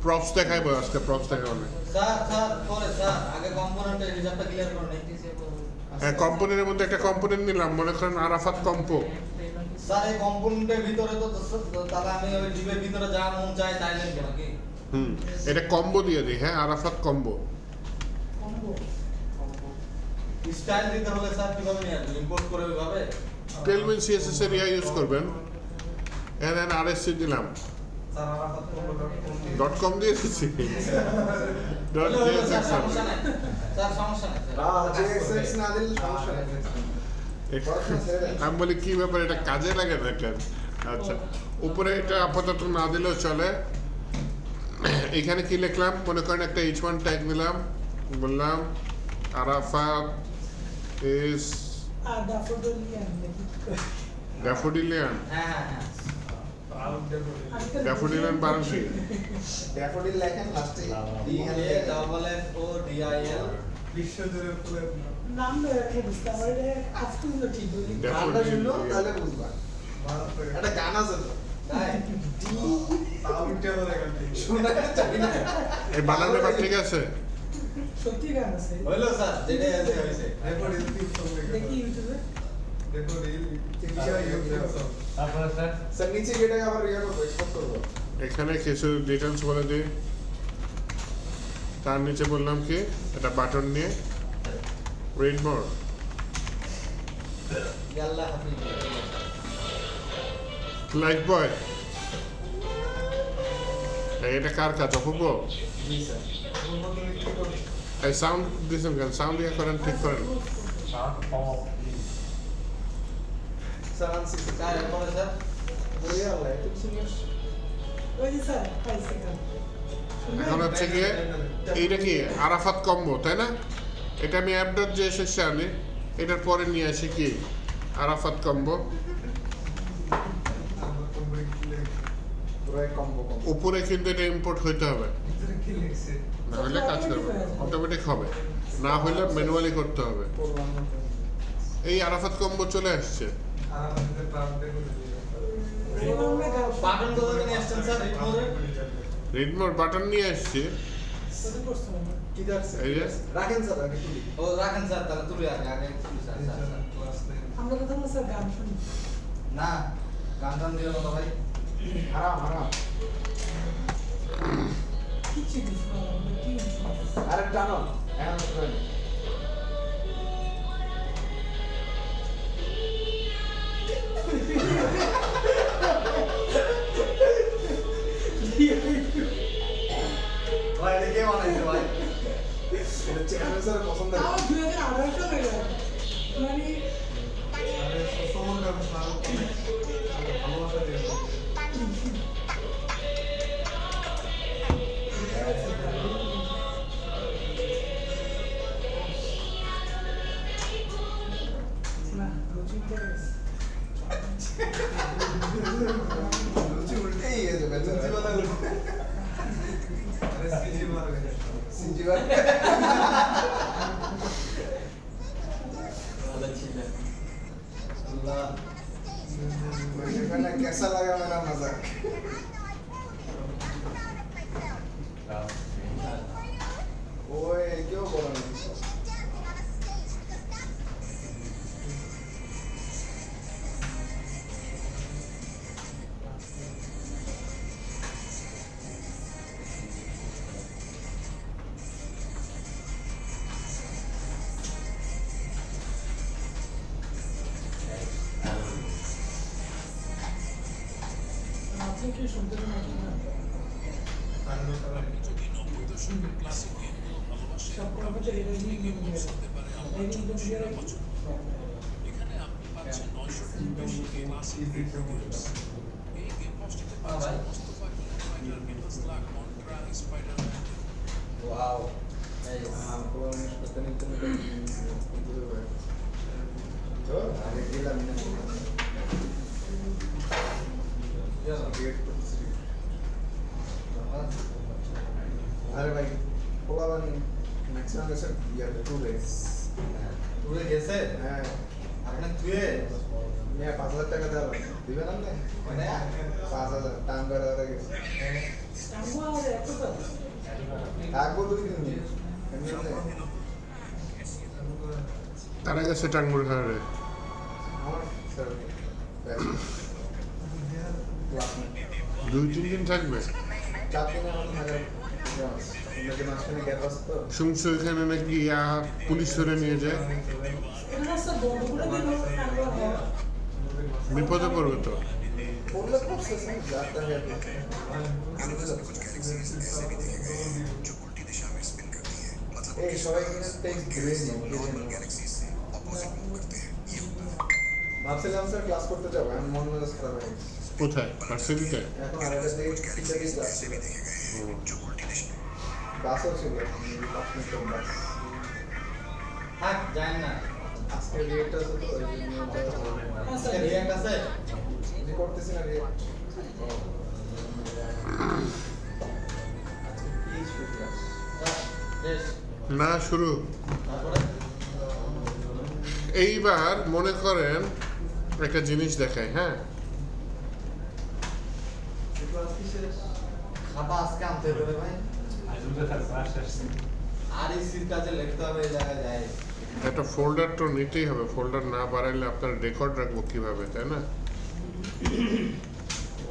S1: প্রপস দেখাইবো আজকে প্রপস দেখাবো না
S5: স্যার স্যার পরে স্যার আগে কম্পোনেন্টের হিসাবটা ক্লিয়ার করে নেই।
S1: হ্যাঁ কম্পোনেন্টের মধ্যে একটা কম্পোনেন্ট নিলাম মনে করেন আরাফাত কম্পো
S5: স্যার এই কম্পোনেন্টের ভিতরে তো তাহলে আমি ওই ডিবের ভিতরে যা মন চাই তাই লিখব নাকি?
S1: এটা কম্বো দিয়ে দিই হ্যাঁ আরাফাত কম্বো
S8: কম্বো
S5: স্টাইল দিতে হলে স্যার কিভাবে নিয়ে আসবেন? ইম্পোর্ট করে ওইভাবে?
S1: টেলমেন সিএসএস এর ইউজ করবেন এন আরএসসি দিলাম
S5: স্যার আরাফাত
S1: .com দিয়ে দিচ্ছি ডট
S5: হলো, হলো, স্যার
S1: জিএসএক্স
S5: সমস্যা নাই স্যার সমস্যা নাই স্যার।
S6: জেএক্সএক্স না দিলে সমস্যা নেই
S1: আমি বলি কি ব্যাপার এটা কাজে লাগে না কেন আচ্ছা উপরে এটা আপাতত না দিলেও চলে এখানে কি লিখলাম মনে করেন একটা H1 ট্যাগ নিলাম বললাম আরাফাত ইজ
S8: আর ড্যাফোডিলিয়ান নাকি
S1: ড্যাফোডিলিয়ান
S5: হ্যাঁ হ্যাঁ হ্যাঁ
S1: ড্যাফোডিলিয়ান বারাণসী
S6: ড্যাফোডিল লেখেন লাস্টে
S5: DAFFODIL
S9: বিশ্বজুড়ে ফুলের
S8: নাম রেখে দিস আমার এটা আফতুল্লা ঠিক বলি
S6: গানটা শুনলো তাহলে বুঝবা
S9: ভারত থেকে
S6: একটা গান আছে তো
S5: তাই
S9: তাও উঠে বলে গেছে
S6: শোনা চাই না
S1: এই বানানটা বা ঠিক আছে
S8: সত্যি গান আছে
S5: হইলো স্যার যেটাই আছে হইছে।
S9: দেখো রিল সব
S8: দেখি ইউটিউবে
S9: দেখো রিল ইউটিউব সব
S6: স্যার নিচে যেটাকে আবার ইয়া করবো এক্সপোর্ট করবো
S1: এখানে কিছু ডিটেলস বলে দিই তার নিচে বললাম কি এটা বাটন নিয়ে রিড মোর
S5: আল্লাহ হাফিজ।
S1: লাইফ বয় এটা কার কাজ অপূর্ব
S5: জি স্যার
S1: এই সাউন্ড দিয়েছেন কেন সাউন্ড ইয়ে করেন ঠিক করেন
S6: স্যার আনছি
S5: স্যার এরপরে স্যার
S6: ওই আল্লাহ একটু সিরিয়াস
S8: ওই যে স্যার পাইছি কাম
S1: এখন হচ্ছে গিয়ে এইটা কি আরাফাত কম্বো তাই না এটা আমি অ্যাপডট যে এসেছে আনি এটার পরে নিয়ে আসি কি আরাফাত কম্বো
S6: পুরো কম্বো কম্বো
S1: উপরে কিন্তু এটা ইম্পোর্ট হইতে হবে না হলে কাজ করবে অটোমেটিক হবে না হলে ম্যানুয়ালি করতে হবে এই আরাফাত কম্বো চলে আসছে
S5: বাটন গুলো নিয়ে আসছেন স্যার
S1: রিডমোর বাটন নিয়ে আসছি
S8: ওটা করতে হবে
S6: কি দেখছে
S1: এই যে
S6: রাখেন স্যার আগে তুলি
S5: ও রাখেন স্যার তাহলে তুলে আগে তুলি স্যার স্যার
S8: আমরা তো তাহলে স্যার গান শুনি
S5: না গান টান দিও না তো ভাই
S6: হারাম হারাম
S8: কিছু কিছু না আমরা কি
S6: আরে টানো হ্যাঁ শুনেন
S5: ভাই এটা কে বানাইছে ভাই
S6: এটা চেয়ারম্যান স্যার পছন্দ
S8: তাও 2018 সালে মানে না রুচি করে
S6: লুচি উল্টেই গেছে বেচারা
S5: লুচি কথা বলছি
S6: সিজিবার
S5: আল্লাহ
S6: এখানে कैसा लगा मेरा मजाक ओए क्यों बोला नहीं
S8: আপনি কি শুনতে পাচ্ছেন না সব কোনো কিছু এটা নিয়ে নিয়ে এই নিয়ে
S5: ওয়াও এই
S6: आपको पता नहीं तुम तो आगे गला मैंने गेट अरे भाई पोलावन मैक्सिमम कैसे यार टूरे
S5: টুরে গেছে
S6: হ্যাঁ
S5: আপনি তুই
S6: मैं 5000 টাকা দাও দিবেন আপনি
S5: মানে
S6: 5000 টাইম করে দাও গেছে
S8: আমরা আমাদের এত কথা
S6: থাকবো 2 দিন এমনি
S1: তারা গেছে টাঙ্গুর ঘরে
S6: আমার স্যার
S1: দুই তিন দিন থাকবে
S6: 4 দিন আমাদের থাকার আপনাদের মাঝখানে গ্যাপ আছে তো
S1: শুনছো এখানে নাকি পুলিশ ধরে নিয়ে যায়
S8: এটা স্যার বন্ধ করে দিল আমরা
S1: বিপদে পড়বে তো
S6: পড়লে পড়ছে স্যার যাতা है এই সবাই কিনে টেক্সট গ্রেড ভাবছিলাম স্যার ক্লাস করতে যাবো আমি মন মেজাজ খারাপ হয়ে গেছে
S1: কোথায় ভার্সিটিতে
S6: এখন আরেকটা দিকে টিচারই ক্লাস ছিল বাসও ছিল 5 মিনিট বাস
S5: থাক যাই না
S6: আজকে রিয়েক্ট আছে তো ওই জন্য
S5: আজকে রিয়াক্ট আছে
S6: যে করতেছি না রিয়েক্ট আজকে কি শুরু ক্লাস
S5: বেশ
S1: না শুরু
S5: তারপরে
S1: এইবার মনে করেন একটা জিনিস দেখাই হ্যাঁ
S6: ক্লাস কি শেষ
S5: খাতা আজকে আনতে হবে ভাই আর এই সিটটা যে লিখতে হবে এই জায়গায় যায়
S1: একটা ফোল্ডার তো নিতেই হবে ফোল্ডার না বাড়াইলে আপনার রেকর্ড রাখবো কিভাবে তাই না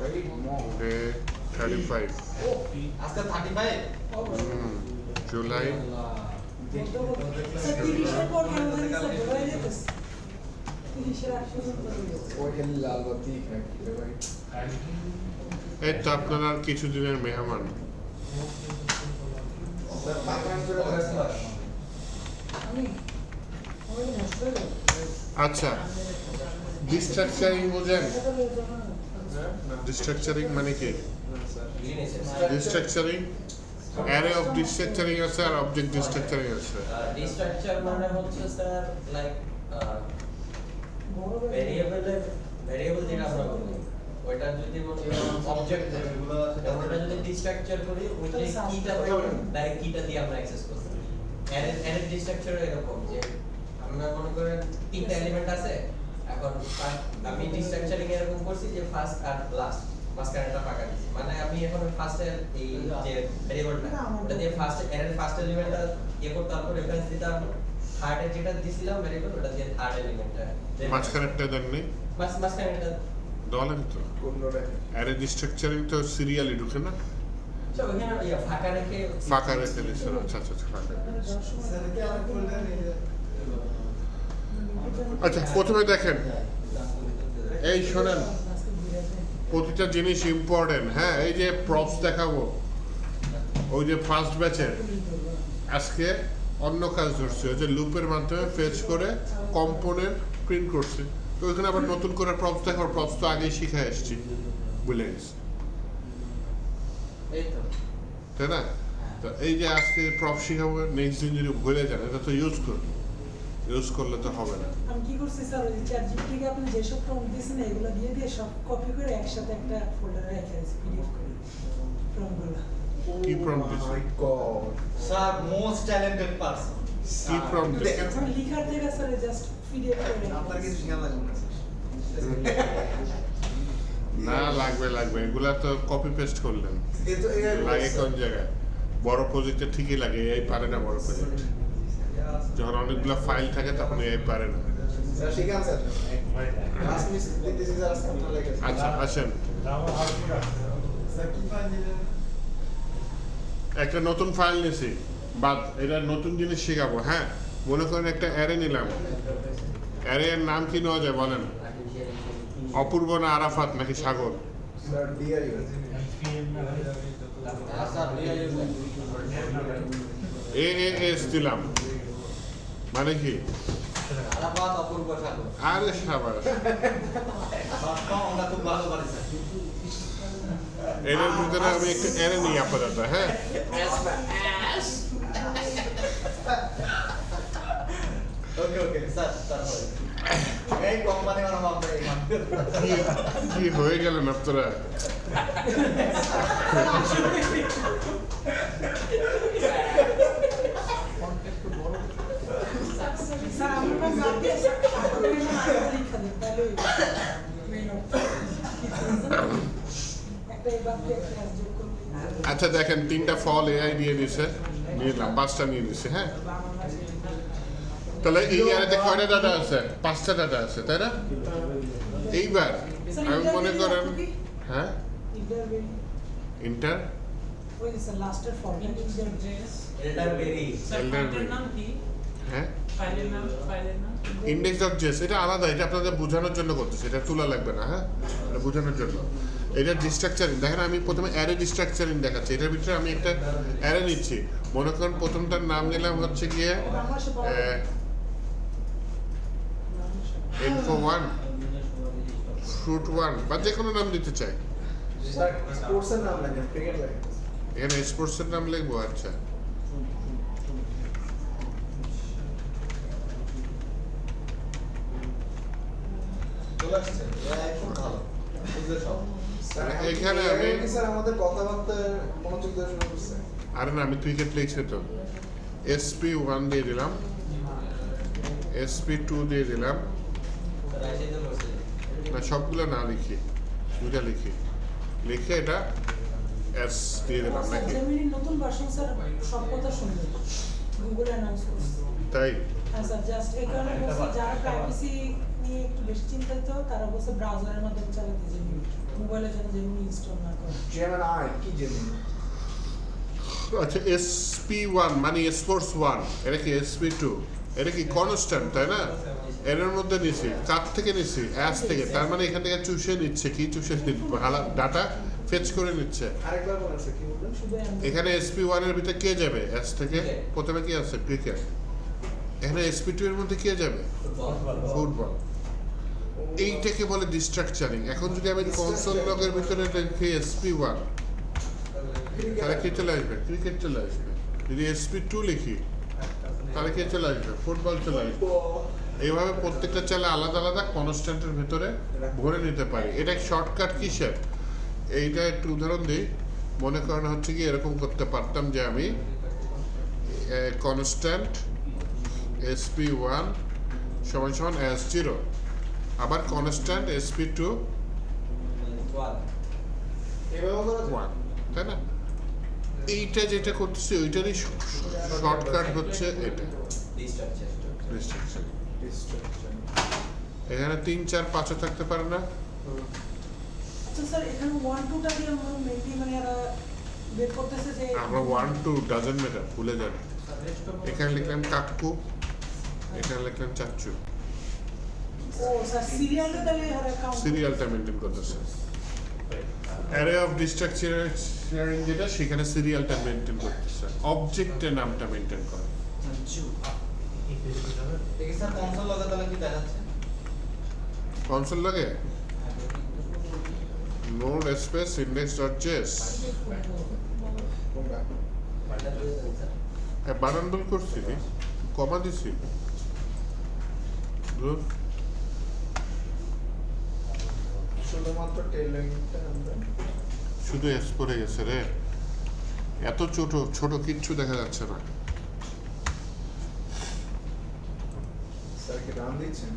S6: ওই মো
S1: ডে 35
S5: আজকে 35
S1: জুলাই
S8: স্যার 30 এর পর কেন জানি স্যার বলা যেতেছে 30-এর আগ পর্যন্ত রইল।
S6: ওই খালি লাল বাতি খায় রে ভাই।
S1: এই তো আপনার আর কিছুদিনের মেহমান।
S6: স্যার 5 মিনিট করে আসবেন।
S8: আমি নষ্ট হয়ে গেল।
S1: আচ্ছা, ডিস্ট্রাকচারিং বোঝেন?
S8: এটা তো জানা না।
S1: ডিস্ট্রাকচারিং মানে কি?
S6: না sir.
S1: Destructuring array of destructuring আছে আর অবজেক্ট ডিস্ট্রাকচারিং আছে।
S2: ডিস্ট্রাকচার মানে হচ্ছে স্যার লাইক
S8: বড়
S2: ভেরিয়েবল যেটা আমরা বলি ওইটা যদি অবজেক্ট ওটা যদি ডিস্ট্রাকচার করি ওই যে কিটা ডাইরেক্ট কিটা দিয়ে আমরা অ্যাক্সেস করতে পারি। অ্যারে ডিস্ট্রাকচার এরকম যে আমরা মনে করেন তিনটা এলিমেন্ট আছে, এখন আমি ডিস্ট্রাকচারিং এরকম করছি যে ফার্স্ট আর লাস্ট মাঝখানেটা ফাঁকা দিছি, মানে আমি এখন ফার্স্টের এই যে ভেরিয়েবলটা ওটা দিয়ে ফার্স্ট এলিমেন্টটা ইয়ে করতে তারপর রেফারেন্স দিতাম, থার্ডের যেটা দিছিলাম ভেরিয়েবল ওটা দিয়ে থার্ড এলিমেন্টটা
S1: মাঝখানেরটা দেননি?
S2: মাঝখানেটা
S1: দলেন তো
S6: কোনটা?
S1: অ্যারে ডিস্ট্রাকচারিং তো সিরিয়ালি ঢুকে না,
S2: তো ওখানে ফাঁকা রেখে
S1: ফাঁকা রেখে দিয়েছিল। আচ্ছা আচ্ছা আচ্ছা, ফাঁকা রেখে দিয়েছে।
S6: স্যার এটা আর ফোল্ডার নেই।
S1: আচ্ছা, প্রথমে দেখেন, এই শোনেন, প্রতিটা জিনিস ইম্পর্টেন্ট। হ্যাঁ, এই যে প্রপস দেখাবো, ওই যে ফার্স্ট ব্যাচের আজকে অন্য কাজ ধরছে, ওই যে লুপের মাধ্যমে ফেচ করে কম্পোনেন্ট প্রিন্ট করছে। তো ওইখানে আবার নতুন করে প্রপস দেখাবো, প্রপস তো আগেই শিখে এসেছি, ভুলে গেছি,
S2: এই তো
S1: তাই না? তো এই যে আজকে প্রপ শিখাবো, নেক্সট দিন যদি ভুলে যান, এটা তো ইউজ করুন, ইউজ করলে তো হবে না।
S8: আমি কি করছি স্যার, ওই চ্যাট জিপিটিকে আপনি যেসব প্রম্পট দিয়েছেন এগুলো দিয়ে সব কপি করে একসাথে একটা ফোল্ডারে রেখে দিয়েছি পিডিএফ করে প্রম্পটগুলো।
S1: কি প্রম্পট দিছে?
S6: My god.
S5: Sir most talented person.
S1: কি প্রম্পট দিছে?
S8: আমি লিখার থেকে স্যার জাস্ট পিডিএফ করে রেখে
S5: আপনার কিছু
S8: দিয়েছি।
S5: শিখা লাগবে না
S1: না, লাগবে, এগুলা তো কপি পেস্ট করলেন।
S6: এ তো এআই
S1: লাগে কোন জায়গায়? বড় প্রজেক্টে ঠিকই লাগে, এই পারে না বড় প্রজেক্ট। যখন অনেকগুলো ফাইল থাকে তখন এই পারে না।
S6: স্যার শিখান sir. Last miss this is us আপনার লাগে।
S1: আচ্ছা, আসেন,
S9: স্যার কি ফাইল দিলেন?
S1: একটা নতুন ফাইল নিয়েছি, বাদ এটা নতুন জিনিস শেখাবো। হ্যাঁ, মনে করেন একটা অ্যারে নিলাম, অ্যারে এর নাম কি নেওয়া যায় বলেন? অপূর্ব না আরাফাত নাকি সাগর?
S6: Sir DIO.
S1: এস দিলাম, মানে কি?
S5: আলাপাত অপূর্ব সাগর।
S1: আরে সাবাস,
S5: আমরা খুব ভালো পারি স্যার।
S1: এর ভিতরে আমি একটু অ্যারে নিই আপাতত। হ্যাঁ,
S5: ওকে স্যার তারপরে এই কোম্পানি বানাবো আমরা এই মানতে।
S1: কি হয়ে গেলেন আপনারা?
S8: স্যার আমার নাম বাদ দিয়ে আপনি নাম লিখে দিন তাহলে একটা বাদ দিয়ে একটা যোগ করলে।
S1: আচ্ছা দেখেন, 3টা ফল এআই দিয়ে দিছে, নিলাম 5টা নিয়ে নিছে। হ্যাঁ, তাহলে এই অ্যারেতে কয়টা ডাটা আছে? 5টা ডাটা আছে, তাই না? এইবার আমি মনে করেন, হ্যাঁ, ইন্টার
S8: ওই স্যার লাস্টের ফরম্যাট
S2: এলডারবেরি
S3: নাম কি?
S1: হ্যাঁ,
S3: ফাইলের নাম
S1: index.js, এটা আলাদা, এটা আপনাদের বোঝানোর জন্য করতেছি, এটা তোলা লাগবে না। হ্যাঁ, এটা বোঝানোর জন্য। এটা ডিস্ট্রাকচারিং, দেখেন আমি প্রথমে অ্যারে ডিস্ট্রাকচারিং দেখাচ্ছি। এটার ভিতরে আমি একটা অ্যারে নিচ্ছি, মনে করেন প্রথমটার নাম নিলাম হচ্ছে গিয়ে info1, fruit1 বা যে কোনো নাম দিতে চাই।
S6: স্যার স্পোর্টসের নাম লাগে, ক্রিকেট লাগে।
S1: এখানে স্পোর্টসের নাম লিখবো। আচ্ছা,
S5: চলে আসছে এআই খুব ভালো বুঝলে সব।
S6: স্যার
S1: এখানে
S6: এখানে
S1: আমি-
S6: আমি স্যার আমাদের কথাবার্তা মনোযোগ দেওয়া শুরু করছে।
S1: আরে না, আমি ক্রিকেট লিখছি তো। SP1 দিয়ে দিলাম, SP2 দিয়ে দিলাম,
S2: স্যার আইসিতে বসে
S1: না সবগুলো না লিখি, দুটা লিখি, লিখে এটা এস দিয়ে দিলাম
S8: স্যার
S1: নাকি?
S8: জেমিনির নতুন ভার্সন স্যার সব কথা শুনবে গুগল অ্যানাউন্স করছে।
S1: তাই
S8: হ্যাঁ স্যার, জাস্ট এই কারণে বলছি যারা প্রাইভেসি নিয়ে একটু বেশি চিন্তিত তারা বলছে ব্রাউজারের মাধ্যমে চালাতে জেমিনি, মোবাইলে যেন জেমিনি ইনস্টল না করে।
S6: জেমিনি কি জেমিনি?
S1: আচ্ছা, SP1 মানে স্পোর্টস 1, এটা কি SP2? এটা কি কনস্ট্যান্ট তাই না? এর মধ্যে নিছি কার থেকে নিছি অ্যাস থেকে, তার মানে এখান থেকে চুষে নিচ্ছে, কি চুষে ডাটা ফেচ করে নিচ্ছে।
S6: আরেকবার বলেন স্যার কি বললেন?
S8: শুধু
S1: এখানে SP1 এর ভিতরে কে যাবে অ্যাস থেকে? প্রথমে কি আছে ক্রিকেট, এখানে SP2 এর মধ্যে কে যাবে? ফুটবল। এইটাকে বলে ডিস্ট্রাকচারিং। এখন যদি আমি কনসোল লগের ভিতরে দেখি SP1 তাহলে কি চলে আসবে? ক্রিকেট চলে আসবে। যদি SP2 লিখি তাহলে কি চলে আসবে? ফুটবল চলে আসবে। এইভাবে প্রত্যেকটা চালে আলাদা আলাদা কনস্ট্যান্টের ভিতরে ভরে নিতে পারি। এটা শর্টকাট কিসের? এইটা একটু উদাহরণ দিই। মনে করেন হচ্ছে কি এরকম করতে পারতাম যে আমি কনস্ট্যান্ট SP1 সমান সমান S0, আবার কনস্ট্যান্ট SP2
S6: এভাবে করা যায়?
S1: 1, তাই না? এইটা যেটা করতেছি ওইটারই শর্টকাট হচ্ছে এটা Restriction। এখানে 3 4 5 থাকতে পারে না?
S8: আচ্ছা স্যার এখানে 1 2 টা দিয়ে আমরা মেইনলি মানে এরা বের করতেছে যে
S1: আমরা 1 2 ডাজন্ট ম্যাটার, ভুলে যান। এখানে লিখলাম কাকু, এখানে লিখলাম চাচ্চু,
S8: ও স্যার সিরিয়ালটা তাহলে এরা কাউন্ট
S1: সিরিয়ালটা মেনটেন করতেছে। অ্যারে অফ ডিস্ট্রাকচারিং যেটা সেখানে সিরিয়ালটা মেনটেন করতেছে, অবজেক্টের নামটা মেনটেন করে।
S5: দেখি স্যার কনসোল লগে তাহলে কি দেখাচ্ছে?
S1: কনসোল লাগে নোড স্পেস index.js
S6: কোনটা?
S1: বারান্ডল করছি কমা দিছি ধুর,
S6: শুধুমাত্র টেল লাইনটা আমরা
S1: শুধু এস পড়ে গেছে রে, এত ছোট ছোট কিচ্ছু দেখা যাচ্ছে না।
S6: স্যার কি রান দিচ্ছেন?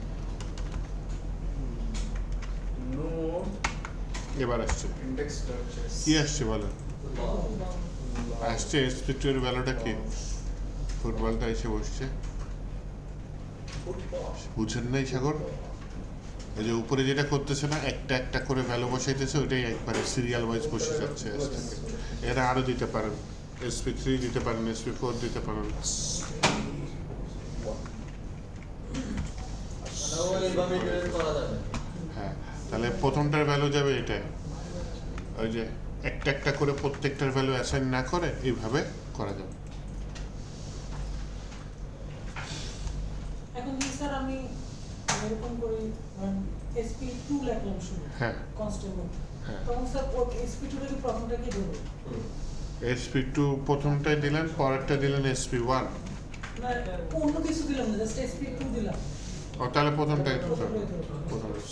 S6: নোড
S1: এবার আসছে
S6: index.js
S1: কি আসছে বলো? আসছে SP2 এর ভ্যালুটা কি? ফুটবলটা এসে বসছে, বুঝেন নাই সাগর? এই যে উপরে যেটা করতেছে না, একটা একটা করে ভ্যালু বসাইতেছে, ওইটাই একবারে সিরিয়াল ওয়াইজ বসে যাচ্ছে। এরা আরো দিতে পারেন, SP3 দিতে পারেন, SP4 দিতে পারেন।
S5: এইভাবে ট্রেন করা যাবে।
S1: হ্যাঁ, তাহলে প্রথমটার ভ্যালু যাবে এটাই, ওই যে একটা একটা করে প্রত্যেকটার ভ্যালু অ্যাসাইন না করে এইভাবে করা যাবে।
S8: এখন যদি স্যার আমি এরকম করি SP2 লিখলাম শুরু
S1: হ্যাঁ
S8: কনস্ট্যান্ট
S1: হ্যাঁ,
S8: তখন স্যার SP2 টাকে প্রথমটা কি দেব?
S1: SP2 প্রথমটাই দিলেন, পরেরটা দিলেন SP1,
S8: না অন্য কিছু দিলাম না, জাস্ট SP2 দিলাম।
S1: ও তাহলে প্রথমটাই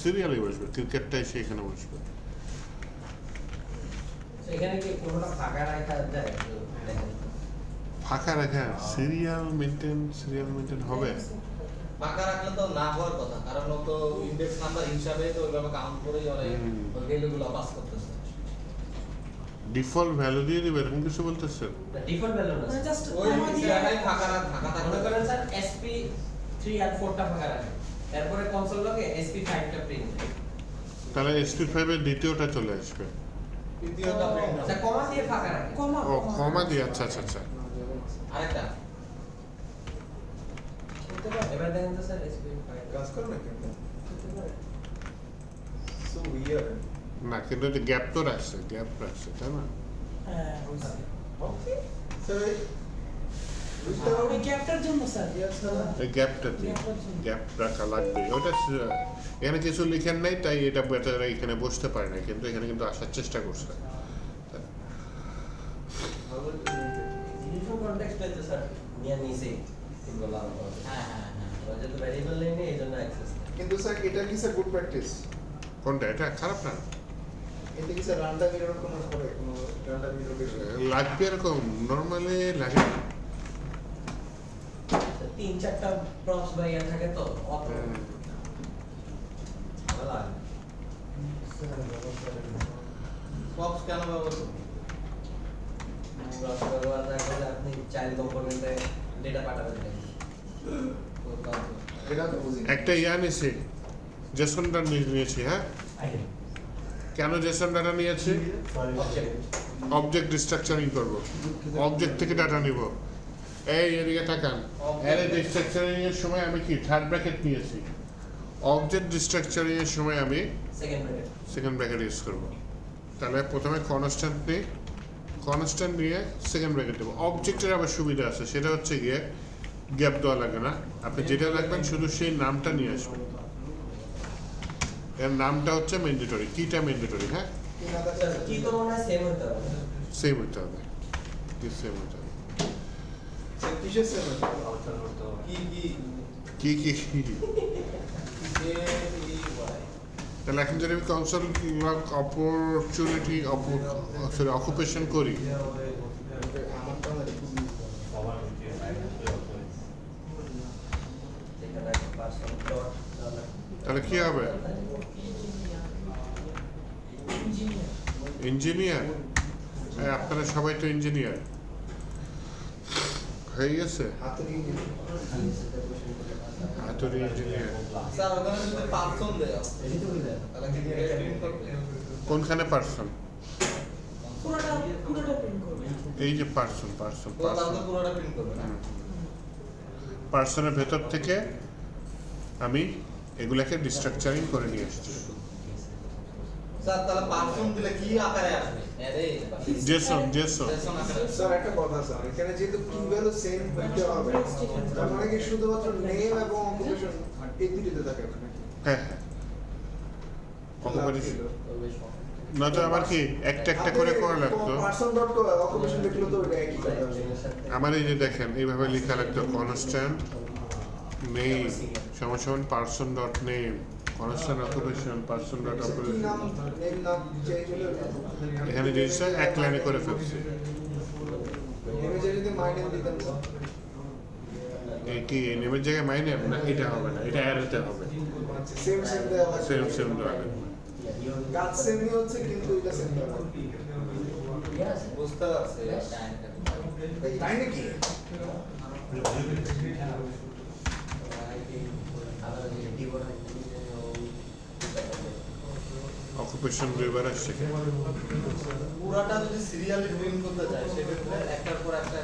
S1: সিরিয়ালই বসবে, ক্রিকেটটাই সেখানে বসবে।
S2: এখানে কি কোনোটা ফাঁকা রাখা যায়? দেখেন
S1: ফাঁকা রাখা সিরিয়াল মেনটেন হবে।
S5: ফাঁকা রাখলে তো না হওয়ার কথা, কারণ ও তো ইনডেক্স নাম্বার হিসাবে তো ওইভাবে কাউন্ট করেই ওরা ওই ভ্যালুগুলো পাস করতেছে।
S1: ডিফল্ট ভ্যালু দিয়ে দিবে এরকম কিছু বলতেছেন?
S2: ডিফল্ট ভ্যালু না,
S8: মানে জাস্ট
S5: ওই জায়গায় ফাঁকা
S2: মনে
S5: থাকবে।
S2: করেন স্যার SP3 আর 4 টা ফাঁকা রাখেন, তারপরে কনসোল লগে SP5 টা প্রিন্ট,
S1: তাহলে SP5 এর দ্বিতীয়টা চলে আসবে।
S5: তৃতীয়টা প্রিন্ট
S2: স্যার কমা দিয়ে ফাঁকা রাখেন।
S8: কমা
S1: ও কমা দিয়ে, আচ্ছা আচ্ছা আচ্ছা।
S5: আরেকটা
S8: হতে পারে
S2: এবার দেখেন তো স্যার SP5
S6: কাজ করে না কিন্তু
S8: হতে পারে
S6: সো উইয়ার্ড।
S1: না কিন্তু গ্যাপ তো রাখছে, তাই না?
S8: হ্যাঁ হইছে
S6: ওকে স্যার
S8: ওই গ্যাপটার জন্য স্যার
S1: এই গ্যাপটা দিয়ে গ্যাপ রাখা লাগবে। ওটা এখানে কিছু লিখেন নাই, তাই এটা বেটার এখানে বসতে পারে না, কিন্তু এখানে কিন্তু আসার চেষ্টা করছে।
S2: ইউনিফর্ম কনটেক্সট তো স্যার নিয়ে নিছে এগুলো আলাদা করে।
S5: হ্যাঁ হ্যাঁ হ্যাঁ
S2: ওই যে ভ্যারিয়েবল লাইনে এইজন্য অ্যাক্সেস।
S6: কিন্তু স্যার এটা কি স্যার গুড প্র্যাকটিস?
S1: কোনটা? এটা খারাপ না,
S6: এতে কি স্যার রানটা মিরর কোনো করে কোনো রানটা মিরর
S1: লাগবে এরকম নর্মালি লাগে না।
S2: 3-4টা প্রপস বা ইয়া থাকে তো অত ভালো লাগে।
S5: বক্স কেন ব্যবহার করব?
S2: প্রপস ব্যবহার না করলে আপনি চাইল্ড কম্পোনেন্টে ডেটা পাঠাবেন না।
S6: এটা তো বুঝি
S1: একটা ইয়া নিয়েছি, জেসন ডাটা নিয়েছি। হ্যাঁ, কেন জেসন ডাটা নিয়েছি? অবজেক্ট ডিস্ট্রাকচারিং করব, অবজেক্ট থেকে ডাটা নিব। এই এদিকে তাকান, অ্যারে ডিস্ট্রাকচারিং এর সময় আমি কি থার্ড ব্র্যাকেট নিয়েছি, অবজেক্ট ডিস্ট্রাকচারিং এর সময় আমি সেকেন্ড ব্র্যাকেট ইউজ করব। তাহলে প্রথমে কনস্ট্যান্ট নিয়ে সেকেন্ড ব্র্যাকেট দেবো। অবজেক্টের আবার সুবিধা আছে, সেটা হচ্ছে গিয়ে গ্যাপ দেওয়া লাগে না, আপনি যেটা রাখবেন শুধু সেই নামটা নিয়ে আসবেন। এর নামটা হচ্ছে ম্যান্ডেটরি, কিটা ম্যান্ডেটরি, হ্যাঁ
S2: কি তো মনে হয় সেম হতে হবে।
S1: সেম হতে হবে, কি সেম হতে হবে,
S5: কিসের সেম
S4: আউটসাইড করতে হবে।
S1: কি কি কি তাহলে এখন যদি আমি কনসাল অপরচুনিটি সরি অকুপেশন করি, তাহলে কি হবে? ইঞ্জিনিয়ার, আপনারা সবাই তো ইঞ্জিনিয়ার হয়ে গেছে, হাতুড়ি ইঞ্জিনিয়ার।
S5: স্যার ওখানে যদি পার্সন দেয় তাহলে কি প্রিন্ট করবে?
S1: কোনখানে পার্সন?
S8: পুরোটা প্রিন্ট করবে।
S1: এই যে পার্সন
S5: পুরোটা প্রিন্ট করবে না?
S1: পার্সনের ভেতর থেকে আমি এগুলাকে ডিস্ট্রাকচারিং করে নিয়ে আসছি।
S5: স্যার তাহলে পার্সন দিলে কি আকারে আসবে? আরে
S1: জেসন
S5: আকারে।
S6: স্যার একটা কথা স্যার, এখানে যেহেতু কি ভ্যালু সেম দিতে হবে, তার মানে কি শুধুমাত্র নেম এবং অকুপেশন এই দুটোতে থাকে নাকি?
S1: হ্যাঁ অকুপেশন নয়তো আবার কি একটা একটা করে করা লাগতো।
S6: পার্সন ডট অকুপেশন লিখলে তো ওটা একই কথা হবে।
S1: আমার এই যে দেখেন এইভাবে লেখা লাগতো, কনস্ট্যান্ট নেম সমান person dot name, constant occupation person dot
S6: কি
S1: অকুপেশন।
S6: নাম নেম নাম চেঞ্জ হলো,
S1: এখানে জিনিসটা এক লাইনে করে ফেলছি।
S6: নেমে যদি মাই নেম দিতেন স্যার,
S1: এই কি এই নেমের জায়গায় মাই নেম না, এটা হবে না, এটা অ্যারেতে হবে,
S6: সেম সেম দেওয়া লাগবে।
S1: সেম দেওয়া লাগবে।
S6: কাজ সেমই হচ্ছে কিন্তু এটা সেম দেওয়া লাগবে।
S5: বুঝতে পারছি।
S6: তাই নাকি?
S1: অকুপেশন দুইবার আসছে।
S5: পুরোটা যদি সিরিয়ালি প্রিন্ট করতে চাই সেক্ষেত্রে একটার পর একটা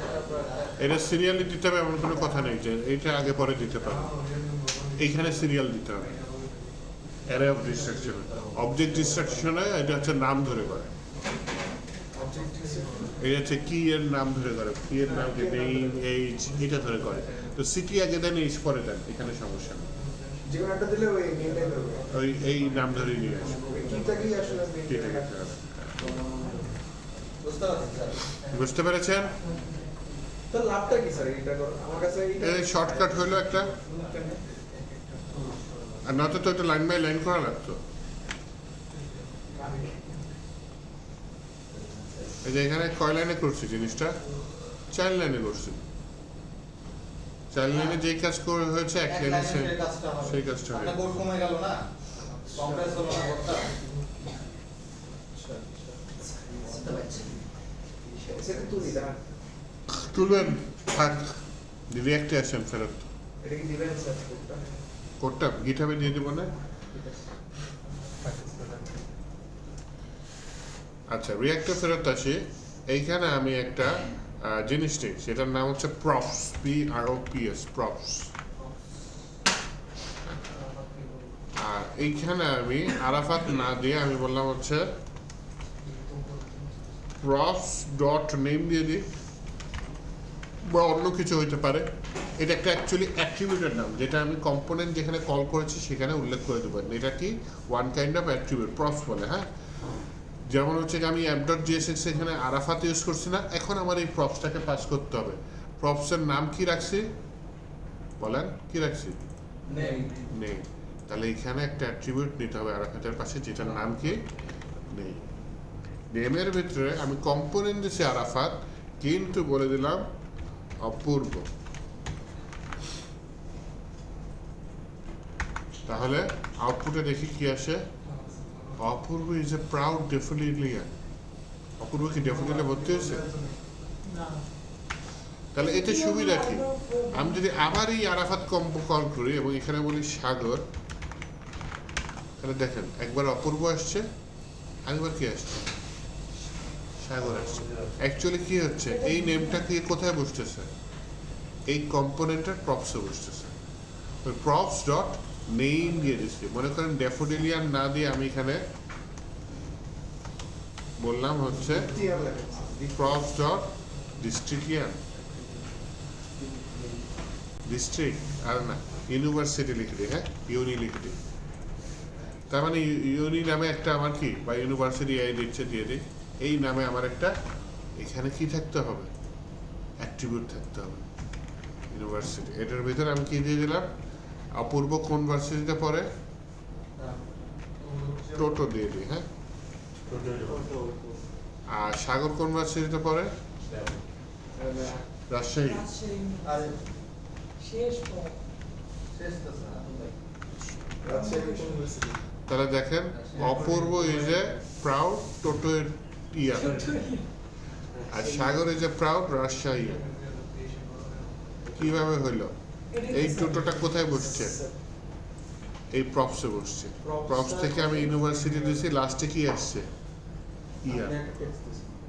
S1: এটা সিরিয়ালি দিতে হবে এমন কোনো কথা নেই যে এইটা আগে পরে দিতে পারে, এইখানে সিরিয়াল দিতে হবে। অ্যারে অফ ডিস্ট্রাকশন, অবজেক্ট ডিস্ট্রাকশনে এটা হচ্ছে নাম ধরে করে, এটা হচ্ছে কি এর নাম ধরে করে, কি এর নাম কি নেম এইজ এটা ধরে করে। তো সিটি আগে দেন, এইজ পরে দেন, এখানে সমস্যা নেই,
S6: যে কোনো একটা দিলে ওই নেমটাই ধরবে।
S1: ওই এই নাম ধরে নিয়ে আসবে,
S6: কিটাকেই আসলে
S1: ঠিক আছে।
S5: বুঝতে পারছি স্যার।
S1: বুঝতে পেরেছেন?
S6: তো লাভটা কি স্যার এটা করো? আমার কাছে
S1: এই শর্টকাট হলো একটা, আর নয়তো তো এটা লাইন বাই লাইন করা লাগতো। এই যে এখানে কয় লাইনে করছি জিনিসটা, 4 লাইনে করছি। 4 লাইনে যেই কাজ করে হয়েছে এক লাইনে সেই কাজটা
S5: আপনার
S1: হয়েছে।
S5: কোড কমে গেল না, কম্প্রেস হলো না কোডটা।
S6: সেটা তুলি না,
S1: তুলবেন, থাক, রিয়াক্টে আসেন ফেরত।
S6: এটা কি দিবেন স্যার কোডটা?
S1: কোডটা গিটহাবে দিয়ে দেবো না? আচ্ছা, রিয়াক্টে ফেরত আসি। এইখানে আমি একটা জিনিস নিই, সেটার নাম হচ্ছে প্রপস, PROPS, প্রপস। আর এইখানে আমি আরাফাত না দিয়ে আমি বললাম হচ্ছে প্রপস ডট নেম দিয়ে দিই, বা অন্য কিছু হইতে পারে। এটা একটা অ্যাকচুয়ালি অ্যাট্রিবিউটের নাম, যেটা আমি কম্পোনেন্ট যেখানে কল করেছি সেখানে উল্লেখ করে দেবো। এটা কি one kind of attribute, props বলে। হ্যাঁ, যেমন হচ্ছে আমি app.jsx এখানে আরাফাত ইউজ করছি না, এখন আমার এই প্রপসটাকে পাস করতে হবে। প্রপসের নাম কি রাখছি বলেন, কি রাখছি? নেই। তাহলে এখানে একটা অ্যাট্রিবিউট নিতে হবে আরাফাতের পাশে, যেটার নাম কি নেই। নেমের ভিতরে আমি কম্পোনেন্ট দিচ্ছি আরাফাত, কিন্তু বলে দিলাম অপূর্ব। তাহলে আউটপুটে দেখি কি আসে, অপূর্ব ইজ এ প্রাউড ডেফিনেটলিয়ান। অপূর্ব কি ডেফিনেটলি ভর্তি হয়েছে? তাহলে এতে সুবিধা কি, আমি যদি আবার এই আরাফাত কল করি এবং এখানে বলি সাগর, তাহলে দেখেন একবার অপূর্ব আসছে, আরেকবার কি আসছে, সাগর আসছে। অ্যাকচুয়ালি কি হচ্ছে, এই নেমটা কি কোথায় বসতেছে? এই কম্পোনেন্টের প্রপসে বসতেছে। ওই প্রপস ডট নেম দিয়ে দিচ্ছি। মনে করেন ড্যাফোডিলিয়ান না দিয়ে আমি এখানে বললাম হচ্ছে
S6: টিয়ার লেখা
S1: প্রপস ডট ডিস্ট্রিক্টিয়ান, ডিস্ট্রিক্ট আর না ইউনিভার্সিটি লিখে দিই, হ্যাঁ ইউনি লিখে দিই। তার মানে ইউনি নামে একটা আমার কি বা ইউনিভার্সিটি এই দিচ্ছে দিয়ে দিই। এই নামে আমার একটা এখানে কি থাকতে হবে, অ্যাট্রিবিউট থাকতে হবে ইউনিভার্সিটি। এটার ভিতরে আমি কি দিয়ে দিলাম, অপূর্ব কোন ভার্সিটিতে পড়ে, টোটো দিয়ে দিই, হ্যাঁ। আর সাগর কোন ভার্সিটিতে পড়ে, রাজশাহী।
S5: আর
S8: শেষ পর
S5: শেষ তো স্যার
S6: রাজশাহী ইউনিভার্সিটি।
S1: তাহলে দেখেন অপূর্ব ইজ এ প্রাউড টোটো ইয়ার, আর Sagar is a proud Rajshahi. কিভাবে হইলো? এই টোটোটা কোথায় বসছে, এই প্রপসে বসছে। প্রপস থেকে আমি ইউনিভার্সিটি দিয়েছি, লাস্টে কি আসছে, ইয়ান,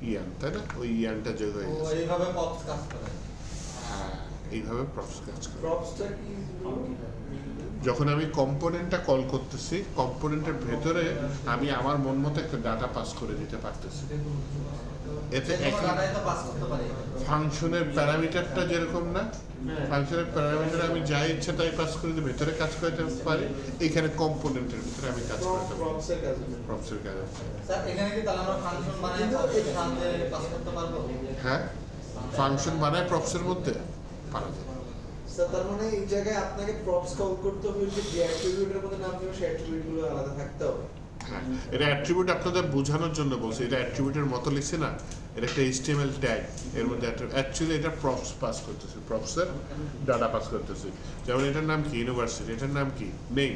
S1: ইয়ান, তাই না? ওই ইয়ানটা যোগ হয়ে
S5: ও
S1: গেছে।
S5: এইভাবে পপস কাজ করে।
S1: হ্যাঁ, এইভাবে প্রপস কাজ করে।
S6: প্রপসটা কি?
S1: যখন আমি কম্পোনেন্টটা কল করতেছি, কম্পোনেন্টের ভেতরে আমি আমার মন মতো একটা ডাটা পাস করে দিতে পারতেছি। এতে
S5: ডাটাই তো পাস করতে পারি।
S1: ফাংশনের প্যারামিটারটা যেরকম না, ফাংশনের প্যারামিটার আমি যা ইচ্ছে তাই পাস করে দিয়ে ভেতরে কাজ করতে পারি। এখানে কম্পোনেন্টের ভিতরে আমি কাজ করতে পারি,
S6: প্রপসের কাজ।
S1: প্রপসের কাজ।
S5: স্যার এখানে কি তাহলে আমরা ফাংশন বানাই প্রপসের সাথে পাস করতে পারবো?
S1: হ্যাঁ, ফাংশন বানায় প্রপসের মধ্যে পারা যায়।
S6: স্যার তার মানে এই জায়গায় আপনাকে প্রপস কল করতে হবে, যে অ্যাট্রিবিউটের মধ্যে নাম দেবে সেই অ্যাট্রিবিউটগুলো আলাদা থাকতে হবে।
S1: হ্যাঁ, এটা অ্যাট্রিবিউট আপনাদের বোঝানোর জন্য বলছি। এটা অ্যাট্রিবিউটের মতো লিখছি না, এটা একটা HTML ট্যাগ। এর মধ্যে অ্যাকচুয়ালি এটা প্রপস পাস করতেছে, প্রপসের ডাটা পাস করতেছে। যেমন এটার নাম কি, ইউনিভার্সিটি, এটার নাম কি, নেম।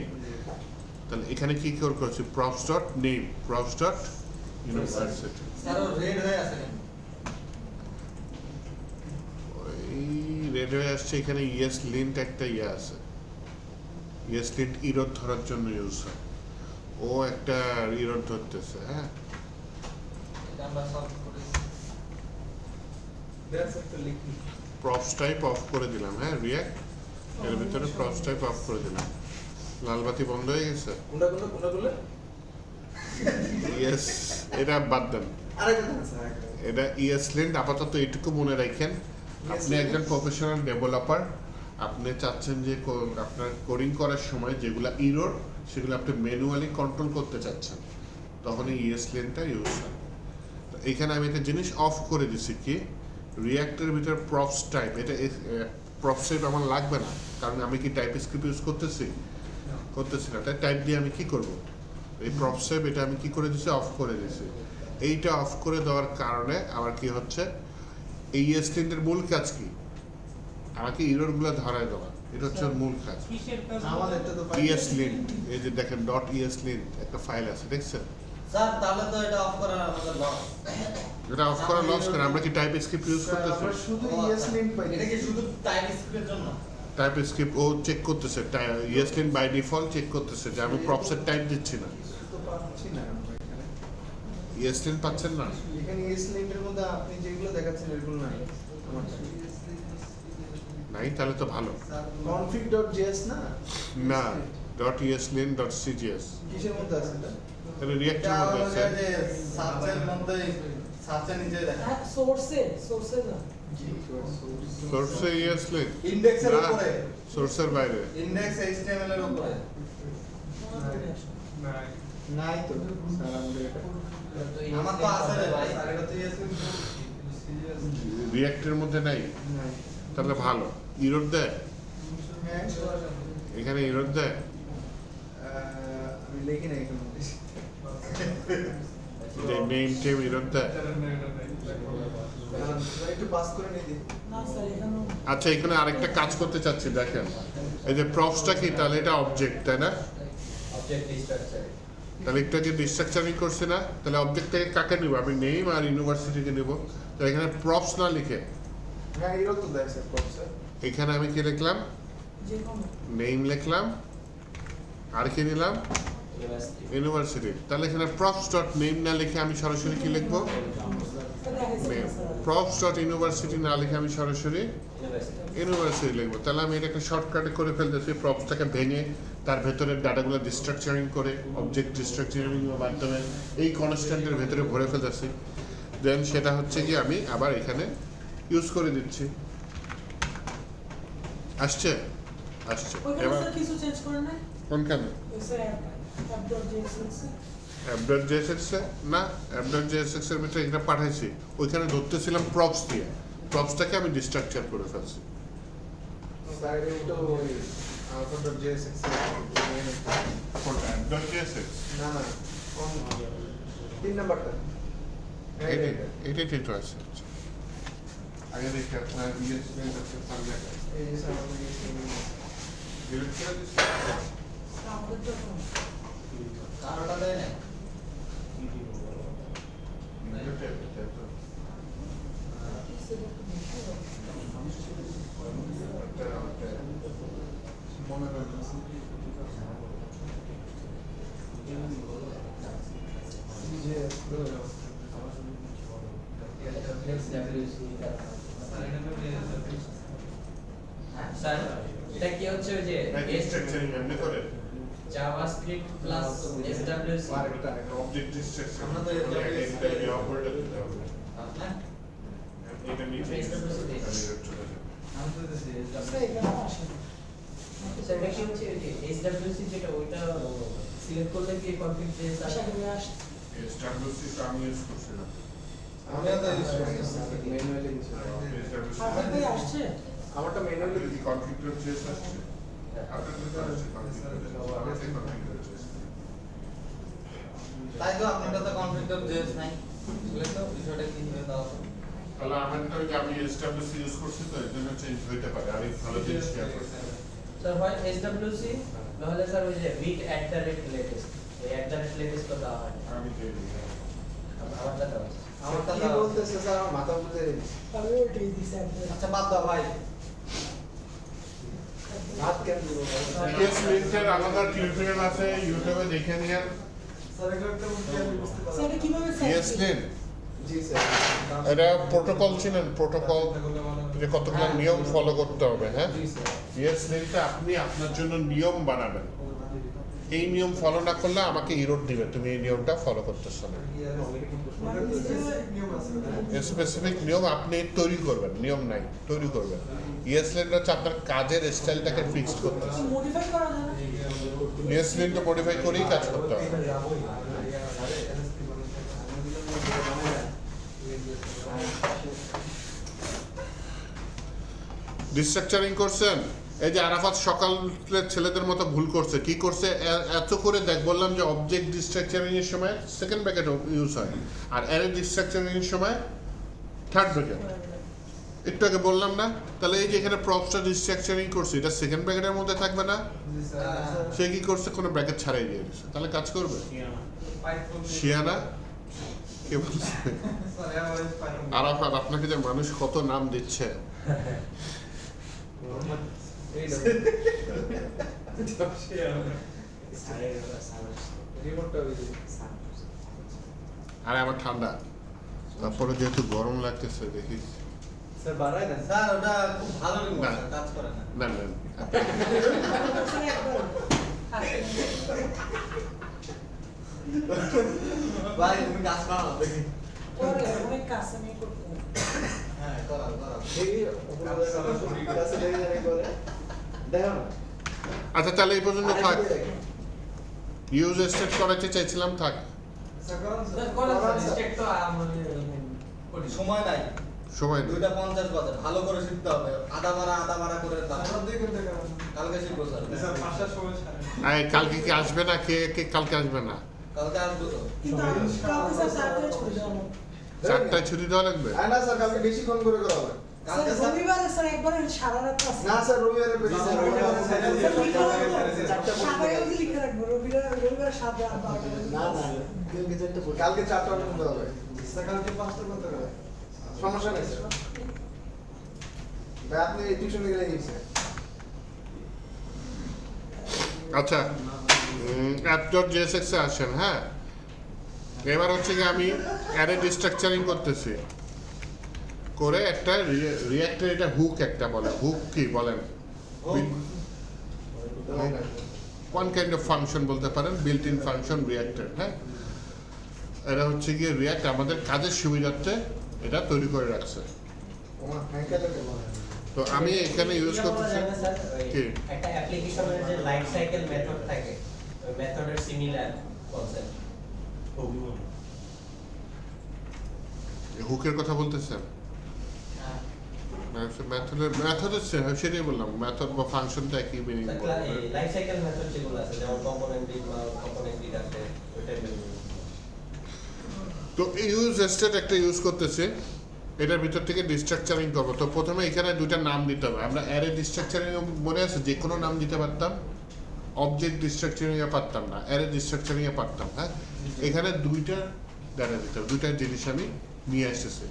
S1: তাহলে এখানে কি করছি, props dot name, props dot university.
S5: Sir ও রেড হয়ে আছে কেন?
S1: এই রেড হয়ে আসছে, এখানে ইয়েস লিন্ট একটা ইয়ে আছে। ইয়েস লিন্ট ইরোড ধরার জন্য ইউজ হয়। ও একটা ইরোড ধরতেছে, হ্যাঁ।
S5: এটা আমরা সলভ করি।
S6: দ্যাটস একটা লিখি।
S1: প্রপস টাইপ অফ করে দিলাম, হ্যাঁ, রিঅ্যাক্ট এর ভিতরে প্রপস টাইপ অফ করে দিলাম। লাল বাতি বন্ধ হয়ে গেছে।
S6: কোনটা বলে?
S1: ইয়েস, এটা বাদ দেন।
S6: আরেকটা দেন স্যার।
S1: এটা ইয়েস লিন্ট আপাতত এইটুকু মনে রাখেন। আপনি একজন প্রফেশনাল ডেভেলপার, আপনি চাচ্ছেন যে আপনার কোডিং করার সময় যেগুলো ইরর সেগুলো আপনি ম্যানুয়ালি কন্ট্রোল করতে চাচ্ছেন, তখন এই ইয়েস লিন্টটা ইউজ হয়। তো এইখানে আমি একটা জিনিস অফ করে দিছি, কি রিঅ্যাক্টের ভিতরে প্রপস টাইপ। এটা প্রপস টাইপ আমার লাগবে না, কারণ আমি কি টাইপ স্ক্রিপ্ট ইউজ করতেছি না। তাই টাইপ দিয়ে আমি কি করব, এই প্রপস টাইপ এটা আমি কি করে দিছি, অফ করে দিছি। এইটা অফ করে দেওয়ার কারণে আমার কি হচ্ছে, এই ইয়েস লিন্টের মূল কাজ কি, আমাকে ইররগুলো ধরায় দেওয়া। এটা হচ্ছে ওর মূল কাজ।
S6: আমাদেরটা তো
S1: ইয়েস লিন্ট, এই যে দেখেন ডট ইয়েস লিন্ট একটা ফাইল আছে, দেখছেন?
S5: স্যার তাহলে তো এটা অফ করা আমাদের লস।
S1: এটা অফ করা লস করে। আমরা কি টাইপ স্ক্রিপ্ট ইউজ করতেছি?
S6: আমরা শুধু ইয়েস লিংক পাই।
S5: এটা কি শুধু টাইপ স্ক্রিপ্টের জন্য?
S1: টাইপ স্ক্রিপ্ট ও চেক করতেছে, yes lint by default check করতেছে যে আমি প্রপসের টাইপ দিচ্ছি না।
S6: তো পাচ্ছি না আমরা এখানে।
S1: ইয়েস লিন্ট পাচ্ছেন না?
S6: এখানে ইয়েস লিংকের মধ্যে আপনি যেগুলো দেখাচ্ছেন এগুলো নাই আমার কাছে।
S1: নাই, তাহলে তো ভালো।
S6: config.js না?
S1: না, dot yes lint dot CGS
S6: কিসের মধ্যে আছে এটা?
S1: এটা রিঅ্যাক্টের
S5: এটা
S1: মধ্যে
S5: হচ্ছে
S1: আছে।
S5: যে সার্চের মধ্যে সার্চের নিচে দেখা।
S8: সোর্সে না
S1: সোর্সে ইয়েস লিন্ট,
S5: ইনডেক্সের উপরে,
S1: সোর্সের বাইরে।
S5: ইনডেক্স HTML এর উপরে।
S6: নাই তো স্যার আমাদের এটা।
S5: আমার তো আছে রে ভাই, এটা তো ইয়েস
S1: রিঅ্যাক্টের মধ্যে নাই,
S6: নাই।
S1: তাহলে ভালো। ইরর দেয়
S6: হ্যাঁ
S1: এখানে, ইরর দেয়।
S6: আমি লিখি না এখানে।
S1: নেম টেম ইরর দেয়।
S6: একটু পাস করে নিয়ে দিই।
S8: না স্যার এখানেও
S1: আচ্ছা, এখানে আরেকটা কাজ করতে চাচ্ছি, দেখেন এই যে প্রপসটা কি, তাহলে এটা অবজেক্ট, তাই না?
S2: Object structure.
S1: তাহলে একটু যে ডিস্ট্রাকচারিং করছি না, তাহলে অবজেক্ট থেকে কাকে নিব, আমি নেম আর ইউনিভার্সিটিকে নিব। তো এখানে প্রপস না লিখে
S6: হ্যাঁ এরও তো দেয় স্যার প্রপসে।
S1: এখানে আমি কি লিখলাম,
S8: যে কোনো
S1: নেম লিখলাম, আর কি নিলাম, ইউনিভার্সিটি। তাহলে এখানে প্রপস ডট নেম না লিখে আমি সরাসরি কি লিখবো, প্রপস ডট ইউনিভার্সিটি না লিখে আমি সরাসরি ইউনিভার্সিটি লিখবো, তাহলে আমি এটা একটা শর্টকাটে করে ফেলতেছি। প্রপসটাকে ভেঙে তার ভেতরের ডাটাগুলো ডিস্ট্রাকচারিং করে অবজেক্ট ডিস্ট্রাকচারিং এর মাধ্যমে এই কনস্ট্যান্টের ভেতরে ভরে ফেলতেছি। দেন সেটা হচ্ছে কি আমি আবার এখানে ইউজ করে দিচ্ছি। আসছে আসছে এবার
S8: কিছু চেঞ্জ করে না
S1: কোনখানে app.jsx না, app.jsx এর ভিতরে এটা পাঠাইছি, ওইখানে ধরতেছিলাম প্রপস দিয়ে, প্রপসটাকে আমি ডিস্ট্রাকচার করে ফেলছি।
S6: স্যার এটা ওই alpha.jsx
S1: কোনটা app.jsx?
S6: না না কোন 3 নাম্বারটা
S1: এটাই ঠিক আছে। আচ্ছা। আগে দেখি আপনার ইএসপি আছে সামনে
S6: এই যে স্যার আমাদের
S1: ডিলিট করে দিচ্ছি।
S5: কারোটা দেয় না
S6: মনে করেন
S2: স্যার এটা কি হচ্ছে ওই যে
S1: ডিস্ট্রাকচারিং এমনি করে
S2: জাভাস্ক্রিপ্ট প্লাস SWC
S1: আরেকটা অবজেক্ট ডিস্ট্রাকচার
S5: আমরা তো
S1: এটা অপারেটর দিতে হবে।
S2: হ্যাঁ
S1: এটা নিচে
S2: স্যার এটা কি হচ্ছে ওই যে SWC যেটা ওইটা সিলেক্ট করলে কি কনফিগ চেঞ্জ আসে?
S1: এসডব্লিউসি টা আমি ইউজ করছিলাম।
S5: আমিও তো ইউজ করি
S6: ম্যানুয়ালি কিছু
S8: আসছে
S6: আমারটা ম্যানুয়ালি
S1: কি কনফিগার চেঞ্জ আসছে? আপনার তো আসছে কনফিগার আমার থেকে কনফিগার চেঞ্জ।
S5: তাই তো আপনারটা তো কনফিগার জেস নাই বুঝলেন তো বিষয়টা কি হয়ে দাও
S1: তাহলে আমারটা ওই যে আমি এসডব্লিউসি ইউজ করছি তো এর জন্য চেঞ্জ হইতে পারে। আমি ভালো জিনিস শেয়ার করছি।
S2: স্যার হয় SWC নাহলে স্যার ওই যে @latest এই @latest তো দেওয়া হয়
S1: আমি দিয়ে দিই।
S2: আমারটা দেওয়া আছে।
S5: আমারটা
S6: কি বলতেছে স্যার আমার মাথা বুঝে রেখেছি
S8: আমি ওইটাই দিছি
S5: আচ্ছা বাদ দাও ভাই
S6: হাত কেন দিব
S1: ইএস লিংকের আলাদা টিউটোরিয়াল আছে ইউটিউবে দেখে নিন।
S6: স্যার এটা একটা বুঝতে পারছি
S8: স্যার কিভাবে
S1: ইএস লিংক
S6: জি স্যার
S1: এটা প্রোটোকল চিনেন, প্রোটোকল যে কতগুলো নিয়ম ফলো করতে হবে। হ্যাঁ,
S6: জি স্যার
S1: ইএস লিংকটা আপনি আপনার জন্য নিয়ম বানাবেন। এই নিয়ম ফলো না করলে আমাকে ইরোড দিবে, তুমি এই নিয়মটা ফলো করতেছো না। স্পেসিফিক নিয়ম আপনি তৈরি করবেন, নিয়ম নাই তৈরি করবেন। ইএস লিংক হচ্ছে আপনার কাজের স্টাইলটাকে ফিক্সড করতেছে।
S8: মডিফাই করা যায় না
S1: ইএস লিংকটা মডিফাই করেই কাজ করতে হবে। ডিস্ট্রাকচারিং করছেন, এই যে আরাফাত সকালের ছেলেদের মতো ভুল করছে। কি করছে? এত করে দেখ, বললাম যে অবজেক্ট ডিস্ট্রাকচারিং এর সময় সেকেন্ড ব্র্যাকেট ইউজ হয়, আর অ্যারে ডিস্ট্রাকচারিং এর সময় থার্ড ব্র্যাকেট। একটু আগে বললাম না? তাহলে এই যে এখানে প্রপসটা ডিস্ট্রাকচারিং করছে, এটা সেকেন্ড ব্র্যাকেটের মধ্যে থাকবে না? সে কি করছে? কোনো ব্র্যাকেট ছাড়াই দিয়ে দিচ্ছে, তাহলে কাজ করবে? শিয়ানা কে বলছে? আরাফাত, আপনাকে যে মানুষ কত নাম দিচ্ছে। আরে আমার ঠান্ডা, তারপরে যেহেতু গরম লাগতেছে দেখি।
S6: স্যার বাড়াই দেন
S5: স্যার ওটা খুব ভালো রিমোট
S1: না।
S5: স্যার কাজ করে না
S1: না না
S5: ভাই তুমি কাজ করো না দেখি
S8: করে অনেক কাজ আমি করতে হবে।
S5: হ্যাঁ করাও
S6: এই উপরে কাছে লেগে যাবে করে দেখো না
S1: আচ্ছা, তাহলে এই পর্যন্ত থাক। ইউজ স্টেট করাতে চাইছিলাম, থাক।
S5: সময় নাই
S1: সময় নেই।
S5: 2:50 বাজে ভালো করে শিখতে হবে আধা মারা করে দাও কালকে শিখবো স্যার
S1: এই কালকে কি আসবে না? কে কে কালকে আসবে না?
S5: কালকে আসবো তো
S8: কিন্তু আমি কালকে স্যার চারটায় ছুটি যাব
S1: 4টায় ছুটি দেওয়া লাগবে?
S6: না স্যার কালকে বেশিক্ষণ করে করা হবে
S5: কালকে
S8: স্যার রবিবারে স্যার একবারে সারা রাত ক্লাস
S6: না স্যার রবিবারে বেশি স্যার
S8: সারাই অবধি লিখে রাখবো রবিবার 7 রাত 12
S6: না না কালকে 4টা পর্যন্ত হবে স্যার কালকে 5টা পর্যন্ত হবে সমস্যা নেই স্যার ভাই আপনি টিউশনে গেলে গেছে
S1: আচ্ছা, app.jsx এ আসেন। হ্যাঁ, এবার হচ্ছে কি আমি অ্যারে ডিস্ট্রাকচারিং করতেছি, করে একটা রিঅ্যাক্টর, এটা হুক একটা বলে, হুক কি বলেন, ওয়ান কাইন্ড অফ ফাংশন বলতে পারেন, বিল্ট ইন ফাংশন রিঅ্যাক্টর। হ্যাঁ, এটা হচ্ছে গিয়ে রিঅ্যাক্ট আমাদের কাজের সুবিধার্থে এটা তৈরি করে রাখছে। তো আমি এখানে ইউজ করতেছি কি
S2: একটা অ্যাপ্লিকেশনের যে লাইফ সাইকেল মেথড থাকে, ওই মেথডের সিমিলার কনসেপ্ট।
S1: হুকের কথা বলতেছেন? মেথডের সেটাই বললাম, মেথড বা ফাংশনটা একই মিনিং।
S2: লাইফ সাইকেল মেথড যেগুলো আছে, যেমন কম্পোনেন্ট আছে, ওইটা
S1: তো ইউজ স্টেট একটা ইউজ করতেছে, এটার ভিতর থেকে ডিস্ট্রাকচারিং করবো। তো প্রথমে এখানে দুইটা নাম দিতে হবে। আমরা অ্যারে ডিস্ট্রাকচারিং মনে আছে যে কোনো নাম দিতে পারতাম, অবজেক্ট ডিস্ট্রাকচারিং এ পারতাম না, অ্যারে ডিস্ট্রাকচারিং এ পারতাম। হ্যাঁ, এখানে দুইটা ডাটা দিতে হবে, দুইটা জিনিস আমি নিয়ে আসতেছি।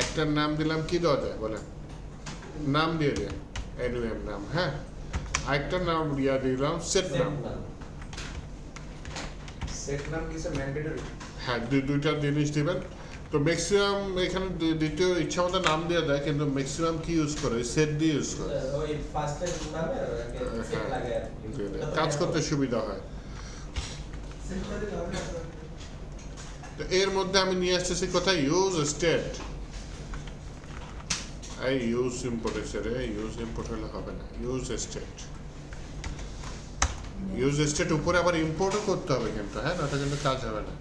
S1: একটার নাম দিলাম কি দেওয়া যায় বলেন, নাম দিয়ে দেয় এনইউএম নাম। হ্যাঁ, আরেকটার নাম দিয়ে দিলাম সেট নাম।
S6: সেট নাম কি স্যার ম্যান্ডেটরি?
S1: হ্যাঁ, দুইটা জিনিস দিবেন। তো ম্যাক্সিমাম এখানে দ্বিতীয় ইচ্ছা মতো নাম দিয়ে দেয়, কিন্তু ম্যাক্সিমাম কি ইউজ করে, সেট দিয়ে ইউজ করে।
S2: ওই ফার্স্টের নামে সেট লাগে আর কি,
S1: কাজ করতে সুবিধা হয়। তো এর মধ্যে আমি নিয়ে আসতেছি কোথায়, ইউজ স্টেট। এই ইউজ ইম্পোর্ট এসে রে, ইউজ ইম্পোর্ট হলে হবে না, ইউজ স্টেট। ইউজ স্টেট উপরে আবার ইম্পোর্টও করতে হবে কিন্তু, হ্যাঁ, ওটা কিন্তু কাজ হবে না।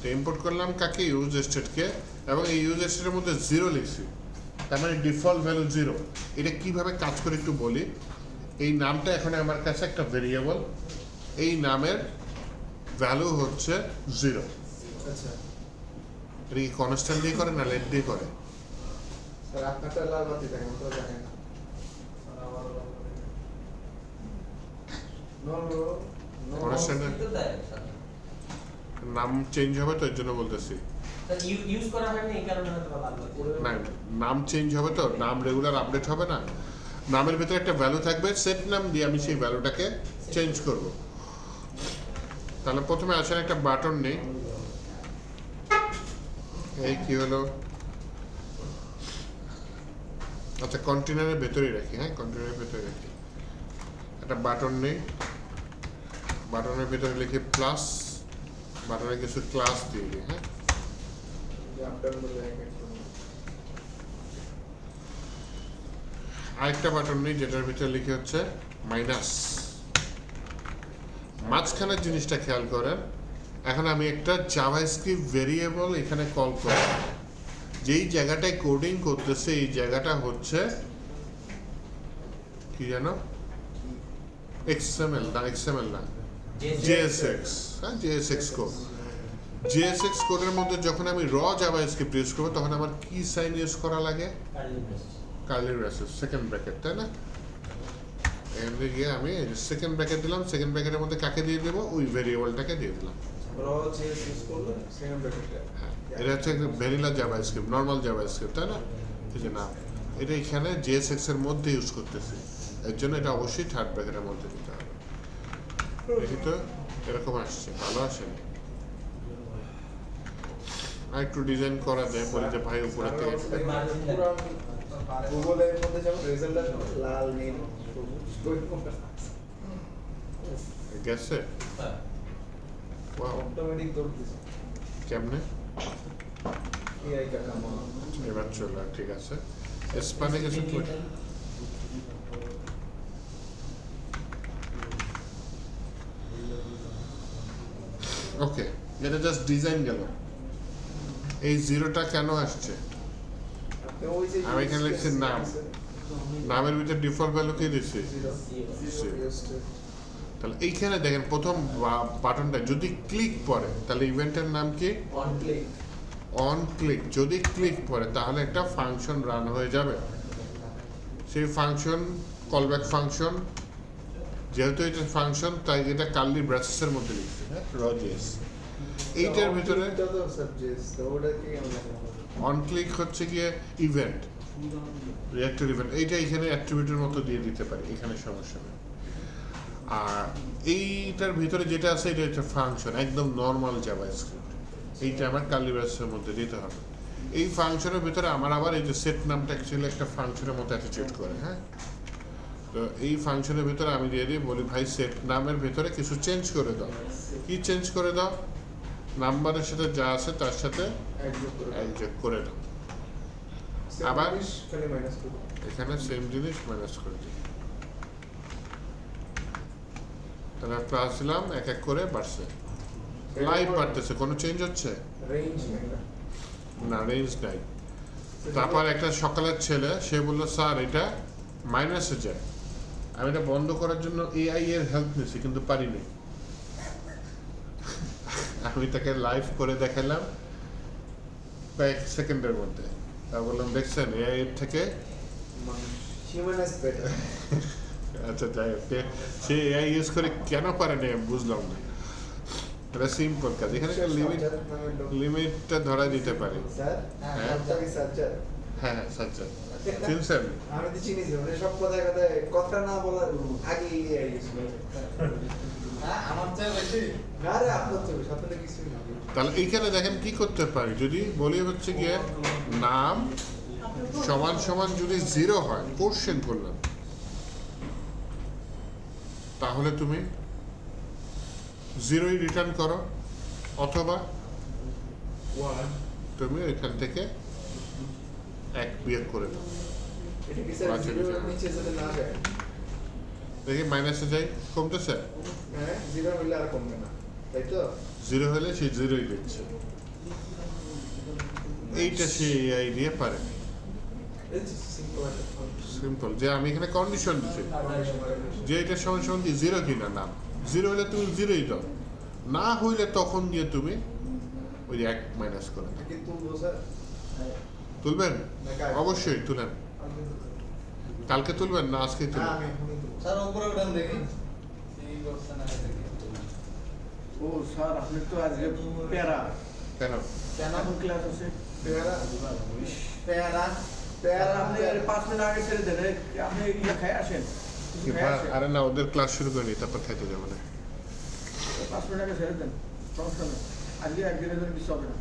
S1: তো ইম্পোর্ট করলাম কাকে, ইউজ স্টেটকে, এবং এই ইউজ স্টেটের মধ্যে 0 লিখছি, তার মানে ডিফল্ট ভ্যালু 0। এটা কিভাবে কাজ করে একটু বলি। এই নামটা এখন আমার কাছে একটা ভেরিয়েবল, এই নামের ভ্যালু হচ্ছে 0।
S6: আচ্ছা
S1: এটা কি কনস্ট্যান্ট দিয়ে করে না লেট দিয়ে করে?
S6: স্যার আপনারটা লাল বাতি দেখেন, তো দেখেন না। নো নো
S1: কনস্ট্যান্ট
S2: কিন্তু দেয় স্যার।
S1: নাম চেঞ্জ হবে তো, এর জন্য বলতেছি।
S2: স্যার ইউজ করা হয় না, এই কারণে হয়তো বা বাদ বাকি।
S1: না, নাম চেঞ্জ হবে তো, নাম রেগুলার আপডেট হবে না, নামের ভিতরে একটা ভ্যালু থাকবে, সেট নাম দিয়ে আমি সেই ভ্যালুটাকে চেঞ্জ করব। তাহলে প্রথমে আসেন একটা বাটন নেই, এই কি হলো, আচ্ছা কন্টেনারের ভেতরেই রাখি। হ্যাঁ, কন্টেনারের ভেতরে রাখি, একটা বাটন নেই, বাটনের ভিতরে লিখি প্লাস, বাটনে কিছু ক্লাস দিয়ে দিই। হ্যাঁ,
S6: আপনার মধ্যে দেখেন
S1: আরেকটা বাটন নেই যেটার ভিতরে লিখে হচ্ছে মাইনাস। মাঝখানের জিনিসটা খেয়াল করেন, এখন আমি একটা জাভাস্ক্রিপ্ট ভেরিয়েবল এখানে কল করব, যেই জায়গাটায় কোডিং করতেছে এই জায়গাটা হচ্ছে কি জানো, এক্সএমএল না জেএসএক্স। হ্যাঁ, জেএসএক্স কোড। জেএসএক্স কোডের মধ্যে যখন আমি র জাভাস্ক্রিপ্ট ইউজ করবো তখন আমার কি সাইন ইউজ করা লাগে, কার্লি ব্রেসেস, সেকেন্ড ব্র্যাকেট, তাই না? এখানে গিয়ে আমি সেকেন্ড ব্র্যাকেট দিলাম, সেকেন্ড ব্র্যাকেটের মধ্যে কাকে দিয়ে দেবো, ওই ভেরিয়েবলটাকে দিয়ে দিলাম।
S6: র চেস ইউজ করলে সেকেন্ড ব্র্যাকেটে।
S1: হ্যাঁ, এটা হচ্ছে ভ্যানিলা জাভাস্ক্রিপ্ট, নর্মাল জাভাস্ক্রিপ্ট, তাই না? এই যে না, এটা এখানে জেএসএক্স এর মধ্যে ইউজ করতেছি, এর জন্য এটা অবশ্যই থার্ড ব্র্যাকেটের মধ্যে দিতে হবে। দেখি তো এরকম আসছে, ভালো আসেনি। আর একটু ডিজাইন করা যায়, বলি যে ভাই উপরে থেকে
S6: গুগলের মধ্যে যেমন রেজাল্ট আসবে লাল নীল সবুজ
S1: গেছে।
S2: হ্যাঁ,
S1: ওয়াও,
S6: অটোমেটিক দৌড়তেছে
S1: কেমনে
S6: এআই কা কাম।
S1: এবার চলে, ঠিক আছে। স্প্যানে কিছু ওকে, এটা জাস্ট ডিজাইন গেল। এই জিরোটা কেন আসছে,
S6: ওই যে
S1: আমি এখানে লিখছি নাম, নামের ভিতরে ডিফল্ট ভ্যালু কি দিচ্ছি, তাহলে এইখানে দেখেন প্রথম বাটনটা যদি ক্লিক পড়ে তাহলে ইভেন্টের নাম কি,
S6: অন ক্লিক।
S1: On click. যদি ক্লিক পড়ে তাহলে একটা ফাংশন রান হয়ে যাবে, সেই ফাংশন কলব্যাক ফাংশন, যেহেতু এটা ফাংশন তাই এটা কার্লি ব্রেসেসের মধ্যে লিখছি। হ্যাঁ, রজেস এইটার ভিতরে
S6: এটা তো সাবজেক্ট তো ওটা কি আমরা
S1: অন ক্লিক হচ্ছে গিয়ে ইভেন্ট, রিঅ্যাক্টর ইভেন্ট, এইটা এখানে অ্যাট্রিবিউটের মতো দিয়ে দিতে পারি, এখানে সমস্যা নেই। আর এইটার ভিতরে যেটা আছে এটা হচ্ছে ফাংশন, একদম নর্মাল জাভাস্ক্রিপ্ট। এইটা আমার কার্লি ব্রেসের মধ্যে দিতে হবে। এই ফাংশনের ভিতরে আমার আবার এই যে সেট নামটা অ্যাকচুয়ালি একটা ফাংশনের মতো অ্যাটিটিউড করে, হ্যাঁ। তো এই ফাংশনের ভিতরে আমি দিয়ে দিই, বলি ভাই সেট নামের ভিতরে কিছু চেঞ্জ করে দাও। কি চেঞ্জ করে দাও? নাম্বারের সাথে যা আছে তার সাথে যোগ করে দাও। আবার
S6: খালি মাইনাস করব,
S1: এখানে সেম জিনিস মাইনাস করে দিই। তাহলে প্লাস দিলাম, এক এক করে বাড়ছে, লাইভ বাড়তেছে, কোনো চেঞ্জ হচ্ছে
S6: রেঞ্জ নাই
S1: না, রেঞ্জ নাই। তারপর একটা সকালের ছেলে, সে বললো স্যার এটা মাইনাসে যায়। আমি এটা বন্ধ করার জন্য এআই এর হেল্প নিয়েছি, কিন্তু পারিনি। আমি তাকে লাইভ করে দেখালাম কয়েক সেকেন্ডের মধ্যে। তা বললাম দেখছেন এআই এর থেকে
S6: হিউম্যান ইজ বেটার।
S1: আচ্ছা যাই হোক, সে এআই ইউজ করে কেন পারেনি আমি বুঝলাম না। এটা সিম্পল কাজ, এখানে লিমিটটা ধরা দিতে পারি।
S6: স্যার
S1: হ্যাঁ
S6: স্যার
S1: হ্যাঁ স্যার চিনছেন?
S6: আমি তো চিনি যে মানে সব কথায় কথায় কথা না বলার আগে এই ইউজ করে।
S5: হ্যাঁ আমার চেয়ে বেশি
S6: না রে, আপনার তো সাথে কিছুই না।
S1: তাহলে এইখানে দেখেন কি করতে পারি, যদি বলি হচ্ছে গিয়ে নাম সমান সমান যদি 0 হয়, কোশ্চেন করলাম, তাহলে তুমি 0ই রিটার্ন করো, অথবা তুমি এখান থেকে 1 বিয়োগ করে দাও।
S6: এটা কি স্যার
S1: আচ্ছা,
S6: 0
S1: আচ্ছা।
S6: এর নিচে যদি না যায়,
S1: দেখি মাইনাসে যাই, কমতেছে।
S6: হ্যাঁ 0 হইলে আর কমবে না, তাই তো?
S1: 0 হলে সে 0ই দিচ্ছে। এইটা সে এআই দিয়ে পারে। সিম্পল, যে আমি এখানে কন্ডিশন দিচ্ছি যে এটা সমান সমান কি 0 কিনা নাম। 0 হলে তুমি 0ই দাও, না হইলে তখন দিয়ে তুমি ওই 1 মাইনাস করে দাও।
S6: কিন্তু স্যার
S1: তুলবেন?
S6: না, কালকে।
S1: অবশ্যই তুলেন। কালকে তুলবেন না আজকেই
S6: না
S1: তুলবেন?
S6: আমি এখনই তো
S5: স্যার উপরে উঠান দেখি।
S9: ও স্যার আপনি তো আজকে প্যারা
S1: কেন?
S9: কোন ক্লাস আছে?
S6: পেয়ারা
S5: পেয়ারা
S9: প্যারা আপনি 5 মিনিট আগে ছেড়ে দেন, আপনি ইয়ে খাই আসেন,
S1: কি ভা- আরে না, ওদের ক্লাস শুরু করিনি, তারপর খাইতে যাবো না।
S9: 5 মিনিট আগে ছেড়ে দেন, সমস্যা নেই। আজকে একদিনের জন্য কিছু হবে না।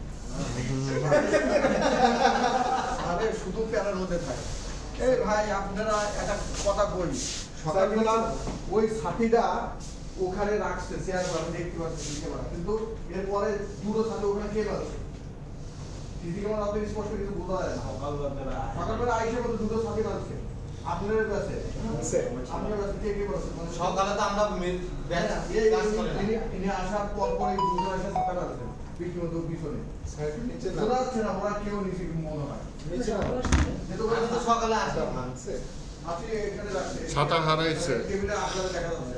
S9: আরে শুধু প্যারার মধ্যে থাকে। এই ভাই আপনারা একটা কথা বলি, সকালবেলা ওই সাথীটা ওখানে রাখছে চেয়ার, আমি দেখতে পাচ্ছি ক্যামেরা, কিন্তু এরপরে দুটো সাথে ওখানে কে আছে সিসি ক্যামেরা অত স্পষ্ট কিছু বোঝা যায় না। সকালবেলা আইসে বলতে দুটো সাথী আছে আপনার কাছে, আপনার কাছে কে কে বলছে?
S5: সকালে তো আমরা ব্যাচ ক্লাস করি না।
S9: ইনি আসার পর পর এই দুটো এসে সাথে আছে বিষ্ণু পিছনে
S6: স্যার নিচে না
S9: বোঝা যাচ্ছে না ওরা কেউ নিচে মনে হয়
S6: নিচে না
S9: যেহেতু
S5: আমি তো সকালে আসি।
S6: ভাঙছে।
S9: আপনি এখানে রাখছেন
S1: ছাতা হারাইছে।
S9: টেবিলে আপনারা দেখা যাচ্ছে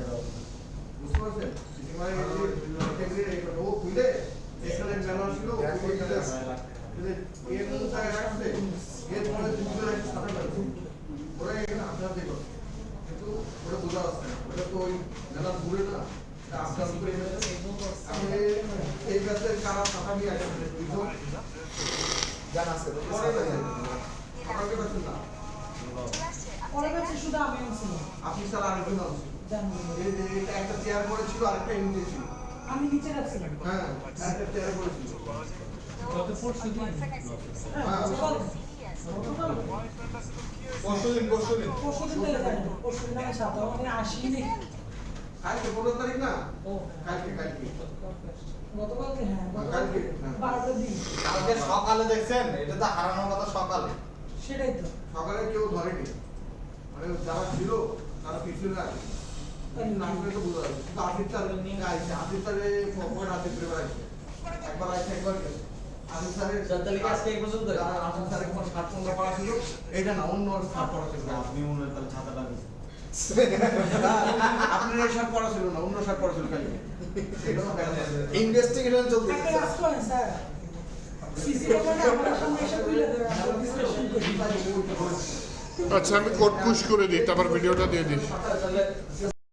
S9: বুঝতে পারছেন? মানে টেবিলে ও খুলে এখানে ব্যানার ছিল খুলে দিতে এর মধ্যে রাখছে, এরপরে দুটো রাখছে সাথে রাখছে, ওরা এখানে আপনারা দেখো, কিন্তু ওটা বোঝা যাচ্ছে না, ওটা তো ওই ব্যানার ঘুরে না, আপনার উপরে আপনি এই ব্যাপারে কারা সাথে নিয়ে আসেন বুঝলো
S6: জানা আছে
S9: আপনাকে পাচ্ছেন না
S8: পরে বেশি শুধু আমি আনছি
S9: আপনি স্যার আরেকজন আছেন,
S8: জানি
S9: এই যে এটা একটা চেয়ার করে ছিল আরেকটা এমনি ছিল,
S8: আমি নিচে রাখছিলাম
S9: হ্যাঁ একটা চেয়ার করে ছিল,
S3: গত পরশু দিন
S8: হ্যাঁ সকাল
S5: পরশুদিন
S8: পরশুদিন তেলে জানি পরশুদিন আমি সাথে মানে আসিনি
S9: কালকে 15 তারিখ না,
S8: ও
S9: কালকে
S8: গতকালকে হ্যাঁ
S9: কালকে,
S8: গতকালকে
S9: হ্যাঁ।
S8: 12টার দিন
S5: কালকে সকালে দেখছেন, এটা তো হারানোর কথা সকালে।
S8: সেটাই তো
S9: সকালে কেউ ধরেনি, মানে যারা ছিল তারা পিছনে আছে, নামটা তো বোঝা যাচ্ছে, কিন্তু আসিফ স্যার গাইছে, আসিফ স্যারে পকেট হাতে ফিরে বেড়াইছে, একবার আইছে একবার গেছে, আসিফ স্যারের
S2: তাহলে কি আজকে এই পর্যন্ত?
S9: যারা আসিফ স্যারের কোনো শার্ট পরা পড়া ছিল, এইটা না অন্য শার্ট পরা ছিল,
S7: আপনি মনে হয় তাহলে ছাতাটা দিয়েছেন।
S9: আপনার এই শার্ট পরা ছিল না, অন্য শার্ট পরা ছিল খালি, এটাও দেখা যাচ্ছে।
S6: ইনভেস্টিগেশন চলছে
S8: একটা কাজ করেন স্যার সিসি ক্যামেরা আমার সামনে এসে তুলে দেন আমরা ডিসকাশন করি
S1: আচ্ছা আমি কোড পুশ করে দিই, তারপর ভিডিওটা দিয়ে দিই।
S2: তাহলে